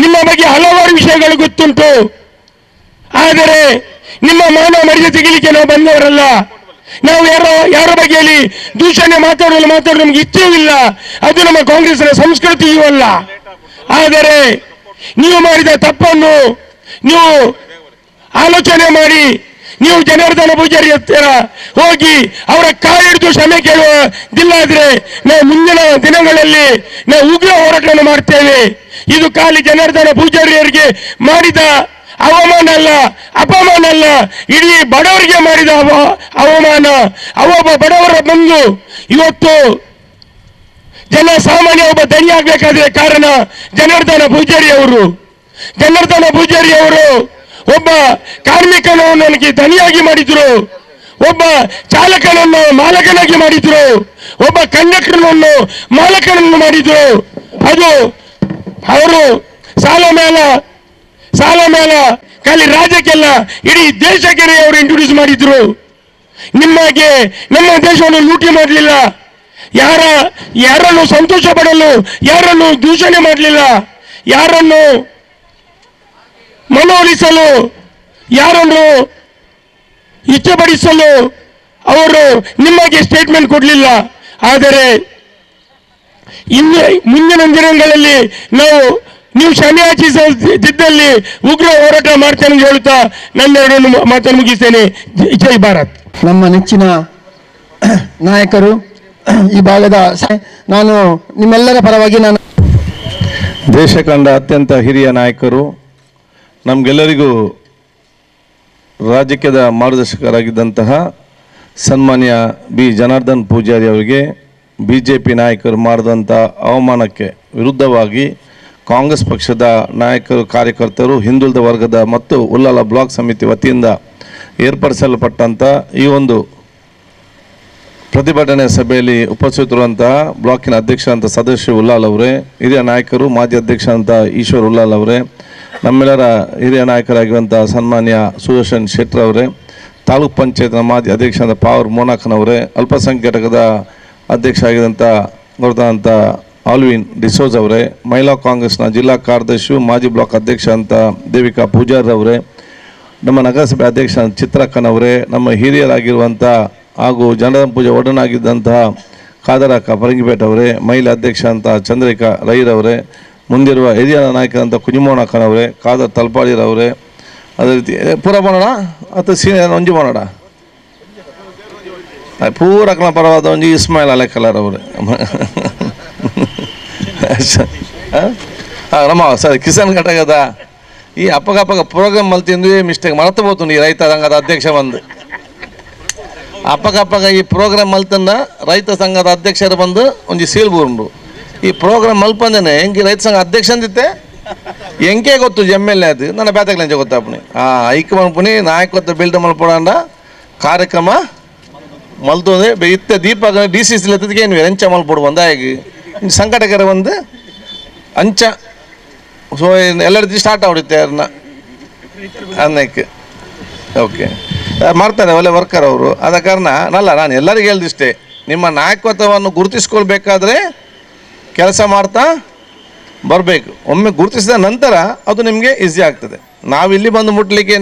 ನಿಮ್ಮ ಬಗ್ಗೆ ಹಲವಾರು ವಿಷಯಗಳು ಗೊತ್ತುಂಟು. ಆದರೆ ನಿಮ್ಮ ಮಾನ ಮರ್ಯಾದೆ ತೆಗಿಲಿಕ್ಕೆ ನಾವು ಬಂದವರಲ್ಲ. ನಾವು ಯಾರ ಬಗ್ಗೆಯಲ್ಲಿ ದೂಷಣೆ ಮಾತಾಡಲು ನಮ್ಗೆ ಇಚ್ಛೆಯೂ ಇಲ್ಲ. ಅದು ನಮ್ಮ ಕಾಂಗ್ರೆಸ್ನ ಸಂಸ್ಕೃತಿಯೂ ಅಲ್ಲ. ಆದರೆ ನೀವು ಮಾಡಿದ ತಪ್ಪನ್ನು ನೀವು ಆಲೋಚನೆ ಮಾಡಿ, ನೀವು ಜನಾರ್ದನ ಪೂಜಾರಿ ಹತ್ತಿರ ಹೋಗಿ ಅವರ ಕಾಲಿಡಿದು ಕ್ಷಮೆ ಕೇಳುವುದಿಲ್ಲಾದ್ರೆ ನಾವು ಮುಂದಿನ ದಿನಗಳಲ್ಲಿ ನಾವು ಉಗ್ರ ಹೋರಾಟವನ್ನು ಮಾಡ್ತೇವೆ. ಇದು ಖಾಲಿ ಜನಾರ್ದನ ಪೂಜಾರಿಯವರಿಗೆ ಮಾಡಿದ ಅವಮಾನ ಅಲ್ಲ, ಅಪಮಾನ ಅಲ್ಲ, ಇಡೀ ಬಡವರಿಗೆ ಮಾಡಿದ ಅವಮಾನ. ಅವೊಬ್ಬ ಬಡವರ ಬಂದು ಇವತ್ತು ಜನಸಾಮಾನ್ಯ ಒಬ್ಬ ದನಿ ಆಗ್ಬೇಕಾದ್ರೆ ಕಾರಣ ಜನಾರ್ದನ ಪೂಜಾರಿ ಅವರು. ಜನಾರ್ದನ ಪೂಜಾರಿ ಅವರು ಒಬ್ಬ ಕಾರ್ಮಿಕನನ್ನು ನನಗೆ ದನಿಯಾಗಿ ಮಾಡಿದ್ರು, ಒಬ್ಬ ಚಾಲಕನನ್ನು ಮಾಲಕನಾಗಿ ಮಾಡಿದ್ರು, ಒಬ್ಬ ಕಂಡಕ್ಟರ್ನನ್ನು ಮಾಲಕನನ್ನು ಮಾಡಿದ್ರು. ಅದು ಅವರು ಸಾಲ ಮೇಲ ಖಾಲಿ ರಾಜ್ಯಕ್ಕೆಲ್ಲ ಇಡೀ ದೇಶಕ್ಕೆ ಅವರು ಇಂಟ್ರೊಡ್ಯೂಸ್ ಮಾಡಿದ್ರು. ನಿಮಗೆ ನಮ್ಮ ದೇಶವನ್ನು ಲೂಟಿ ಮಾಡಲಿಲ್ಲ, ಯಾರನ್ನು ಸಂತೋಷ ಪಡಲು, ಯಾರನ್ನು ದೂಷಣೆ ಮಾಡಲಿಲ್ಲ, ಯಾರನ್ನು ಮನವೊಲಿಸಲು, ಯಾರನ್ನು ಇಷ್ಟಪಡಿಸಲು ಅವರು ನಿಮಗೆ ಸ್ಟೇಟ್ಮೆಂಟ್ ಕೊಡಲಿಲ್ಲ. ಆದರೆ ಮುಂದಿನ ದಿನಗಳಲ್ಲಿ ನೀವು ಕ್ಷಮೆ ಯಾಚಿಸದಿದ್ದಲ್ಲಿ ಉಗ್ರ ಹೋರಾಟ ಮಾಡ್ತೇನೆ ಅಂತ ಹೇಳುತ್ತಾ ನನ್ನೆರಡನ್ನು ಮಾತನ್ನು ಮುಗಿಸ್ತೇನೆ. ಜೈ ಭಾರತ್. ನಮ್ಮ ನೆಚ್ಚಿನ ನಾಯಕರು ಈ ಭಾಗದ ನಾನು ನಿಮ್ಮೆಲ್ಲರ ಪರವಾಗಿ ನಾನು ದೇಶ ಕಂಡ ಅತ್ಯಂತ ಹಿರಿಯ ನಾಯಕರು, ನಮಗೆಲ್ಲರಿಗೂ ರಾಜಕೀಯದ ಮಾರ್ಗದರ್ಶಕರಾಗಿದ್ದಂತಹ ಸನ್ಮಾನ್ಯ ಬಿ ಜನಾರ್ದನ್ ಪೂಜಾರಿ ಅವರಿಗೆ BJP ನಾಯಕರು ಮಾಡಿದಂಥ ಅವಮಾನಕ್ಕೆ ವಿರುದ್ಧವಾಗಿ ಕಾಂಗ್ರೆಸ್ ಪಕ್ಷದ ನಾಯಕರು, ಕಾರ್ಯಕರ್ತರು, ಹಿಂದುಳಿದ ವರ್ಗದ ಮತ್ತು ಉಲ್ಲಾಲ ಬ್ಲಾಕ್ ಸಮಿತಿ ವತಿಯಿಂದ ಏರ್ಪಡಿಸಲ್ಪಟ್ಟಂಥ ಈ ಒಂದು ಪ್ರತಿಭಟನೆ ಸಭೆಯಲ್ಲಿ ಉಪಸ್ಥಿತರುವಂತಹ ಬ್ಲಾಕಿನ ಅಧ್ಯಕ್ಷರಂಥ ಸದಸ್ಯ ಉಲ್ಲಾಲ್ ಅವರೇ, ಹಿರಿಯ ನಾಯಕರು, ಮಾಜಿ ಅಧ್ಯಕ್ಷರಂಥ ಈಶ್ವರ್ ಉಲ್ಲಾಲ್ ಅವರೇ, ನಮ್ಮೆಲ್ಲರ ಹಿರಿಯ ನಾಯಕರಾಗಿರುವಂಥ ಸನ್ಮಾನ್ಯ ಸುದರ್ಶನ್ ಶೆಟ್ಟರ್ ಅವರೇ, ತಾಲೂಕ್ ಪಂಚಾಯತ್ನ ಮಾಜಿ ಅಧ್ಯಕ್ಷರಾದ ಪಾವರ್ ಮೋನಾಕನವರೇ, ಅಲ್ಪಸಂಖ್ಯಾತಕದ ಅಧ್ಯಕ್ಷ ಆಗಿದಂಥ ಗೊತ್ತಾದಂಥ ಆಲ್ವಿನ್ ಡಿಸೋಜ್ ಅವರೇ, ಮಹಿಳಾ ಕಾಂಗ್ರೆಸ್ನ ಜಿಲ್ಲಾ ಕಾರ್ಯದರ್ಶಿ ಮಾಜಿ ಬ್ಲಾಕ್ ಅಧ್ಯಕ್ಷ ಅಂತ ದೇವಿಕಾ ಪೂಜಾರ್ ಅವರೇ, ನಮ್ಮ ನಗರಸಭೆ ಅಧ್ಯಕ್ಷ ಚಿತ್ರಕ್ಕನವರೇ, ನಮ್ಮ ಹಿರಿಯರಾಗಿರುವಂಥ ಹಾಗೂ ಜನಾರ್ದನ್ ಪೂಜೆ ಒಡನಾಗಿದ್ದಂತಹ ಖಾದರಕ್ಕ ಪರಂಗಿಪೇಟ್ ಅವರೇ, ಮಹಿಳಾ ಅಧ್ಯಕ್ಷ ಅಂತ ಚಂದ್ರಿಕಾ ರೈರವರೇ, ಮುಂದಿರುವ ಹಿರಿಯ ನಾಯಕರಂತ ಕುಂಜಿಮೋಣಕ್ಕನವರೇ, ಖಾದರ್ ತಲ್ಪಾಡಿರವರೇ, ಅದೇ ರೀತಿ ಪೂರ ಮಾಡೋಣ ಅಥವಾ ಸೀನಿಯರ್ ಒಂಜಿ ಮಾಡೋಣ ಪೂರಕನ ಪರವಾದ ಒಂಜಿ ಇಸ್ಮಾಯಿಲ್ ಅಲೆಕಲರ್ ಅವರೇ, ನಮ್ಮ ಸರಿ ಕಿಸಾನ್ ಘಟಕದ ಈ ಅಪ್ಪಗಪ್ಪಗ ಪ್ರೋಗ್ರಾಮ್ ಮಲ್ತಿಂದು ಮಿಸ್ಟೇಕ್ ಮರೆತು ಹೋಗ್ತು ಈ ರೈತ ಸಂಘದ ಅಧ್ಯಕ್ಷ ಬಂದು ಅಪ್ಪಗಪ್ಪಗ ಈ ಪ್ರೋಗ್ರಾಮ್ ಮಲ್ತನ್ನ ರೈತ ಸಂಘದ ಅಧ್ಯಕ್ಷರು ಬಂದು ಒಂಜಿ ಸೀಲ್ ಬೂರುಂಡು ಈ ಪ್ರೋಗ್ರಾಮ್ ಮಲ್ಪಂದೇನೆ ಹೆಂಗೆ ರೈತ ಸಂಘ ಅಧ್ಯಕ್ಷ ಅಂದಿತ್ತೆ ಹೆಂಗೆ ಗೊತ್ತು MLA ಅದು ನನ್ನ ಬೇತಕ್ಲೆಂಚ ಗೊತ್ತಾಪಣಿ ಐಕ್ಯ ಮಲ್ಪುನಿ ನಾಯಕತ್ವ ಬಿಲ್ಡ್ ಮಲ್ಪಡ ಕಾರ್ಯಕ್ರಮ ಮಲ್ತೋದೆ ಇತ್ತ ದೀಪ DCC ಎತ್ತದಕ್ಕೆ ಏನು ಎಂಚ ಮಲ್ಪಡು ಬಂದಾಗಿ ಸಂಘಟಕರ ಒಂದು ಅಂಚ ಸೊ ಎಲ್ಲರದ್ದು ಸ್ಟಾರ್ಟ್ ಆಗುತ್ತೆ ಯಾರನ್ನ ಅನ್ನಕ್ಕೆ ಓಕೆ ಮಾಡ್ತಾರೆ ಒಳ್ಳೆ ವರ್ಕರ್ ಅವರು. ಆದ ಕಾರಣ ನಾನು ಎಲ್ಲರಿಗೂ ಹೇಳ್ದಿಷ್ಟೇ, ನಿಮ್ಮ ನಾಯಕತ್ವವನ್ನು ಗುರುತಿಸ್ಕೊಳ್ಬೇಕಾದ್ರೆ ಕೆಲಸ ಮಾಡ್ತಾ ಬರಬೇಕು. ಒಮ್ಮೆ ಗುರುತಿಸಿದ ನಂತರ ಅದು ನಿಮಗೆ ಈಸಿ ಆಗ್ತದೆ. ನಾವಿಲ್ಲಿ ಬಂದು ಮುಟ್ಲಿಕ್ಕೆ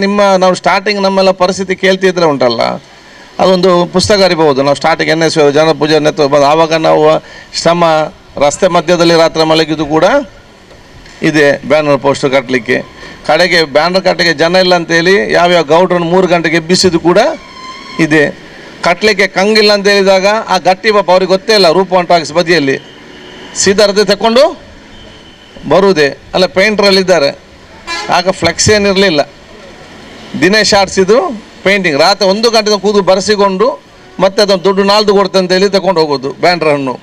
ನಾವು ಸ್ಟಾರ್ಟಿಂಗ್ ನಮ್ಮೆಲ್ಲ ಪರಿಸ್ಥಿತಿ ಕೇಳ್ತಿದ್ರೆ ಉಂಟಲ್ಲ, ಅದೊಂದು ಪುಸ್ತಕ ಅರಿಬಹುದು. ನಾವು ಸ್ಟಾರ್ಟಿಂಗ್ NS ಜನ ಪೂಜೆ ನೆತ್ತ ಬಂದು ಆವಾಗ ನಾವು ಶ್ರಮ ರಸ್ತೆ ಮಧ್ಯದಲ್ಲಿ ರಾತ್ರಿ ಮಲಗಿದ್ದು ಕೂಡ ಇದೆ, ಬ್ಯಾನರ್ ಪೋಸ್ಟರ್ ಕಟ್ಟಲಿಕ್ಕೆ. ಕಡೆಗೆ ಬ್ಯಾನರ್ ಕಟ್ಟಲಿಕ್ಕೆ ಜನ ಇಲ್ಲ ಅಂತೇಳಿ ಯಾವ್ಯಾವ ಗೌಡ್ರನ್ನು 3 ಗಂಟೆಗೆ ಎಬ್ಬಿಸಿದ್ದು ಕೂಡ ಇದೆ. ಕಟ್ಟಲಿಕ್ಕೆ ಕಂಗಿಲ್ಲ ಅಂತ ಹೇಳಿದಾಗ ಆ ಗಟ್ಟಿ ಪಾಪ ಅವ್ರಿಗೆ ಗೊತ್ತೇ ಇಲ್ಲ, ರೂಪ ಟಾಕ್ಸ್ ಬದಿಯಲ್ಲಿ ಸೀದಾ ರದ್ದು ತಗೊಂಡು ಬರುವುದೇ ಅಲ್ಲ. ಪೇಂಟ್ರಲ್ಲಿದ್ದಾರೆ, ಆಗ ಫ್ಲೆಕ್ಸ್ ಏನಿರಲಿಲ್ಲ, ದಿನೇಶ್ ಆಡಿಸಿದ್ದು ಪೇಂಟಿಂಗ್. ರಾತ್ರಿ 1 ಗಂಟೆ ಕೂದು ಬರೆಸಿಕೊಂಡು ಮತ್ತೆ ಅದನ್ನು ದುಡ್ಡು 4 ಕೊಡ್ತೆ ಅಂತೇಳಿ ತಗೊಂಡು ಹೋಗೋದು ಬ್ಯಾನರನ್ನು.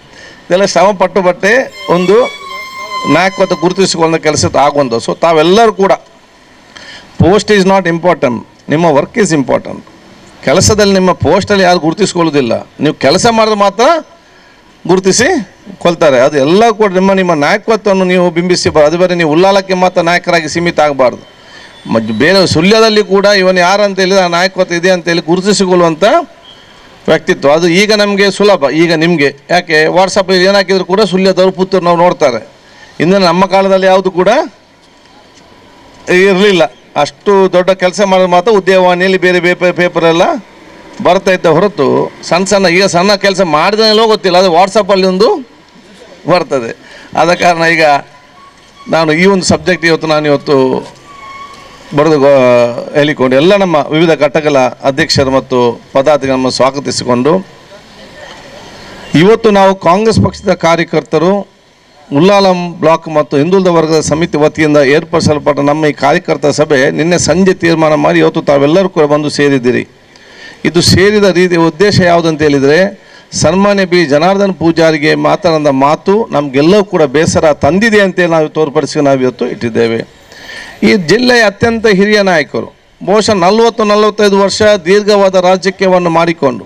ಇದೆಲ್ಲ ಶ್ರಮ ಪಟ್ಟು ಬಟ್ಟೆ ಒಂದು ನಾಯಕತ್ವ ಗುರುತಿಸಿಕೊಂಡ ಕೆಲಸ ಆಗುವಂಥ. ಸೊ ತಾವೆಲ್ಲರೂ ಕೂಡ ಪೋಸ್ಟ್ ಈಸ್ ನಾಟ್ ಇಂಪಾರ್ಟೆಂಟ್, ನಿಮ್ಮ ವರ್ಕ್ ಈಸ್ ಇಂಪಾರ್ಟೆಂಟ್. ಕೆಲಸದಲ್ಲಿ ನಿಮ್ಮ ಪೋಸ್ಟಲ್ಲಿ ಯಾರು ಗುರುತಿಸ್ಕೊಳ್ಳೋದಿಲ್ಲ, ನೀವು ಕೆಲಸ ಮಾಡಿದ್ರೆ ಮಾತ್ರ ಗುರುತಿಸಿ ಕೊಲ್ತಾರೆ. ಅದು ಎಲ್ಲ ಕೂಡ ನಿಮ್ಮ ನಾಯಕತ್ವವನ್ನು ನೀವು ಬಿಂಬಿಸಬಾರ್ದು. ಅದು ಬೇರೆ ನೀವು ಉಲ್ಲಾಲಕ್ಕೆ ಮಾತ್ರ ನಾಯಕರಾಗಿ ಸೀಮಿತ ಆಗಬಾರ್ದು. ಬೇರೆ ಸುಳ್ಯದಲ್ಲಿ ಕೂಡ ಇವನು ಯಾರು ಅಂತ ಹೇಳಿದ್ರೆ ಆ ನಾಯಕತ್ವ ಇದೆ ಅಂತೇಳಿ ಗುರುತಿಸಿಕೊಳ್ಳುವಂಥ ವ್ಯಕ್ತಿತ್ವ. ಅದು ಈಗ ನಮಗೆ ಸುಲಭ, ಈಗ ನಿಮಗೆ ಯಾಕೆ ವಾಟ್ಸಪ್ಪಲ್ಲಿ ಏನು ಹಾಕಿದ್ರು ಕೂಡ ಸುಳ್ಯದವರು ಪುತ್ತೂರು ನಾವು ನೋಡ್ತಾರೆ. ಇನ್ನು ನಮ್ಮ ಕಾಲದಲ್ಲಿ ಯಾವುದು ಕೂಡ ಇರಲಿಲ್ಲ. ಅಷ್ಟು ದೊಡ್ಡ ಕೆಲಸ ಮಾಡೋದು ಮಾತ್ರ ಉದ್ಯೋಗವಾಣಿಯಲ್ಲಿ ಬೇರೆ ಪೇಪರೆಲ್ಲ ಬರ್ತಾ ಇದ್ದ ಹೊರತು ಈಗ ಸಣ್ಣ ಕೆಲಸ ಮಾಡಿದನೆಲ್ಲೋ ಗೊತ್ತಿಲ್ಲ, ಅದು ವಾಟ್ಸಪ್ಪಲ್ಲಿ ಒಂದು ಬರ್ತದೆ. ಆದ ಕಾರಣ ಈಗ ನಾನು ಈ ಒಂದು ಸಬ್ಜೆಕ್ಟ್ ಇವತ್ತು ಬರೆದು ಹೇಳಿಕೊಂಡು ಎಲ್ಲ ನಮ್ಮ ವಿವಿಧ ಘಟಕಗಳ ಅಧ್ಯಕ್ಷರು ಮತ್ತು ಪದಾಧಿಕಾರಿಗಳನ್ನು ಸ್ವಾಗತಿಸಿಕೊಂಡು, ಇವತ್ತು ನಾವು ಕಾಂಗ್ರೆಸ್ ಪಕ್ಷದ ಕಾರ್ಯಕರ್ತರು ಉಲ್ಲಾಲ ಬ್ಲಾಕ್ ಮತ್ತು ಹಿಂದುಳಿದ ವರ್ಗದ ಸಮಿತಿ ವತಿಯಿಂದ ಏರ್ಪಡಿಸಲ್ಪಟ್ಟ ನಮ್ಮ ಈ ಕಾರ್ಯಕರ್ತರ ಸಭೆ ನಿನ್ನೆ ಸಂಜೆ ತೀರ್ಮಾನ ಮಾಡಿ ಇವತ್ತು ತಾವೆಲ್ಲರೂ ಕೂಡ ಬಂದು ಸೇರಿದ್ದೀರಿ. ಇದು ಸೇರಿದ ಉದ್ದೇಶ ಯಾವುದಂತ ಹೇಳಿದರೆ, ಸನ್ಮಾನ್ಯ ಬಿ ಜನಾರ್ದನ್ ಪೂಜಾರಿಗೆ ಮಾತನಾಡಿದ ಮಾತು ನಮಗೆಲ್ಲವೂ ಕೂಡ ಬೇಸರ ತಂದಿದೆ ಅಂತೇಳಿ ನಾವು ತೋರ್ಪಡಿಸಿ ನಾವು ಇವತ್ತು ಇಟ್ಟಿದ್ದೇವೆ. ಈ ಜಿಲ್ಲೆಯ ಅತ್ಯಂತ ಹಿರಿಯ ನಾಯಕರು, ಬಹುಶಃ 40-45 ವರ್ಷ ದೀರ್ಘವಾದ ರಾಜಕೀಯವನ್ನು ಮಾಡಿಕೊಂಡು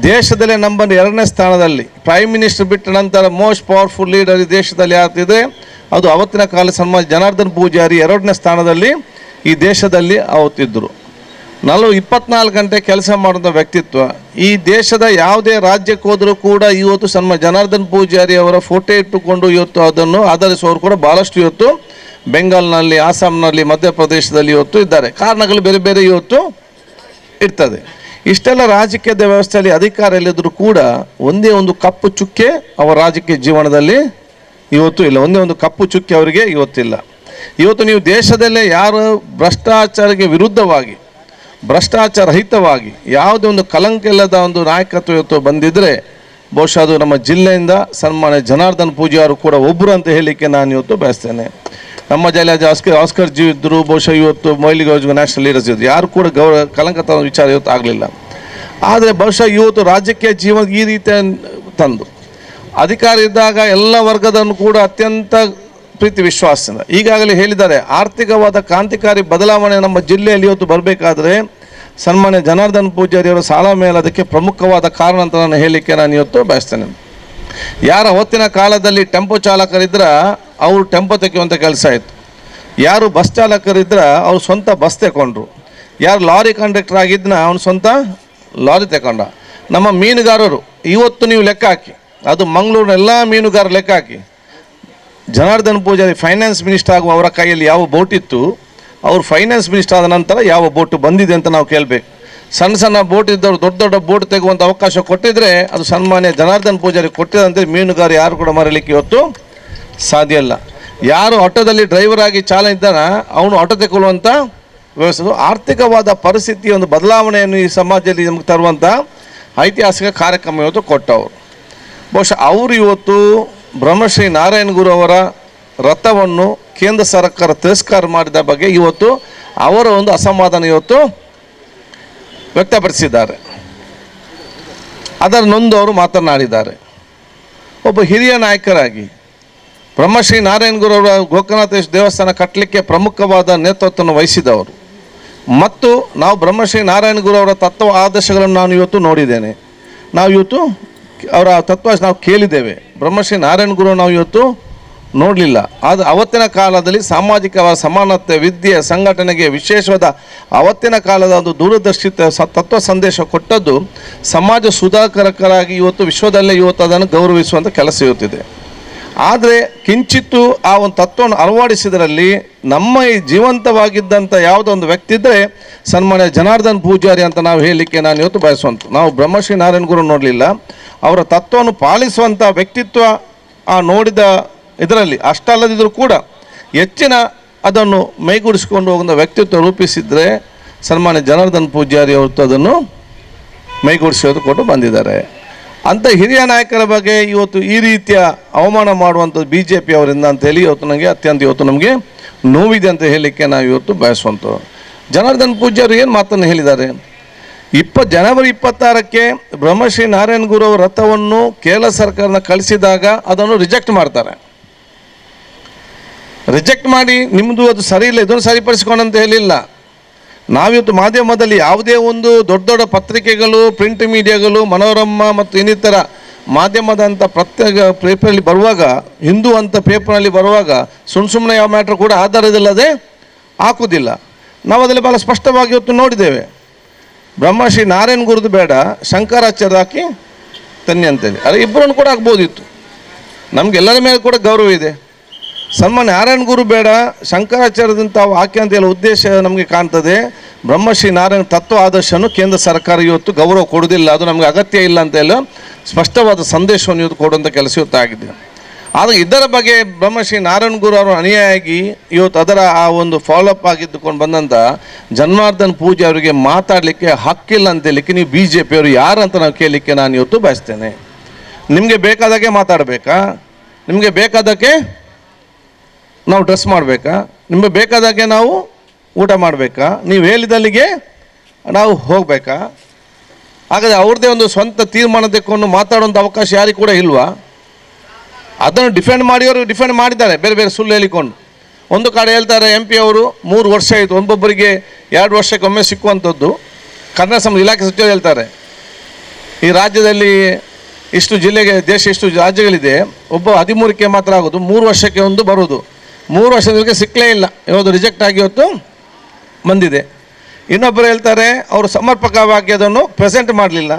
ದೇಶದಲ್ಲೇ ನಂಬರ್ 2ನೇ ಸ್ಥಾನದಲ್ಲಿ, ಪ್ರೈಮ್ ಮಿನಿಸ್ಟರ್ ಬಿಟ್ಟ ನಂತರ ಮೋಸ್ಟ್ ಪವರ್ಫುಲ್ ಲೀಡರ್ ಈ ದೇಶದಲ್ಲಿ ಯಾರ್ತಿದೆ ಅದು ಅವತ್ತಿನ ಕಾಲ ಸನ್ಮಾನ್ಯ ಜನಾರ್ದನ್ ಪೂಜಾರಿ 2ನೇ ಸ್ಥಾನದಲ್ಲಿ ಈ ದೇಶದಲ್ಲಿ ಅವತ್ತಿದ್ದರು. 24 ಗಂಟೆ ಕೆಲಸ ಮಾಡುವಂಥ ವ್ಯಕ್ತಿತ್ವ. ಈ ದೇಶದ ಯಾವುದೇ ರಾಜ್ಯಕ್ಕೆ ಹೋದರೂ ಕೂಡ ಇವತ್ತು ಸನ್ಮಾನ್ಯ ಜನಾರ್ದನ್ ಪೂಜಾರಿ ಅವರ ಫೋಟೋ ಇಟ್ಟುಕೊಂಡು ಇವತ್ತು ಅದನ್ನು ಆಧರಿಸುವವರು ಕೂಡ ಭಾಳಷ್ಟು ಇವತ್ತು ಬೆಂಗಾಲ್ನಲ್ಲಿ, ಆಸಾಂನಲ್ಲಿ, ಮಧ್ಯಪ್ರದೇಶದಲ್ಲಿ ಇವತ್ತು ಇದ್ದಾರೆ. ಕಾರಣಗಳು ಬೇರೆ ಬೇರೆ ಇವತ್ತು ಇರ್ತದೆ. ಇಷ್ಟೆಲ್ಲ ರಾಜಕೀಯದ ವ್ಯವಸ್ಥೆಯಲ್ಲಿ ಅಧಿಕಾರ ಇಲ್ಲದರೂ ಕೂಡ ಒಂದೇ ಒಂದು ಕಪ್ಪು ಚುಕ್ಕೆ ಅವರ ರಾಜಕೀಯ ಜೀವನದಲ್ಲಿ ಇವತ್ತು ಇಲ್ಲ. ಒಂದೇ ಒಂದು ಕಪ್ಪು ಚುಕ್ಕೆ ಅವರಿಗೆ ಇವತ್ತಿಲ್ಲ. ಇವತ್ತು ನೀವು ದೇಶದಲ್ಲೇ ಯಾರು ಭ್ರಷ್ಟಾಚಾರಕ್ಕೆ ವಿರುದ್ಧವಾಗಿ, ಭ್ರಷ್ಟಾಚಾರ ರಹಿತವಾಗಿ ಯಾವುದೇ ಒಂದು ಕಲಂಕ ಇಲ್ಲದ ಒಂದು ನಾಯಕತ್ವ ಇವತ್ತು ಬಂದಿದ್ದರೆ ಬಹುಶಃ ಅದು ನಮ್ಮ ಜಿಲ್ಲೆಯಿಂದ ಸನ್ಮಾನ್ಯ ಜನಾರ್ದನ್ ಪೂಜಾರಿ ಕೂಡ ಒಬ್ಬರು ಅಂತ ಹೇಳಲಿಕ್ಕೆ ನಾನು ಇವತ್ತು ಬಯಸ್ತೇನೆ. ನಮ್ಮ ಜಿಲ್ಲೆಯ ಆಸ್ಕರ್ ಜಿ ಇದ್ದರು, ಬಹುಶಃ ಇವತ್ತು ಮೊಯ್ಲಿಗೌಜ್ ನ್ಯಾಷನಲ್ ಲೀಡರ್ಸ್ ಇದ್ದರು, ಯಾರು ಕೂಡ ಕಲಂಕ ತರೋ ವಿಚಾರ ಇವತ್ತು ಆಗಲಿಲ್ಲ. ಆದರೆ ಬಹುಶಃ ಇವತ್ತು ರಾಜಕೀಯ ಜೀವನ ಈ ರೀತಿಯ ತಂದು ಅಧಿಕಾರ ಇದ್ದಾಗ ಎಲ್ಲ ವರ್ಗದನ್ನು ಕೂಡ ಅತ್ಯಂತ ಪ್ರೀತಿ ವಿಶ್ವಾಸದಿಂದ ಈಗಾಗಲೇ ಹೇಳಿದ್ದಾರೆ, ಆರ್ಥಿಕವಾದ ಕ್ರಾಂತಿಕಾರಿ ಬದಲಾವಣೆ ನಮ್ಮ ಜಿಲ್ಲೆಯಲ್ಲಿ ಇವತ್ತು ಬರಬೇಕಾದ್ರೆ ಸನ್ಮಾನ್ಯ ಜನಾರ್ದನ್ ಪೂಜಾರಿ ಅವರ ಸಾಲ ಮೇಲೆ ಅದಕ್ಕೆ ಪ್ರಮುಖವಾದ ಕಾರಣ ಅಂತ ನಾನು ಹೇಳಲಿಕ್ಕೆ ನಾನು ಇವತ್ತು ಬಯಸ್ತೇನೆ. ಯಾರ ಹೊತ್ತಿನ ಕಾಲದಲ್ಲಿ ಟೆಂಪೋ ಚಾಲಕರಿದ್ರೆ ಅವರು ಟೆಂಪೋ ತೆಗೆಯುವಂಥ ಕೆಲಸ ಆಯಿತು. ಯಾರು ಬಸ್ ಚಾಲಕರಿದ್ರೆ ಅವ್ರು ಸ್ವಂತ ಬಸ್ ತಗೊಂಡ್ರು. ಯಾರು ಲಾರಿ ಕಂಡಕ್ಟರ್ ಆಗಿದ್ದನ ಅವನು ಸ್ವಂತ ಲಾರಿ ತಗೊಂಡ. ನಮ್ಮ ಮೀನುಗಾರರು ಇವತ್ತು ನೀವು ಲೆಕ್ಕ ಹಾಕಿ, ಅದು ಮಂಗಳೂರಿನ ಎಲ್ಲ ಮೀನುಗಾರರು ಲೆಕ್ಕ ಹಾಕಿ, ಜನಾರ್ದನ್ ಪೂಜಾರಿ ಫೈನಾನ್ಸ್ ಮಿನಿಸ್ಟರ್ ಆಗುವ ಅವರ ಕೈಯಲ್ಲಿ ಯಾವ ಬೋಟ್ ಇತ್ತು, ಅವರು ಫೈನಾನ್ಸ್ ಮಿನಿಸ್ಟರ್ ಆದ ನಂತರ ಯಾವ ಬೋಟು ಬಂದಿದೆ ಅಂತ ನಾವು ಕೇಳಬೇಕು. ಸಣ್ಣ ಸಣ್ಣ ಬೋಟ್ ಇದ್ದವರು ದೊಡ್ಡ ದೊಡ್ಡ ಬೋಟ್ ತೆಗುವಂಥ ಅವಕಾಶ ಕೊಟ್ಟಿದ್ರೆ ಅದು ಸನ್ಮಾನ್ಯ ಜನಾರ್ದನ್ ಪೂಜಾರಿ ಕೊಟ್ಟಿದಂತೆ ಮೀನುಗಾರ ಯಾರು ಕೂಡ ಮರಲಿಕ್ಕೆ ಇವತ್ತು ಸಾಧ್ಯ ಇಲ್ಲ. ಯಾರು ಆಟೋದಲ್ಲಿ ಡ್ರೈವರ್ ಆಗಿ ಚಾಲನೆ ಇದ್ದಾನ ಅವನು ಆಟೋ ತೆಗೊಳ್ಳುವಂಥ ವ್ಯವಸ್ಥೆ. ಆರ್ಥಿಕವಾದ ಪರಿಸ್ಥಿತಿ ಒಂದು ಬದಲಾವಣೆಯನ್ನು ಈ ಸಮಾಜದಲ್ಲಿ ನಮಗೆ ತರುವಂಥ ಐತಿಹಾಸಿಕ ಕಾರ್ಯಕ್ರಮ ಇವತ್ತು ಕೊಟ್ಟವರು. ಬಹುಶಃ ಅವರು ಇವತ್ತು ಬ್ರಹ್ಮಶ್ರೀ ನಾರಾಯಣ ಗುರು ಅವರ ರಥವನ್ನು ಕೇಂದ್ರ ಸರ್ಕಾರ ತಿರಸ್ಕಾರ ಮಾಡಿದ ಬಗ್ಗೆ ಇವತ್ತು ಅವರ ಒಂದು ಅಸಮಾಧಾನ ಇವತ್ತು ವ್ಯಕ್ತಪಡಿಸಿದ್ದಾರೆ. ಅದರ ನೊಂದು ಅವರು ಮಾತನಾಡಿದ್ದಾರೆ. ಒಬ್ಬ ಹಿರಿಯ ನಾಯಕರಾಗಿ ಬ್ರಹ್ಮಶ್ರೀ ನಾರಾಯಣ ಗುರು ಅವರ ಗೋಕರ್ಣನಾಥೇಶ್ವರ ದೇವಸ್ಥಾನ ಕಟ್ಟಲಿಕ್ಕೆ ಪ್ರಮುಖವಾದ ನೇತೃತ್ವವನ್ನು ವಹಿಸಿದವರು ಮತ್ತು ನಾವು ಬ್ರಹ್ಮಶ್ರೀ ನಾರಾಯಣ ಗುರು ಅವರ ತತ್ವ ಆದರ್ಶಗಳನ್ನು ನಾನು ಇವತ್ತು ನೋಡಿದ್ದೇನೆ. ನಾವು ಇವತ್ತು ಅವರ ತತ್ವ ನಾವು ಕೇಳಿದ್ದೇವೆ. ಬ್ರಹ್ಮಶ್ರೀ ನಾರಾಯಣ ಗುರು ನಾವು ಇವತ್ತು ನೋಡಲಿಲ್ಲ. ಆದರೆ ಅವತ್ತಿನ ಕಾಲದಲ್ಲಿ ಸಾಮಾಜಿಕ ಸಮಾನತೆ, ವಿದ್ಯೆ, ಸಂಘಟನೆಗೆ ವಿಶೇಷವಾದ ಅವತ್ತಿನ ಕಾಲದ ಒಂದು ದೂರದರ್ಶಿತ ತತ್ವ ಸಂದೇಶ ಕೊಟ್ಟದ್ದು ಸಮಾಜ ಸುಧಾಕರಕರಾಗಿ ಇವತ್ತು ವಿಶ್ವದಲ್ಲೇ ಇವತ್ತು ಅದನ್ನು ಗೌರವಿಸುವಂಥ ಕೆಲಸ ಇವತ್ತಿದೆ. ಆದರೆ ಕಿಂಚಿತ್ತು ಆ ಒಂದು ತತ್ವವನ್ನು ಅಳವಡಿಸಿದರಲ್ಲಿ ನಮ್ಮ ಈ ಜೀವಂತವಾಗಿದ್ದಂಥ ಯಾವುದೋ ಒಂದು ವ್ಯಕ್ತಿ ಇದ್ದರೆ ಸನ್ಮಾನ್ಯ ಜನಾರ್ದನ್ ಪೂಜಾರಿ ಅಂತ ನಾವು ಹೇಳಲಿಕ್ಕೆ ನಾನು ಇವತ್ತು ಬಯಸುವಂಥ. ನಾವು ಬ್ರಹ್ಮಶ್ರೀ ನಾರಾಯಣ ಗುರು ನೋಡಲಿಲ್ಲ, ಅವರ ತತ್ವವನ್ನು ಪಾಲಿಸುವಂಥ ವ್ಯಕ್ತಿತ್ವ ಆ ನೋಡಿದ ಇದರಲ್ಲಿ ಅಷ್ಟಲ್ಲದಿದ್ದರೂ ಕೂಡ ಹೆಚ್ಚಿನ ಅದನ್ನು ಮೈಗೂಡಿಸಿಕೊಂಡು ಹೋಗುವ ವ್ಯಕ್ತಿತ್ವ ರೂಪಿಸಿದರೆ ಸನ್ಮಾನ್ಯ ಜನಾರ್ದನ್ ಪೂಜಾರಿ ಅವತ್ತು ಅದನ್ನು ಮೈಗೂಡಿಸೋದು ಕೊಟ್ಟು ಬಂದಿದ್ದಾರೆ. ಅಂಥ ಹಿರಿಯ ನಾಯಕರ ಬಗ್ಗೆ ಇವತ್ತು ಈ ರೀತಿಯ ಅವಮಾನ ಮಾಡುವಂಥದ್ದು ಬಿ ಜೆ ಪಿ ಅವರಿಂದ ಅಂತೇಳಿ ಇವತ್ತು ನನಗೆ ಅತ್ಯಂತ ಇವತ್ತು ನಮಗೆ ನೋವಿದೆ ಅಂತ ಹೇಳಲಿಕ್ಕೆ ನಾವು ಇವತ್ತು ಬಯಸುವಂಥದ್ದು. ಜನಾರ್ದನ್ ಪೂಜಾರಿ ಏನು ಮಾತನ್ನು ಹೇಳಿದ್ದಾರೆ, ಜನವರಿ 26ಕ್ಕೆ ಬ್ರಹ್ಮಶ್ರೀ ನಾರಾಯಣ ಗುರು ಅವರ ರಥವನ್ನು ಕೇರಳ ಸರ್ಕಾರನ ಕಳಿಸಿದಾಗ ಅದನ್ನು ರಿಜೆಕ್ಟ್ ಮಾಡ್ತಾರೆ. ರಿಜೆಕ್ಟ್ ಮಾಡಿ ನಿಮ್ಮದು ಅದು ಸರಿ ಇಲ್ಲ, ಇದನ್ನು ಸರಿಪಡಿಸ್ಕೊಂಡಂತ ಹೇಳಿಲ್ಲ. ನಾವಿವತ್ತು ಮಾಧ್ಯಮದಲ್ಲಿ ಯಾವುದೇ ಒಂದು ದೊಡ್ಡ ದೊಡ್ಡ ಪತ್ರಿಕೆಗಳು, ಪ್ರಿಂಟ್ ಮೀಡಿಯಾಗಳು, ಮನೋರಮ ಮತ್ತು ಇನ್ನಿತರ ಮಾಧ್ಯಮದಂಥ ಪ್ರತ್ಯೇಕ ಪೇಪರಲ್ಲಿ ಬರುವಾಗ, ಹಿಂದೂ ಅಂತ ಪೇಪರ್ನಲ್ಲಿ ಬರುವಾಗ ಸುಮ್ಮನೆ ಯಾವ ಮ್ಯಾಟ್ರ್ ಕೂಡ ಆಧಾರದಿಲ್ಲದೆ ಹಾಕುವುದಿಲ್ಲ. ನಾವು ಅದರಲ್ಲಿ ಭಾಳ ಸ್ಪಷ್ಟವಾಗಿ ಇವತ್ತು ನೋಡಿದ್ದೇವೆ. ಬ್ರಹ್ಮಶ್ರೀ ನಾರಾಯಣ ಗುರುದು ಬೇಡ, ಶಂಕರಾಚಾರ್ಯ ಹಾಕಿ ತನ್ನಿ ಅಂತೇಳಿ. ಅದೇ ಇಬ್ಬರನ್ನು ಕೂಡ ಆಗ್ಬೋದಿತ್ತು. ನಮಗೆಲ್ಲರ ಮೇಲೆ ಕೂಡ ಗೌರವ ಇದೆ. ಸನ್ಮಾನ್ಯ ನಾರಾಯಣ ಗುರು ಬೇಡ, ಶಂಕರಾಚಾರ್ಯದಂತ ಹಾಕಿ ಅಂತ ಹೇಳೋ ಉದ್ದೇಶ ನಮಗೆ ಕಾಣ್ತದೆ. ಬ್ರಹ್ಮಶ್ರೀ ನಾರಾಯಣ ತತ್ವ ಆದರ್ಶವನ್ನು ಕೇಂದ್ರ ಸರ್ಕಾರ ಇವತ್ತು ಗೌರವ ಕೊಡೋದಿಲ್ಲ, ಅದು ನಮಗೆ ಅಗತ್ಯ ಇಲ್ಲ ಅಂತ ಹೇಳೋ ಸ್ಪಷ್ಟವಾದ ಸಂದೇಶವನ್ನು ಇವತ್ತು ಕೊಡುವಂಥ ಕೆಲಸ ಇವತ್ತು ಆಗಿದೆ. ಆದರೆ ಇದರ ಬಗ್ಗೆ ಬ್ರಹ್ಮಶ್ರೀ ನಾರಾಯಣ ಗುರು ಅವರು ಅನುಯಾಯಿ ಇವತ್ತು ಅದರ ಆ ಒಂದು ಫಾಲೋಅಪ್ ಆಗಿದ್ದುಕೊಂಡು ಬಂದಂಥ ಜನಾರ್ದನ್ ಪೂಜಾರಿ ಅವರಿಗೆ ಮಾತಾಡಲಿಕ್ಕೆ ಹಕ್ಕಿಲ್ಲ ಅಂತ ಹೇಳಲಿಕ್ಕೆ ನೀವು ಬಿ ಜೆ ಪಿಯವರು ಯಾರು ಅಂತ ನಾವು ಕೇಳಲಿಕ್ಕೆ ನಾನು ಇವತ್ತು ಬಯಸ್ತೇನೆ. ನಿಮಗೆ ಬೇಕಾದಾಗೆ ಮಾತಾಡಬೇಕಾ? ನಿಮಗೆ ಬೇಕಾದಕ್ಕೆ ನಾವು ಡ್ರೆಸ್ ಮಾಡಬೇಕಾ? ನಿಮಗೆ ಬೇಕಾದಾಗೆ ನಾವು ಊಟ ಮಾಡಬೇಕಾ? ನೀವು ಹೇಳಿದಲ್ಲಿಗೆ ನಾವು ಹೋಗಬೇಕಾ? ಹಾಗಾದರೆ ಅವ್ರದ್ದೇ ಒಂದು ಸ್ವಂತ ತೀರ್ಮಾನ ತೆಕ್ಕೊಂಡು ಮಾತಾಡುವಂಥ ಅವಕಾಶ ಯಾರಿಗೂ ಕೂಡ ಇಲ್ವಾ? ಅದನ್ನು ಡಿಫೆಂಡ್ ಮಾಡಿಯವರು ಡಿಫೆಂಡ್ ಮಾಡಿದ್ದಾರೆ, ಬೇರೆ ಬೇರೆ ಸುಳ್ಳು ಹೇಳಿಕೊಂಡು. ಒಂದು ಕಡೆ ಹೇಳ್ತಾರೆ ಎಂ ಪಿ ಅವರು 3 ವರ್ಷ ಆಯಿತು, ಒಬ್ಬೊಬ್ಬರಿಗೆ 2 ವರ್ಷಕ್ಕೆ ಒಮ್ಮೆ ಸಿಕ್ಕುವಂಥದ್ದು. ಕನ್ನಡ ಸಂಬಂಧ ಇಲಾಖೆ ಸಚಿವರು ಹೇಳ್ತಾರೆ ಈ ರಾಜ್ಯದಲ್ಲಿ ಇಷ್ಟು ಜಿಲ್ಲೆಗೆ, ದೇಶ ಇಷ್ಟು ರಾಜ್ಯಗಳಿದೆ, ಒಬ್ಬ 13ಕ್ಕೆ ಮಾತ್ರ ಆಗೋದು, 3 ವರ್ಷಕ್ಕೆ ಒಂದು ಬರೋದು. 3 ವರ್ಷದವರೆಗೆ ಸಿಕ್ಕಲೇ ಇಲ್ಲ, ಇವತ್ತು ರಿಜೆಕ್ಟ್ ಆಗಿ ಇವತ್ತು ಬಂದಿದೆ. ಇನ್ನೊಬ್ಬರು ಹೇಳ್ತಾರೆ ಅವರು ಸಮರ್ಪಕವಾಗಿ ಅದನ್ನು ಪ್ರೆಸೆಂಟ್ ಮಾಡಲಿಲ್ಲ.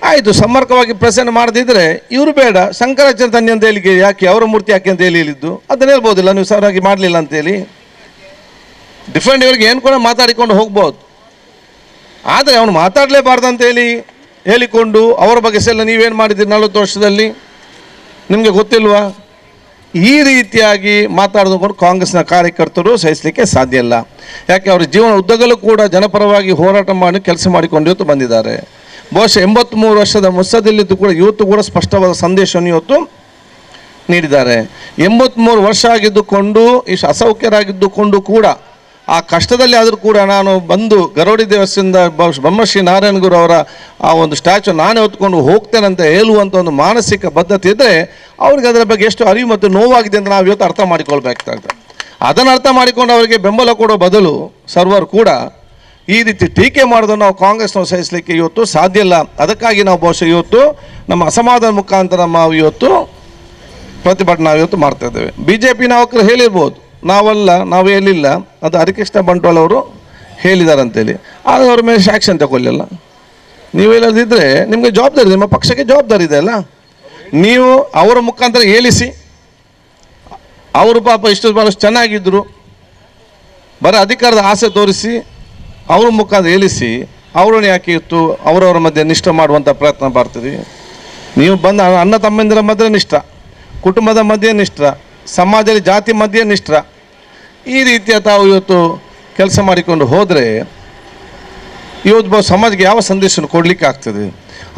ಆಯಿತು, ಸಮರ್ಪಕವಾಗಿ ಪ್ರೆಸೆಂಟ್ ಮಾಡದಿದ್ದರೆ ಇವರು ಬೇಡ, ಶಂಕರಾಚಾರ್ಯ ತನ್ನಿ ಅಂತ ಹೇಳಿ ಯಾಕೆ ಅವರ ಮೂರ್ತಿ ಯಾಕೆ ಅಂತ ಹೇಳಿದ್ದು ಅದನ್ನು ಹೇಳ್ಬೋದಿಲ್ಲ, ನೀವು ಸರಿಯಾಗಿ ಮಾಡಲಿಲ್ಲ ಅಂತೇಳಿ. ಡಿಫ್ರೆಂಟ್ ಇವರಿಗೆ ಏನು ಕೂಡ ಮಾತಾಡಿಕೊಂಡು ಹೋಗ್ಬೋದು. ಆದರೆ ಅವನು ಮಾತಾಡಲೇಬಾರ್ದು ಅಂತೇಳಿ ಹೇಳಿಕೊಂಡು ಅವರ ಬಗ್ಗೆ ಸೆಲ್ಲ ನೀವೇನು ಮಾಡಿದ್ದೀರಿ 40 ವರ್ಷದಲ್ಲಿ ನಿಮಗೆ ಗೊತ್ತಿಲ್ವಾ? ಈ ರೀತಿಯಾಗಿ ಮಾತಾಡಿಕೊಂಡು ಕಾಂಗ್ರೆಸ್ನ ಕಾರ್ಯಕರ್ತರು ಸಹಿಸಲಿಕ್ಕೆ ಸಾಧ್ಯ ಇಲ್ಲ. ಯಾಕೆ ಅವರ ಜೀವನ ಉದ್ದಗಲೂ ಕೂಡ ಜನಪರವಾಗಿ ಹೋರಾಟ ಮಾಡಿ ಕೆಲಸ ಮಾಡಿಕೊಂಡು ಇವತ್ತು ಬಂದಿದ್ದಾರೆ. ಬಹುಶಃ 83 ವರ್ಷದ ಮುತ್ಸದ್ದಿಲ್ಲಿದ್ದು ಕೂಡ ಇವತ್ತು ಕೂಡ ಸ್ಪಷ್ಟವಾದ ಸಂದೇಶವನ್ನು ಇವತ್ತು ನೀಡಿದ್ದಾರೆ. 83 ವರ್ಷ ಆಗಿದ್ದುಕೊಂಡು ಇಷ್ಟು ಅಸೌಖ್ಯರಾಗಿದ್ದುಕೊಂಡು ಕೂಡ ಆ ಕಷ್ಟದಲ್ಲಿ ಆದರೂ ಕೂಡ ನಾನು ಬಂದು ಗರೋಡಿ ದೇವಸ್ಥಾನದಿಂದ ಬ್ರಹ್ಮಶ್ರೀ ನಾರಾಯಣ ಗುರು ಅವರ ಆ ಒಂದು ಸ್ಟ್ಯಾಚು ನಾನೇ ಹೊತ್ಕೊಂಡು ಹೋಗ್ತೇನೆ ಅಂತ ಹೇಳುವಂಥ ಒಂದು ಮಾನಸಿಕ ಬದ್ಧತೆ ಇದ್ದರೆ ಅವ್ರಿಗೆ ಅದರ ಬಗ್ಗೆ ಎಷ್ಟು ಅರಿವು ಮತ್ತು ನೋವಾಗಿದೆ ಅಂತ ನಾವು ಇವತ್ತು ಅರ್ಥ ಮಾಡಿಕೊಳ್ಬೇಕಾಗ್ತದೆ. ಅದನ್ನು ಅರ್ಥ ಮಾಡಿಕೊಂಡು ಅವರಿಗೆ ಬೆಂಬಲ ಕೊಡೋ ಬದಲು ಸರ್ವರು ಕೂಡ ಈ ರೀತಿ ಟೀಕೆ ಮಾಡೋದನ್ನು ನಾವು ಕಾಂಗ್ರೆಸ್ನವ್ರು ಸಹಿಸಲಿಕ್ಕೆ ಇವತ್ತು ಸಾಧ್ಯ ಇಲ್ಲ. ಅದಕ್ಕಾಗಿ ನಾವು ಬಹುಶಃ ಇವತ್ತು ನಮ್ಮ ಅಸಮಾಧಾನ ಮುಖಾಂತರ ನಾವು ಇವತ್ತು ಪ್ರತಿಭಟನೆ ಇವತ್ತು ಮಾಡ್ತಾ ಇದ್ದೇವೆ. BJP ನಾಯಕರು ಹೇಳಿರ್ಬೋದು, ನಾವಲ್ಲ, ನಾವು ಹೇಳಿಲ್ಲ, ಅದು ಹರಿಕೃಷ್ಣ ಬಂಟ್ವಾಳ ಅವರು ಹೇಳಿದ್ದಾರೆ ಅಂತೇಳಿ. ಆದರೆ ಅವ್ರ ಮೇಲೆ ಆ್ಯಕ್ಷನ್ ತಗೊಳ್ಳಿಲ್ಲ. ನೀವು ಹೇಳದಿದ್ದರೆ ನಿಮಗೆ ಜವಾಬ್ದಾರಿ, ನಿಮ್ಮ ಪಕ್ಷಕ್ಕೆ ಜವಾಬ್ದಾರಿ ಇದೆ ಅಲ್ಲ. ನೀವು ಅವರ ಮುಖಾಂತರ ಹೇಳಿಸಿ, ಅವರು ಪಾಪ ಇಷ್ಟು ಭಾಳಷ್ಟು ಚೆನ್ನಾಗಿದ್ದರು, ಬರೀ ಅಧಿಕಾರದ ಆಸೆ ತೋರಿಸಿ ಅವ್ರ ಮುಖಾಂತರ ಹೇಳಿಸಿ ಅವರನ್ನು ಯಾಕೆ ಇತ್ತು ಅವರವರ ಮಧ್ಯೆ ನಿಷ್ಠ ಮಾಡುವಂಥ ಪ್ರಯತ್ನ ಮಾಡ್ತೀರಿ. ನೀವು ಬಂದ ಅಣ್ಣ ತಮ್ಮಂದಿರ ಮಧ್ಯೆ ನಿಷ್ಠ, ಕುಟುಂಬದ ಮಧ್ಯೆ ನಿಷ್ಠ, ಸಮಾಜದಲ್ಲಿ ಜಾತಿ ಮಧ್ಯೆ ನಿಷ್ಠ, ಈ ರೀತಿಯ ತಾವು ಇವತ್ತು ಕೆಲಸ ಮಾಡಿಕೊಂಡು ಹೋದರೆ ಇವತ್ತು ಸಮಾಜಕ್ಕೆ ಯಾವ ಸಂದೇಶವನ್ನು ಕೊಡಲಿಕ್ಕೆ ಆಗ್ತದೆ?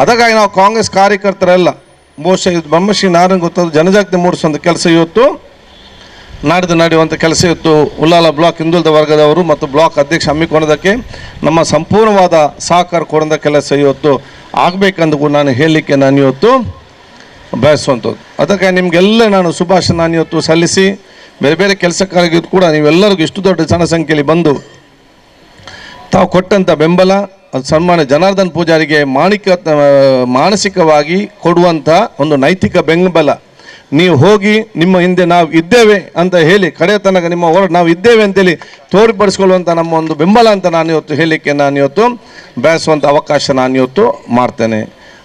ಅದಕ್ಕಾಗಿ ನಾವು ಕಾಂಗ್ರೆಸ್ ಕಾರ್ಯಕರ್ತರೆಲ್ಲ ಬಹುಶಃ ಇವತ್ತು ಬ್ರಹ್ಮಶ್ರೀ ನಾರಾಯಣ ಗೊತ್ತಾದ ಜನಜಾಗೃತಿ ಮೂಡಿಸುವಂಥ ಕೆಲಸ ಇವತ್ತು ನಾಡಿದ್ದು ನಡೆಯುವಂಥ ಕೆಲಸ ಇವತ್ತು ಉಳ್ಳಾಲ ಬ್ಲಾಕ್ ಹಿಂದುಳಿದ ವರ್ಗದವರು ಮತ್ತು ಬ್ಲಾಕ್ ಅಧ್ಯಕ್ಷ ಹಮ್ಮಿಕೊಂಡದಕ್ಕೆ ನಮ್ಮ ಸಂಪೂರ್ಣವಾದ ಸಹಕಾರ ಕೊಡೋಂಥ ಕೆಲಸ ಇವತ್ತು ಆಗಬೇಕಂದು ನಾನು ಹೇಳಲಿಕ್ಕೆ ನಾನು ಇವತ್ತು ಬಯಸುವಂಥದ್ದು. ಅದಕ್ಕೆ ನಿಮಗೆಲ್ಲ ನಾನು ಶುಭಾಶಯ ನಾನು ಇವತ್ತು ಸಲ್ಲಿಸಿ ಬೇರೆ ಬೇರೆ ಕೆಲಸಕ್ಕಾಗಿ ಕೂಡ ನೀವೆಲ್ಲರಿಗೂ ಇಷ್ಟು ದೊಡ್ಡ ಜನಸಂಖ್ಯೆಯಲ್ಲಿ ಬಂದು ತಾವು ಕೊಟ್ಟಂಥ ಬೆಂಬಲ, ಅದು ಸನ್ಮಾನ್ಯ ಜನಾರ್ದನ್ ಪೂಜಾರಿಗೆ ಮಾನಸಿಕವಾಗಿ ಕೊಡುವಂಥ ಒಂದು ನೈತಿಕ ಬೆಂಬಲ. ನೀವು ಹೋಗಿ ನಿಮ್ಮ ಹಿಂದೆ ನಾವು ಇದ್ದೇವೆ ಅಂತ ಹೇಳಿ ಕಡೆ ತನಕ ನಿಮ್ಮ ಹೋರಾಟ ನಾವು ಇದ್ದೇವೆ ಅಂತೇಳಿ ತೋರ್ಪಡಿಸ್ಕೊಳ್ಳುವಂಥ ನಮ್ಮ ಒಂದು ಬೆಂಬಲ ಅಂತ ನಾನು ಇವತ್ತು ಹೇಳಲಿಕ್ಕೆ ನಾನು ಇವತ್ತು ಬಯಸುವಂಥ ಅವಕಾಶ ನಾನು ಇವತ್ತು ಮಾಡ್ತೇನೆ.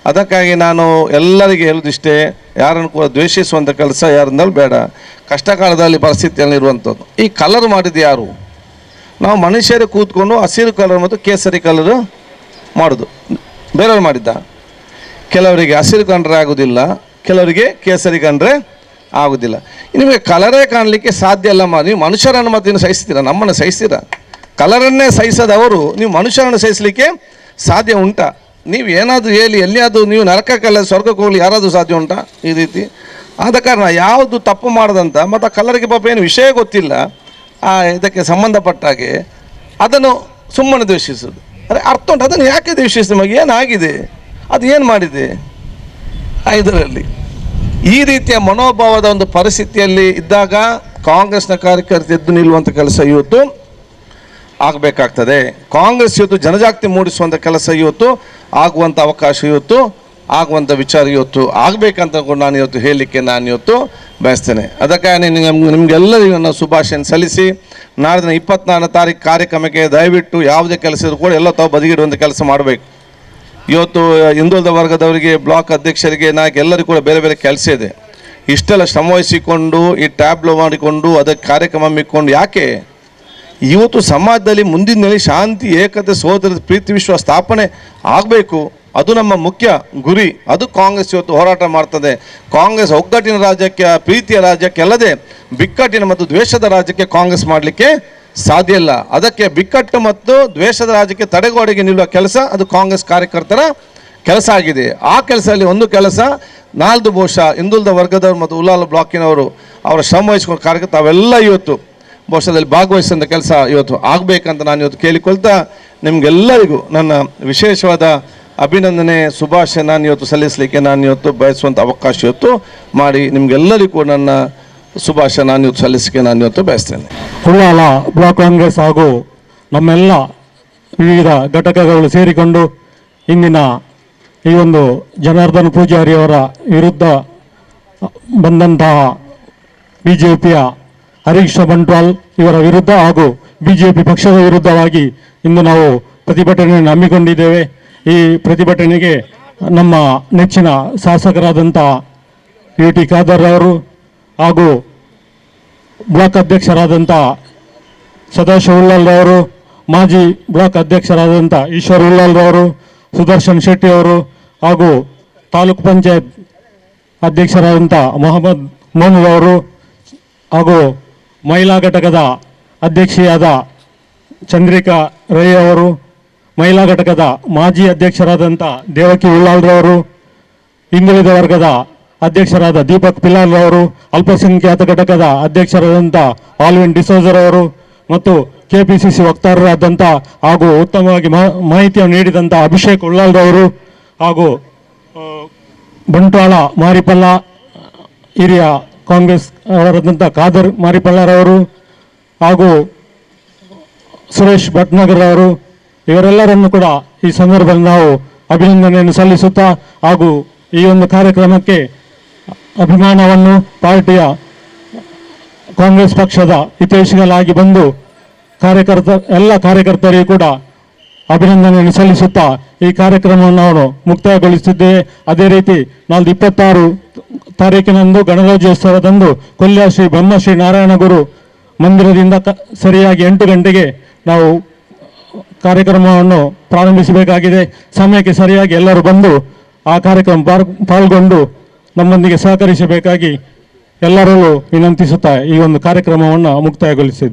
ಅದಕ್ಕಾಗಿ ನಾನು ಎಲ್ಲರಿಗೆ ಹೇಳೋದಿಷ್ಟೇ, ಯಾರನ್ನು ಕೂಡ ದ್ವೇಷಿಸುವಂಥ ಕೆಲಸ ಯಾರಿಂದಲೂ ಬೇಡ. ಕಷ್ಟ ಕಾಲದಲ್ಲಿ ಪರಿಸ್ಥಿತಿಯಲ್ಲಿರುವಂಥದ್ದು ಈ ಕಲರ್ ಮಾಡಿದ್ದು ಯಾರು? ನಾವು ಮನುಷ್ಯರೇ ಕೂತ್ಕೊಂಡು ಹಸಿರು ಕಲರ್ ಮತ್ತು ಕೇಸರಿ ಕಲರ್ ಮಾಡೋದು ಬೇರೆಯವ್ರು ಮಾಡಿದ್ದ. ಕೆಲವರಿಗೆ ಹಸಿರು ಕಂಡ್ರೆ ಆಗೋದಿಲ್ಲ, ಕೆಲವರಿಗೆ ಕೇಸರಿ ಕಂಡ್ರೆ ಆಗೋದಿಲ್ಲ. ನಿಮಗೆ ಕಲರೇ ಕಾಣಲಿಕ್ಕೆ ಸಾಧ್ಯ ಇಲ್ಲ. ನೀವು ಮನುಷ್ಯರನ್ನು ಮತ್ತು ಇನ್ನು ಸಹಿಸ್ತೀರ? ನಮ್ಮನ್ನು ಸಹಿಸ್ತೀರ? ಕಲರನ್ನೇ ಸಹಿಸದವರು ನೀವು ಮನುಷ್ಯರನ್ನು ಸಹಿಸಲಿಕ್ಕೆ ಸಾಧ್ಯ ಉಂಟಾ? ನೀವು ಏನಾದರೂ ಹೇಳಿ ಎಲ್ಲಿಯಾದರೂ ನೀವು ನರಕಕ್ಕೆಲ್ಲ ಸ್ವರ್ಗಕ್ಕೆ ಹೋಗಲಿ ಯಾರಾದರೂ ಸಾಧ್ಯ ಉಂಟಾ ಈ ರೀತಿ? ಆದ ಕಾರಣ ಯಾವುದು ತಪ್ಪು ಮಾಡದಂತ ಮತ್ತು ಕಲರಿಗೆ ಪಾಪ ಏನು ವಿಷಯ ಗೊತ್ತಿಲ್ಲ ಇದಕ್ಕೆ ಸಂಬಂಧಪಟ್ಟ ಹಾಗೆ ಅದನ್ನು ಸುಮ್ಮನೆ ದ್ವೇಷಿಸೋದು. ಅರೆ ಅರ್ಥ ಉಂಟು, ಅದನ್ನು ಯಾಕೆ ದ್ವೇಷಿಸಿದ ನಮಗೆ ಏನಾಗಿದೆ, ಅದು ಏನು ಮಾಡಿದೆ ಇದರಲ್ಲಿ? ಈ ರೀತಿಯ ಮನೋಭಾವದ ಒಂದು ಪರಿಸ್ಥಿತಿಯಲ್ಲಿ ಇದ್ದಾಗ ಕಾಂಗ್ರೆಸ್ನ ಕಾರ್ಯಕರ್ತರು ಎದ್ದು ನಿಲ್ಲುವಂಥ ಕೆಲಸ ಇವತ್ತು ಆಗಬೇಕಾಗ್ತದೆ. ಕಾಂಗ್ರೆಸ್ ಇವತ್ತು ಜನಜಾಗೃತಿ ಮೂಡಿಸುವಂಥ ಕೆಲಸ ಇವತ್ತು ಆಗುವಂಥ ಅವಕಾಶ ಇವತ್ತು ಆಗುವಂಥ ವಿಚಾರ ಇವತ್ತು ಆಗಬೇಕಂತ ನಾನು ಇವತ್ತು ಹೇಳಲಿಕ್ಕೆ ನಾನು ಇವತ್ತು ಬಯಸ್ತೇನೆ. ಅದಕ್ಕಾಗಿ ನಿಮಗೆಲ್ಲರಿಗೂ ನನ್ನ ಶುಭಾಶಯ ಸಲ್ಲಿಸಿ ನಾಡಿನ 24ನೇ ತಾರೀಕು ಕಾರ್ಯಕ್ರಮಕ್ಕೆ ದಯವಿಟ್ಟು ಯಾವುದೇ ಕೆಲಸ ಇದ್ರೂ ಕೂಡ ಎಲ್ಲ ತಾವು ಬದಿಗಿಡುವಂಥ ಕೆಲಸ ಮಾಡಬೇಕು. ಇವತ್ತು ಹಿಂದುಳಿದ ವರ್ಗದವರಿಗೆ ಬ್ಲಾಕ್ ಅಧ್ಯಕ್ಷರಿಗೆ ನಾಯಕ ಎಲ್ಲರಿಗೂ ಕೂಡ ಬೇರೆ ಬೇರೆ ಕೆಲಸ ಇದೆ. ಇಷ್ಟೆಲ್ಲ ಶ್ರಮವಹಿಸಿಕೊಂಡು ಈ ಟ್ಯಾಬ್ಲೋ ಮಾಡಿಕೊಂಡು ಅದಕ್ಕೆ ಕಾರ್ಯಕ್ರಮ ಹಮ್ಮಿಕೊಂಡು ಯಾಕೆ? ಇವತ್ತು ಸಮಾಜದಲ್ಲಿ ಮುಂದಿನ ಶಾಂತಿ, ಏಕತೆ, ಸೋದರ, ಪ್ರೀತಿ, ವಿಶ್ವಾಸ ಸ್ಥಾಪನೆ ಆಗಬೇಕು. ಅದು ನಮ್ಮ ಮುಖ್ಯ ಗುರಿ. ಅದು ಕಾಂಗ್ರೆಸ್ ಇವತ್ತು ಹೋರಾಟ ಮಾಡ್ತದೆ. ಕಾಂಗ್ರೆಸ್ ಒಗ್ಗಟ್ಟಿನ ರಾಜ್ಯಕ್ಕೆ, ಪ್ರೀತಿಯ ರಾಜ್ಯಕ್ಕೆ ಅಲ್ಲದೆ ಬಿಕ್ಕಟ್ಟಿನ ಮತ್ತು ದ್ವೇಷದ ರಾಜ್ಯಕ್ಕೆ ಕಾಂಗ್ರೆಸ್ ಮಾಡಲಿಕ್ಕೆ ಸಾಧ್ಯ ಇಲ್ಲ. ಅದಕ್ಕೆ ಬಿಕ್ಕಟ್ಟು ಮತ್ತು ದ್ವೇಷದ ರಾಜ್ಯಕ್ಕೆ ತಡೆಗೋಡೆಗೆ ನಿಲ್ಲುವ ಕೆಲಸ ಅದು ಕಾಂಗ್ರೆಸ್ ಕಾರ್ಯಕರ್ತರ ಕೆಲಸ ಆಗಿದೆ. ಆ ಕೆಲಸದಲ್ಲಿ ಒಂದು ಕೆಲಸ ನಾಲ್ದು ಬಹುಶಃ ಹಿಂದುಳಿದ ವರ್ಗದವರು ಮತ್ತು ಉಳ್ಳಾಲ ಬ್ಲಾಕಿನವರು ಅವರ ಶ್ರಮ ವಹಿಸ್ಕೊಂಡು ಕಾರ್ಯಕರ್ತ ಅವೆಲ್ಲ ಇವತ್ತು ಬಹುಶಃದಲ್ಲಿ ಭಾಗವಹಿಸುವಂಥ ಕೆಲಸ ಇವತ್ತು ಆಗಬೇಕಂತ ನಾನು ಇವತ್ತು ಕೇಳಿಕೊಳ್ತಾ ನಿಮಗೆಲ್ಲರಿಗೂ ನನ್ನ ವಿಶೇಷವಾದ ಅಭಿನಂದನೆ, ಶುಭಾಶಯ ನಾನು ಇವತ್ತು ಸಲ್ಲಿಸಲಿಕ್ಕೆ ನಾನು ಇವತ್ತು ಬಯಸುವಂಥ ಅವಕಾಶ ಇವತ್ತು ಮಾಡಿ ನಿಮಗೆಲ್ಲರಿಗೂ ನನ್ನ ಶುಭಾಶಯ ನಾನು ಇವತ್ತು ಸಲ್ಲಿಸಲಿಕ್ಕೆ ನಾನು ಇವತ್ತು ಬಯಸ್ತೇನೆ. ಉಳ್ಳಾಲ ಬ್ಲಾಕ್ ಕಾಂಗ್ರೆಸ್ ಹಾಗೂ ನಮ್ಮೆಲ್ಲ ವಿವಿಧ ಘಟಕಗಳು ಸೇರಿಕೊಂಡು ಇಂದಿನ ಈ ಒಂದು ಜನಾರ್ದನ್ ಪೂಜಾರಿಯವರ ವಿರುದ್ಧ ಬಂದಂತಹ BJPಯ ಹರೀಶ್ ಬಂಟ್ವಾಲ್ ಇವರ ವಿರುದ್ಧ ಹಾಗೂ BJP ಪಕ್ಷದ ವಿರುದ್ಧವಾಗಿ ಇಂದು ನಾವು ಪ್ರತಿಭಟನೆಯನ್ನು ಹಮ್ಮಿಕೊಂಡಿದ್ದೇವೆ. ಈ ಪ್ರತಿಭಟನೆಗೆ ನಮ್ಮ ನೆಚ್ಚಿನ ಶಾಸಕರಾದಂಥ UT ಖಾದರ್ ಅವರು ಹಾಗೂ ಬ್ಲಾಕ್ ಅಧ್ಯಕ್ಷರಾದಂಥ ಸದಾಶಿವ ಉಳ್ಳಾಲ್ ಅವರು, ಮಾಜಿ ಬ್ಲಾಕ್ ಅಧ್ಯಕ್ಷರಾದಂಥ ಈಶ್ವರ್ ಉಳ್ಳಾಲ್ ಅವರು, ಸುದರ್ಶನ್ ಶೆಟ್ಟಿ ಅವರು ಹಾಗೂ ತಾಲೂಕು ಪಂಚಾಯತ್ ಅಧ್ಯಕ್ಷರಾದಂಥ ಮೊಹಮ್ಮದ್ ಮೋನೂರ್ ಅವರು ಹಾಗೂ ಮಹಿಳಾ ಘಟಕದ ಅಧ್ಯಕ್ಷೆಯಾದ ಚಂದ್ರಿಕಾ ರೈ ಅವರು, ಮಹಿಳಾ ಘಟಕದ ಮಾಜಿ ಅಧ್ಯಕ್ಷರಾದಂಥ ದೇವಕಿ ಉಳ್ಳಾಲ್ರವರು, ಹಿಂದುಳಿದ ವರ್ಗದ ಅಧ್ಯಕ್ಷರಾದ ದೀಪಕ್ ಪಿಲಾಲ್ ಅವರು, ಅಲ್ಪಸಂಖ್ಯಾತ ಘಟಕದ ಅಧ್ಯಕ್ಷರಾದಂಥ ಆಲ್ವಿನ್ ಡಿಸೋಜರ್ ಅವರು ಮತ್ತು KPCC ವಕ್ತಾರರಾದಂಥ ಹಾಗೂ ಉತ್ತಮವಾಗಿ ಮಾಹಿತಿಯನ್ನು ನೀಡಿದಂಥ ಅಭಿಷೇಕ್ ಉಳ್ಳಾಲ್ರವರು ಹಾಗೂ ಬಂಟ್ವಾಳ ಮಾರಿಪಲ್ಲ ಹಿರಿಯ ಕಾಂಗ್ರೆಸ್ ಅವರಾದಂಥ ಖಾದರ್ ಮಾರಿಪಲ್ಲರವರು ಹಾಗೂ ಸುರೇಶ್ ಭಟ್ನಗರ್ ಅವರು, ಇವರೆಲ್ಲರನ್ನು ಕೂಡ ಈ ಸಂದರ್ಭದಲ್ಲಿ ನಾವು ಅಭಿನಂದನೆಯನ್ನು ಸಲ್ಲಿಸುತ್ತಾ ಹಾಗೂ ಈ ಒಂದು ಕಾರ್ಯಕ್ರಮಕ್ಕೆ ಅಭಿಮಾನವನ್ನು ಪಾರ್ಟಿಯ ಕಾಂಗ್ರೆಸ್ ಪಕ್ಷದ ಹಿತೈಷಿಗಳಾಗಿ ಬಂದು ಎಲ್ಲ ಕಾರ್ಯಕರ್ತರಿಗೂ ಕೂಡ ಅಭಿನಂದನೆಯನ್ನು ಸಲ್ಲಿಸುತ್ತಾ ಈ ಕಾರ್ಯಕ್ರಮವನ್ನು ನಾವು ಮುಕ್ತಾಯಗೊಳಿಸಿದ್ದೇವೆ. ಅದೇ ರೀತಿ ನಾಳೆ 26 ತಾರೀಕಿನಂದು ಗಣರಾಜ್ಯೋತ್ಸವದಂದು ಕೊಲ್ಯ ಶ್ರೀ ಬ್ರಹ್ಮಶ್ರೀ ನಾರಾಯಣ ಗುರು ಮಂದಿರದಿಂದ ಸರಿಯಾಗಿ 8 ಗಂಟೆಗೆ ನಾವು ಕಾರ್ಯಕ್ರಮವನ್ನು ಪ್ರಾರಂಭಿಸಬೇಕಾಗಿದೆ. ಸಮಯಕ್ಕೆ ಸರಿಯಾಗಿ ಎಲ್ಲರೂ ಬಂದು ಆ ಕಾರ್ಯಕ್ರಮ ಪಾಲ್ಗೊಂಡು ನಮ್ಮೊಂದಿಗೆ ಸಹಕರಿಸಬೇಕಾಗಿ ಎಲ್ಲರಲ್ಲೂ ವಿನಂತಿಸುತ್ತಾ ಈ ಒಂದು ಕಾರ್ಯಕ್ರಮವನ್ನು ಮುಕ್ತಾಯಗೊಳಿಸಿದೆ.